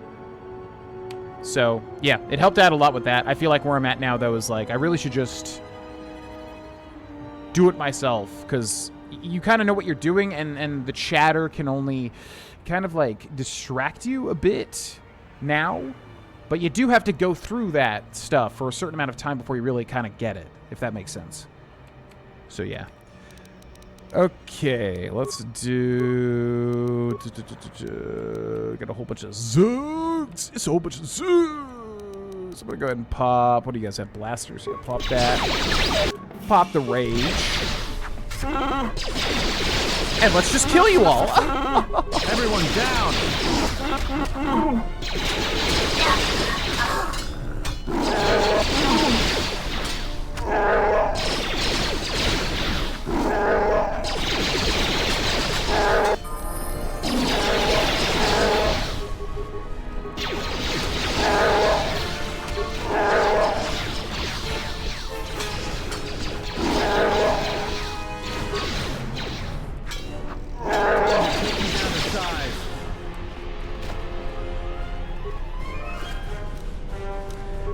So yeah, it helped out a lot with that. I feel like where I'm at now though is like I really should just do it myself, because you kind of know what you're doing, and the chatter can only kind of like distract you a bit now, but you do have to go through that stuff for a certain amount of time before you really kind of get it, if that makes sense. So yeah. Okay, let's do... Got a whole bunch of Zoogs. It's a whole bunch of Zoogs. I'm gonna go ahead and pop... What do you guys have? Blasters? Yeah, pop that. Pop the Rage. And let's just kill you all. Everyone down.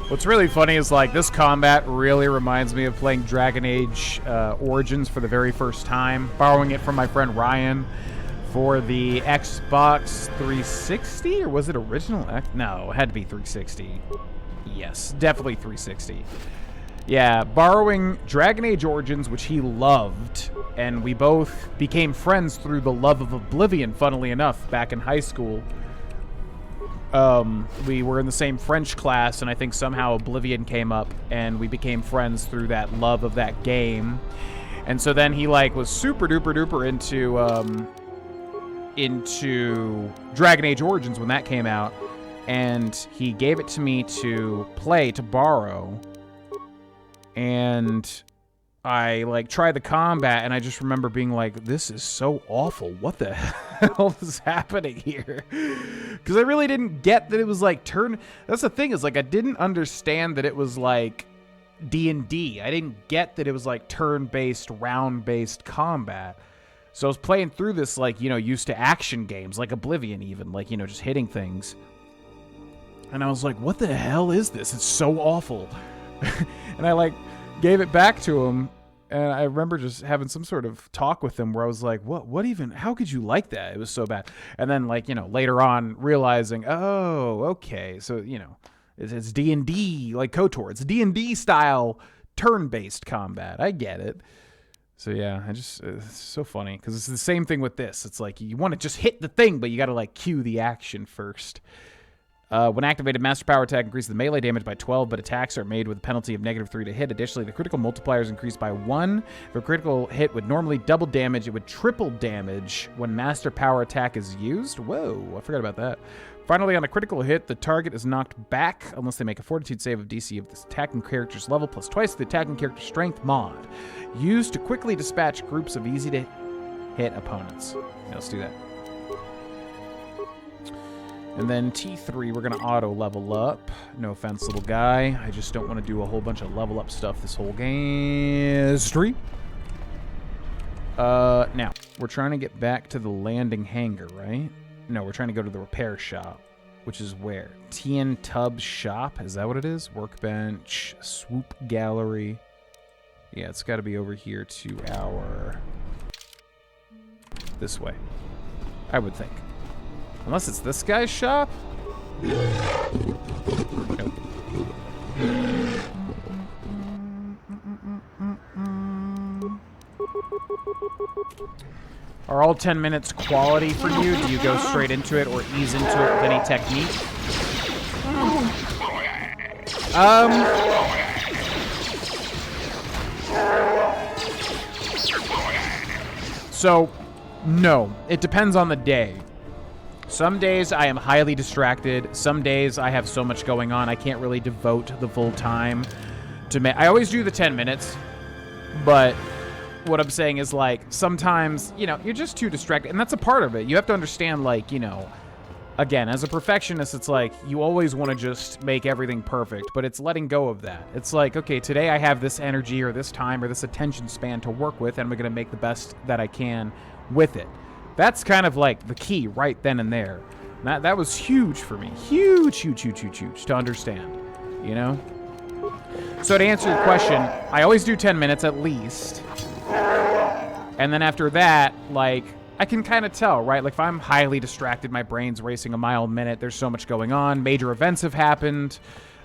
What's really funny is, like, this combat really reminds me of playing Dragon Age Origins for the very first time, borrowing it from my friend Ryan for the Xbox 360, or was it original? No, it had to be 360. Yes, definitely 360. Yeah, borrowing Dragon Age Origins, which he loved, and we both became friends through the love of Oblivion, funnily enough, back in high school. We were in the same French class, and I think somehow Oblivion came up, and we became friends through that love of that game. And so then he, like, was super duper duper into Dragon Age Origins when that came out, and he gave it to me to play, to borrow. And I, like, tried the combat, and I just remember being like, this is so awful. What the hell is happening here? Because I really didn't get that it was, like, That's the thing, is, like, I didn't understand that it was, like, D&D. I didn't get that it was, like, turn-based, round-based combat. So I was playing through this, like, you know, used to action games, like Oblivion even, like, you know, just hitting things. And I was like, what the hell is this? It's so awful. And I, like, gave it back to him, and I remember just having some sort of talk with him where I was like, what even, how could you like that? It was so bad. And then, like, you know, later on realizing, oh, okay, so, you know, it's D&D, like KOTOR. It's D&D style turn-based combat. I get it. So yeah, it's so funny, because it's the same thing with this. It's like, you want to just hit the thing, but you got to, like, cue the action first. When activated, Master Power Attack increases the melee damage by 12, but attacks are made with a penalty of -3 to hit. Additionally, the critical multiplier is increased by 1. If a critical hit would normally double damage, it would triple damage when Master Power Attack is used. Whoa, I forgot about that. Finally, on a critical hit, the target is knocked back unless they make a Fortitude save of DC of this attacking character's level, plus twice the attacking character's strength mod. Used to quickly dispatch groups of easy-to-hit opponents. Yeah, let's do that. And then T3, we're going to auto level up. No offense, little guy. I just don't want to do a whole bunch of level up stuff this whole game. Street. Now, we're trying to get back to the landing hangar, right? No, we're trying to go to the repair shop, which is where? TN Tubbs shop? Is that what it is? Workbench, swoop gallery. Yeah, it's got to be over here to our... this way, I would think. Unless it's this guy's shop? Nope. Are all 10 minutes quality for you? Do you go straight into it or ease into it with any technique? So, no. It depends on the day. Some days I am highly distracted. Some days I have so much going on I can't really devote the full time to I always do the 10 minutes, but what I'm saying is, like, sometimes, you know, you're just too distracted, and that's a part of it. You have to understand, like, you know, again, as a perfectionist, it's like you always want to just make everything perfect, but it's letting go of that. It's like, okay, today I have this energy or this time or this attention span to work with, and I'm going to make the best that I can with it. That's kind of like the key right then and there. That was huge for me. Huge to understand, you know? So to answer your question, I always do 10 minutes at least. And then after that, like, I can kind of tell, right? Like, if I'm highly distracted, my brain's racing a mile a minute, there's so much going on, major events have happened,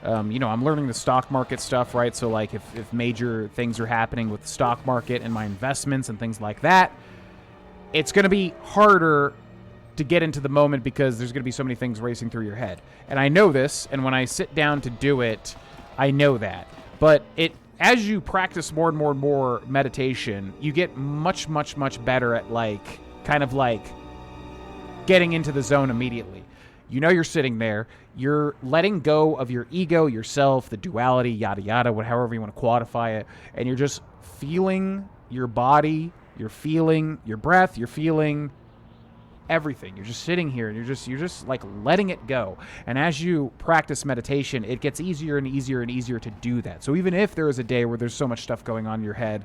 you know, I'm learning the stock market stuff, right? So, like, if major things are happening with the stock market and my investments and things like that, it's going to be harder to get into the moment because there's going to be so many things racing through your head. And I know this, and when I sit down to do it, I know that. But as you practice more and more and more meditation, you get much better at, like, kind of like getting into the zone immediately. You know, you're sitting there, you're letting go of your ego, yourself, the duality, yada yada, however you want to quantify it, and you're just feeling your body, you're feeling your breath, you're feeling everything. You're just sitting here and you're just like letting it go. And as you practice meditation, it gets easier and easier and easier to do that. So even if there is a day where there's so much stuff going on in your head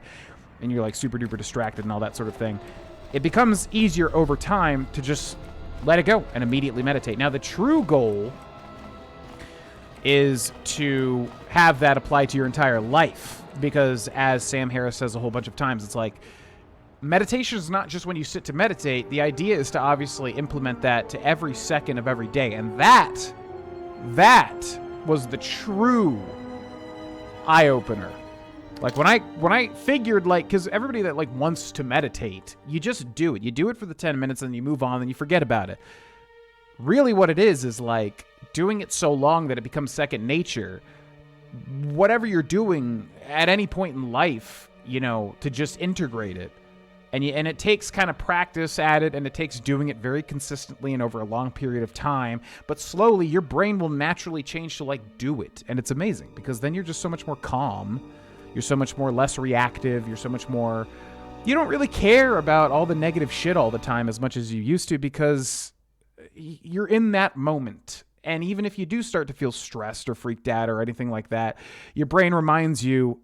and you're like super duper distracted and all that sort of thing, it becomes easier over time to just let it go and immediately meditate. Now, the true goal is to have that apply to your entire life, because as Sam Harris says a whole bunch of times, it's like, meditation is not just when you sit to meditate. The idea is to obviously implement that to every second of every day. And that was the true eye-opener. Like, when I figured, like, because everybody that, like, wants to meditate, you just do it. You do it for the 10 minutes and you move on and you forget about it. Really what it is like doing it so long that it becomes second nature. Whatever you're doing at any point in life, you know, to just integrate it. And it takes kind of practice at it, and it takes doing it very consistently and over a long period of time. But slowly, your brain will naturally change to, like, do it. And it's amazing, because then you're just so much more calm. You're so much more less reactive. You're so much more... You don't really care about all the negative shit all the time as much as you used to, because you're in that moment. And even if you do start to feel stressed or freaked out or anything like that, your brain reminds you,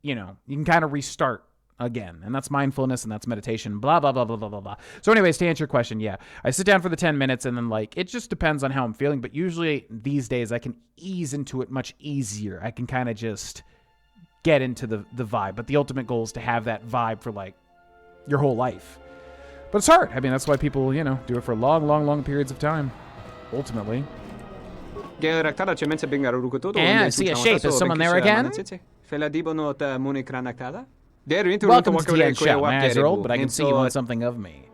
you know, you can kind of restart again. And that's mindfulness and that's meditation, blah, blah, blah, blah, blah, blah, blah. So anyways, to answer your question, yeah, I sit down for the 10 minutes and then, like, it just depends on how I'm feeling. But usually these days I can ease into it much easier. I can kind of just get into the vibe. But the ultimate goal is to have that vibe for, like, your whole life. But it's hard. I mean, that's why people, you know, do it for long periods of time, ultimately. And I see a shape. Is someone there again? Welcome to the end shot. My eyes are old, but I can see you want something of me.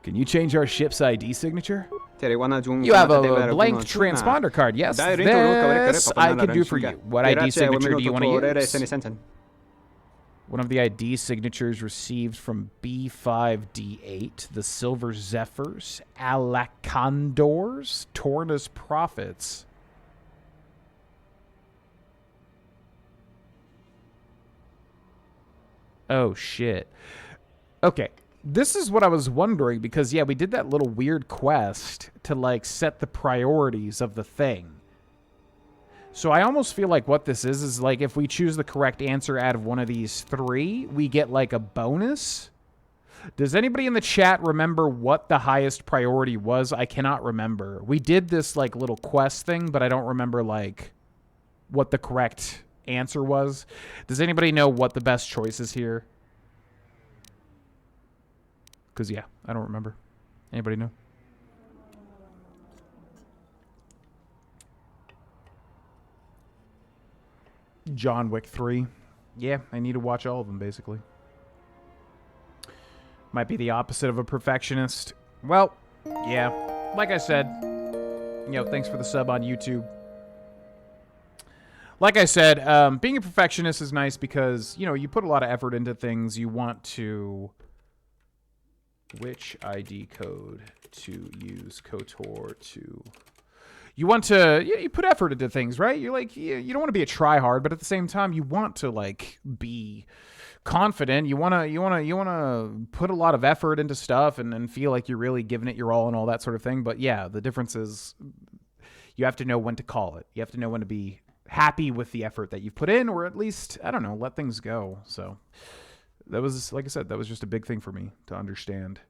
Can you change our ship's ID signature? You have a blank transponder card. Yes, this I can do for you. What ID signature do you want to use? One of the ID signatures received from B5D8, the Silver Zephyrs, Alakandors, Torna's Prophets. Oh, shit. Okay, This is what I was wondering, because, yeah, we did that little weird quest to, like, set the priorities of the thing. So I almost feel like what this is like, if we choose the correct answer out of one of these 3, we get, like, a bonus. Does anybody in the chat remember what the highest priority was? I cannot remember. We did this, like, little quest thing, but I don't remember, like, what the correct answer was. Does anybody know what the best choice is here? Because, yeah, I don't remember. Anybody know? John Wick 3. Yeah, I need to watch all of them, basically. Might be the opposite of a perfectionist. Well, yeah, like I said, thanks for the sub on YouTube. Like I said, being a perfectionist is nice because, you put a lot of effort into things. You want to... Which ID code to use KOTOR to... You want to... You put effort into things, right? You're like, you don't want to be a tryhard, but at the same time, you want to, like, be confident. You want to put a lot of effort into stuff and feel like you're really giving it your all and all that sort of thing. But yeah, the difference is you have to know when to call it. You have to know when to be happy with the effort that you've put in, or at least, I don't know, let things go. So that was, like I said, that was just a big thing for me to understand.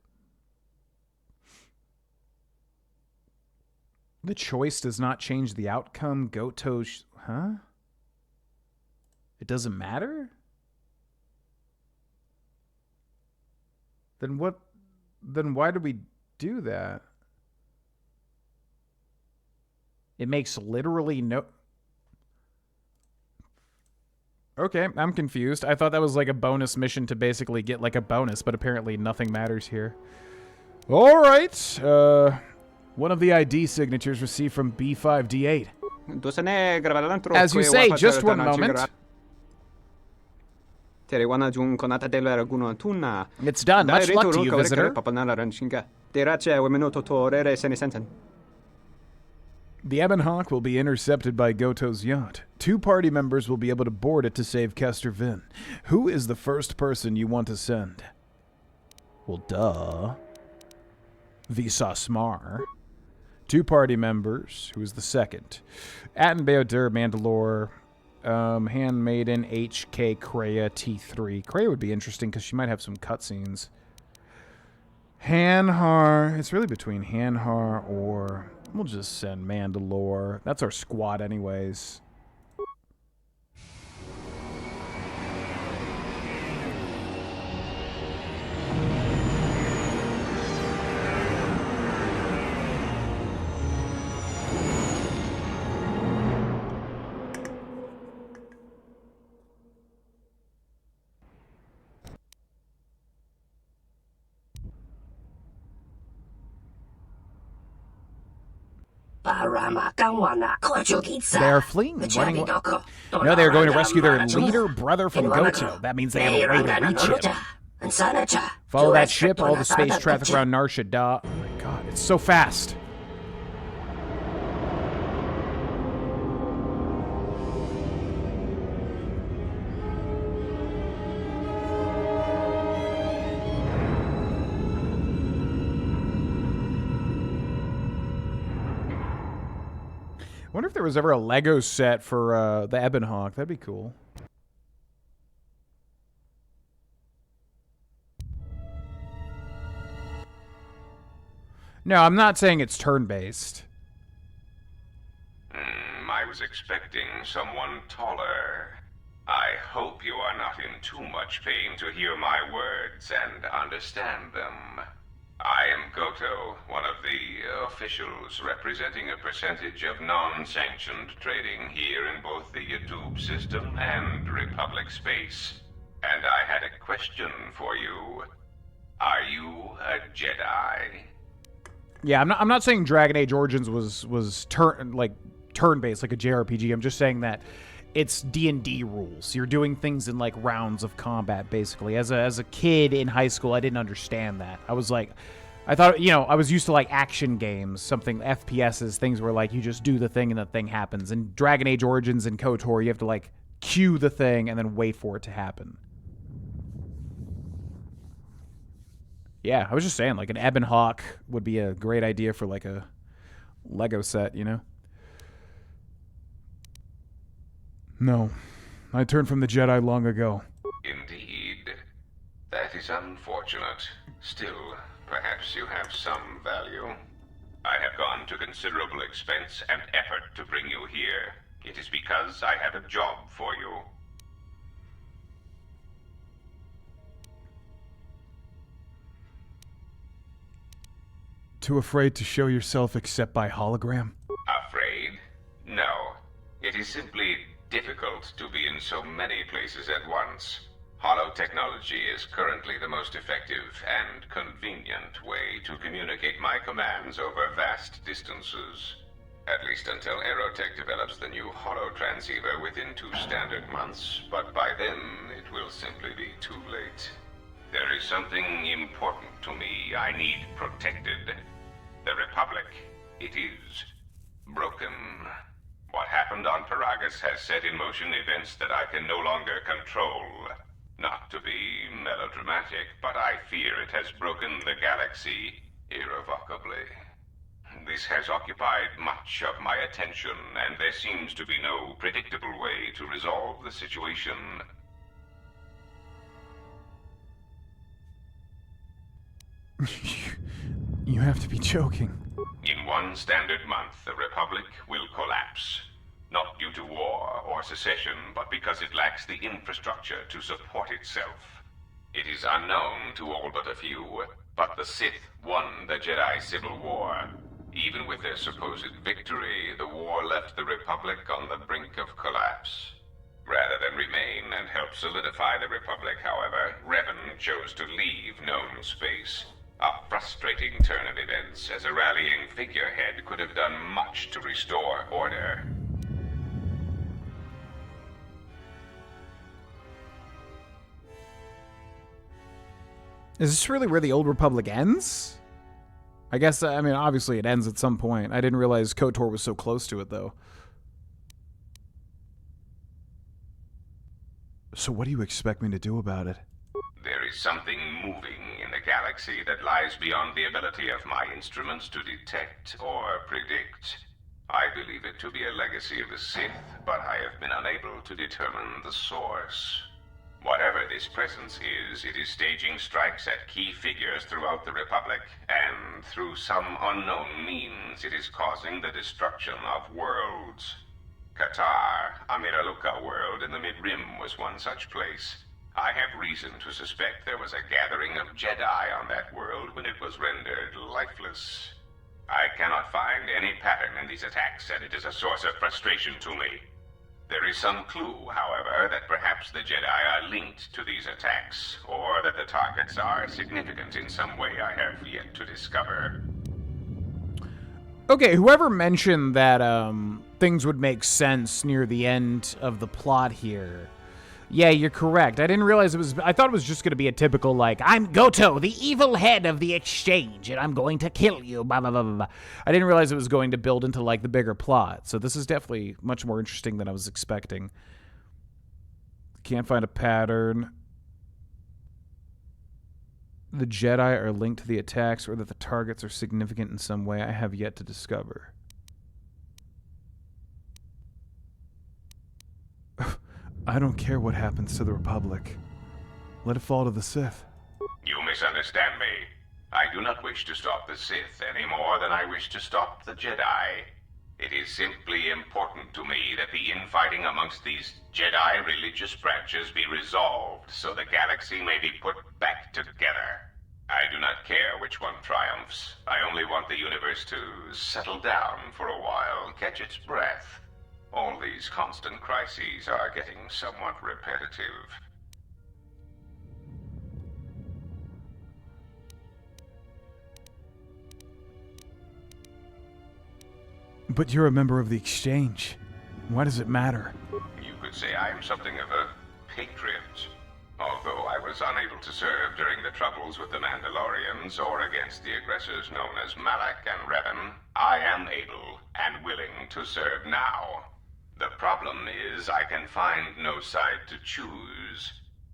The choice does not change the outcome. Goto, huh? It doesn't matter? Then what? Then why do we do that? It makes literally no... Okay, I'm confused. I thought that was like a bonus mission to basically get like a bonus, but apparently nothing matters here. All right. One of the ID signatures received from B5D8. As you say, just one moment. It's done. Much luck to you, visitor. The Ebon Hawk will be intercepted by Goto's yacht. 2 party members will be able to board it to save Kester Vin. Who is the first person you want to send? Well, duh. Visa Smar. 2 party members. Who is the second? Atten Beodur, Mandalore, Handmaiden, HK, Kreia, T3. Kreia would be interesting because she might have some cutscenes. Hanhar. It's really between Hanhar or... We'll just send Mandalore. That's our squad anyways. They are fleeing, running. No, they are going to rescue their leader, brother from Goto. That means they have a way to reach him. Follow that ship, all the space traffic around Nar Shaddaa. Oh my god, it's so fast. I wonder if there was ever a Lego set for the Ebon Hawk. That'd be cool. No, I'm not saying it's turn-based. I was expecting someone taller. I hope you are not in too much pain to hear my words and understand them. I am Goto, one of the officials representing a percentage of non-sanctioned trading here in both the YouTube system and Republic space. And I had a question for you. Are you a Jedi? Yeah, I'm not saying Dragon Age Origins was turn-based like a JRPG. I'm just saying that it's D&D rules. You're doing things in like rounds of combat, basically. As a kid in high school, I didn't understand that. I was like, I thought, I was used to like action games, something FPSs, things where like you just do the thing and the thing happens. In Dragon Age Origins and KOTOR, you have to like cue the thing and then wait for it to happen. Yeah, I was just saying, like, an Ebon Hawk would be a great idea for, like, a Lego set, you know? No. I turned from the Jedi long ago. Indeed. That is unfortunate. Still, perhaps you have some value. I have gone to considerable expense and effort to bring you here. It is because I have a job for you. Too afraid to show yourself except by hologram? Afraid? No. It is simply difficult to be in so many places at once. Holotechnology is currently the most effective and convenient way to communicate my commands over vast distances. At least until Aerotech develops the new holotransceiver within 2 standard months, but by then it will simply be too late. There is something important to me I need protected. The Republic. It is broken. What happened on Paragus has set in motion events that I can no longer control. Not to be melodramatic, but I fear it has broken the galaxy irrevocably. This has occupied much of my attention, and there seems to be no predictable way to resolve the situation. You have to be joking. In 1 standard month, the Republic will collapse. Not due to war or secession, but because it lacks the infrastructure to support itself. It is unknown to all but a few, but the Sith won the Jedi Civil War. Even with their supposed victory, the war left the Republic on the brink of collapse. Rather than remain and help solidify the Republic, however, Revan chose to leave known space. A frustrating turn of events, as a rallying figurehead could have done much to restore order. Is this really where the Old Republic ends? I guess, I mean, obviously it ends at some point. I didn't realize KOTOR was so close to it, though. So what do you expect me to do about it? There is something moving in the galaxy that lies beyond the ability of my instruments to detect or predict. I believe it to be a legacy of the Sith, but I have been unable to determine the source. Whatever this presence is, it is staging strikes at key figures throughout the Republic, and through some unknown means, it is causing the destruction of worlds. Kotor, a Miraluka world in the Mid-Rim, was one such place. I have reason to suspect there was a gathering of Jedi on that world when it was rendered lifeless. I cannot find any pattern in these attacks, and it is a source of frustration to me. There is some clue, however, that perhaps the Jedi are linked to these attacks, or that the targets are significant in some way I have yet to discover. Okay, whoever mentioned that things would make sense near the end of the plot here. Yeah, you're correct. I didn't realize it was... I thought it was just going to be a typical, like, I'm Goto, the evil head of the exchange, and I'm going to kill you, blah, blah, blah, blah. I didn't realize it was going to build into, like, the bigger plot. So this is definitely much more interesting than I was expecting. Can't find a pattern. The Jedi are linked to the attacks, or that the targets are significant in some way I have yet to discover. I don't care what happens to the Republic. Let it fall to the Sith. You misunderstand me. I do not wish to stop the Sith any more than I wish to stop the Jedi. It is simply important to me that the infighting amongst these Jedi religious branches be resolved so the galaxy may be put back together. I do not care which one triumphs. I only want the universe to settle down for a while, catch its breath. All these constant crises are getting somewhat repetitive. But you're a member of the Exchange. Why does it matter? You could say I am something of a patriot. Although I was unable to serve during the troubles with the Mandalorians or against the aggressors known as Malak and Revan, I am able and willing to serve now. The problem is I can find no side to choose.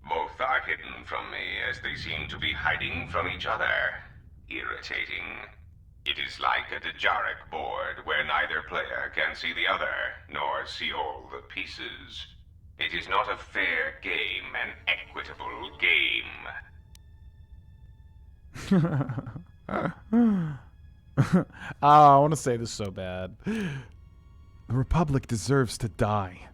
Both are hidden from me, as they seem to be hiding from each other. Irritating. It is like a Dejaric board, where neither player can see the other, nor see all the pieces. It is not a fair game, an equitable game. I want to say this so bad. The Republic deserves to die.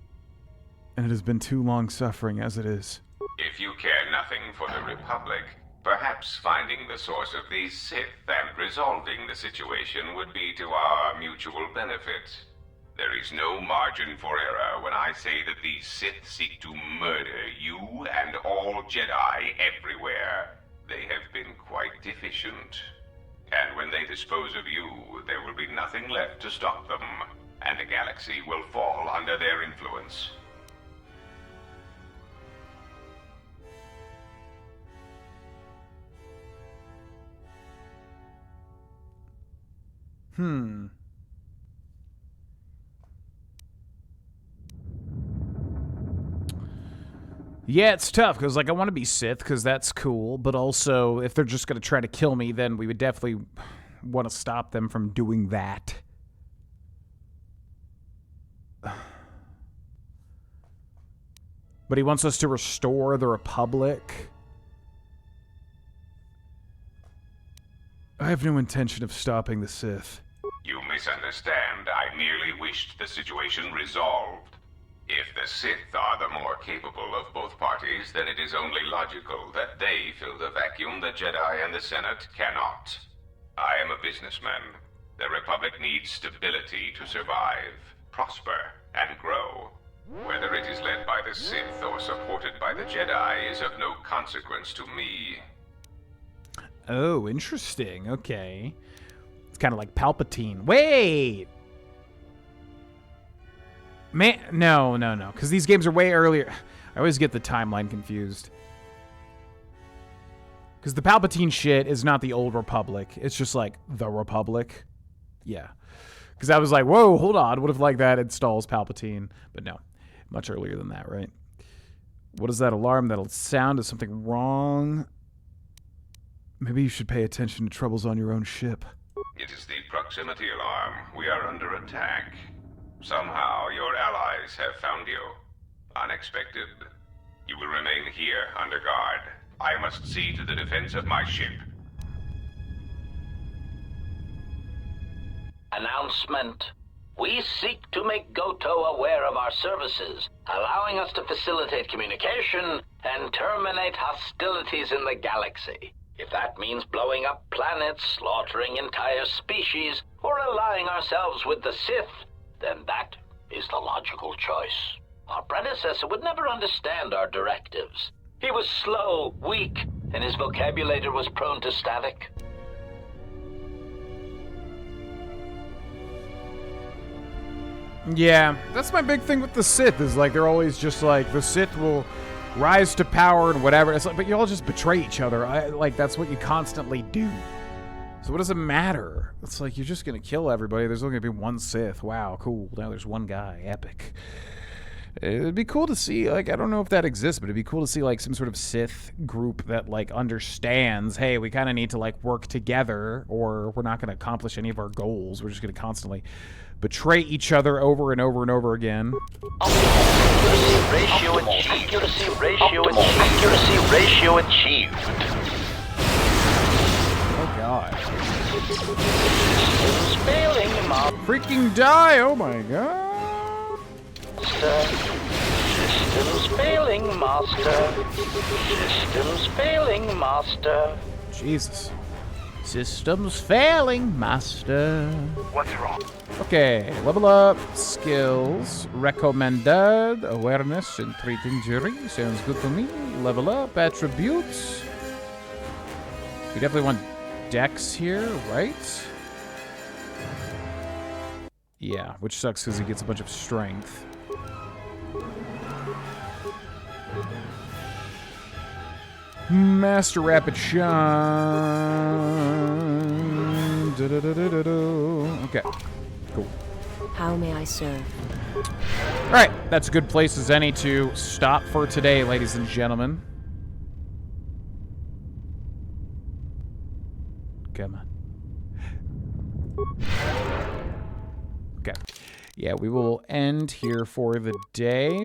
And it has been too long suffering as it is. If you care nothing for the Republic, perhaps finding the source of these Sith and resolving the situation would be to our mutual benefit. There is no margin for error when I say that these Sith seek to murder you and all Jedi everywhere. They have been quite deficient. And when they dispose of you, there will be nothing left to stop them, and the galaxy will fall under their influence. Yeah, it's tough, because, like, I want to be Sith, because that's cool, but also, if they're just going to try to kill me, then we would definitely want to stop them from doing that. But he wants us to restore the Republic. I have no intention of stopping the Sith. You misunderstand. I merely wished the situation resolved. If the Sith are the more capable of both parties, then it is only logical that they fill the vacuum the Jedi and the Senate cannot. I am a businessman. The Republic needs stability to survive, prosper, and grow. Whether it is led by the Sith or supported by the Jedi is of no consequence to me. Oh, interesting. Okay. It's kind of like Palpatine. Wait! Man, no. Because these games are way earlier. I always get the timeline confused. Because the Palpatine shit is not the Old Republic. It's just like the Republic. Yeah. Because I was like, whoa, hold on. What if like that installs Palpatine? But no. Much earlier than that, right? What is that alarm? That'll sound. Is something wrong? Maybe you should pay attention to troubles on your own ship. It is the proximity alarm. We are under attack. Somehow your allies have found you. Unexpected. You will remain here under guard. I must see to the defense of my ship. Announcement. We seek to make Goto aware of our services, allowing us to facilitate communication and terminate hostilities in the galaxy. If that means blowing up planets, slaughtering entire species, or allying ourselves with the Sith, then that is the logical choice. Our predecessor would never understand our directives. He was slow, weak, and his vocabulary was prone to static. Yeah, that's my big thing with the Sith, is like they're always just like, the Sith will rise to power and whatever. It's like, but you all just betray each other. Like, that's what you constantly do. So what does it matter? It's like, you're just going to kill everybody. There's only going to be one Sith. Wow, cool. Now there's one guy. Epic. It'd be cool to see, like, I don't know if that exists, but it'd be cool to see, like, some sort of Sith group that, like, understands, hey, we kind of need to, like, work together, or we're not going to accomplish any of our goals. We're just going to constantly betray each other over and over and over again. Ratio achieved. Accuracy ratio achieved. Oh, God. Systems failing, Freaking die! Oh, my God. Systems failing, Master. Systems failing, Master. Jesus. Systems failing, Master. What's wrong? Okay, level up, skills, recommended, awareness, and treat injury. Sounds good to me. Level up, attributes. We definitely want Dex here, right? Yeah, which sucks because he gets a bunch of strength. Master Rapid Shine. Okay, cool. How may I serve? All right, that's a good place as any to stop for today, ladies and gentlemen. Come on. Okay. Yeah, we will end here for the day.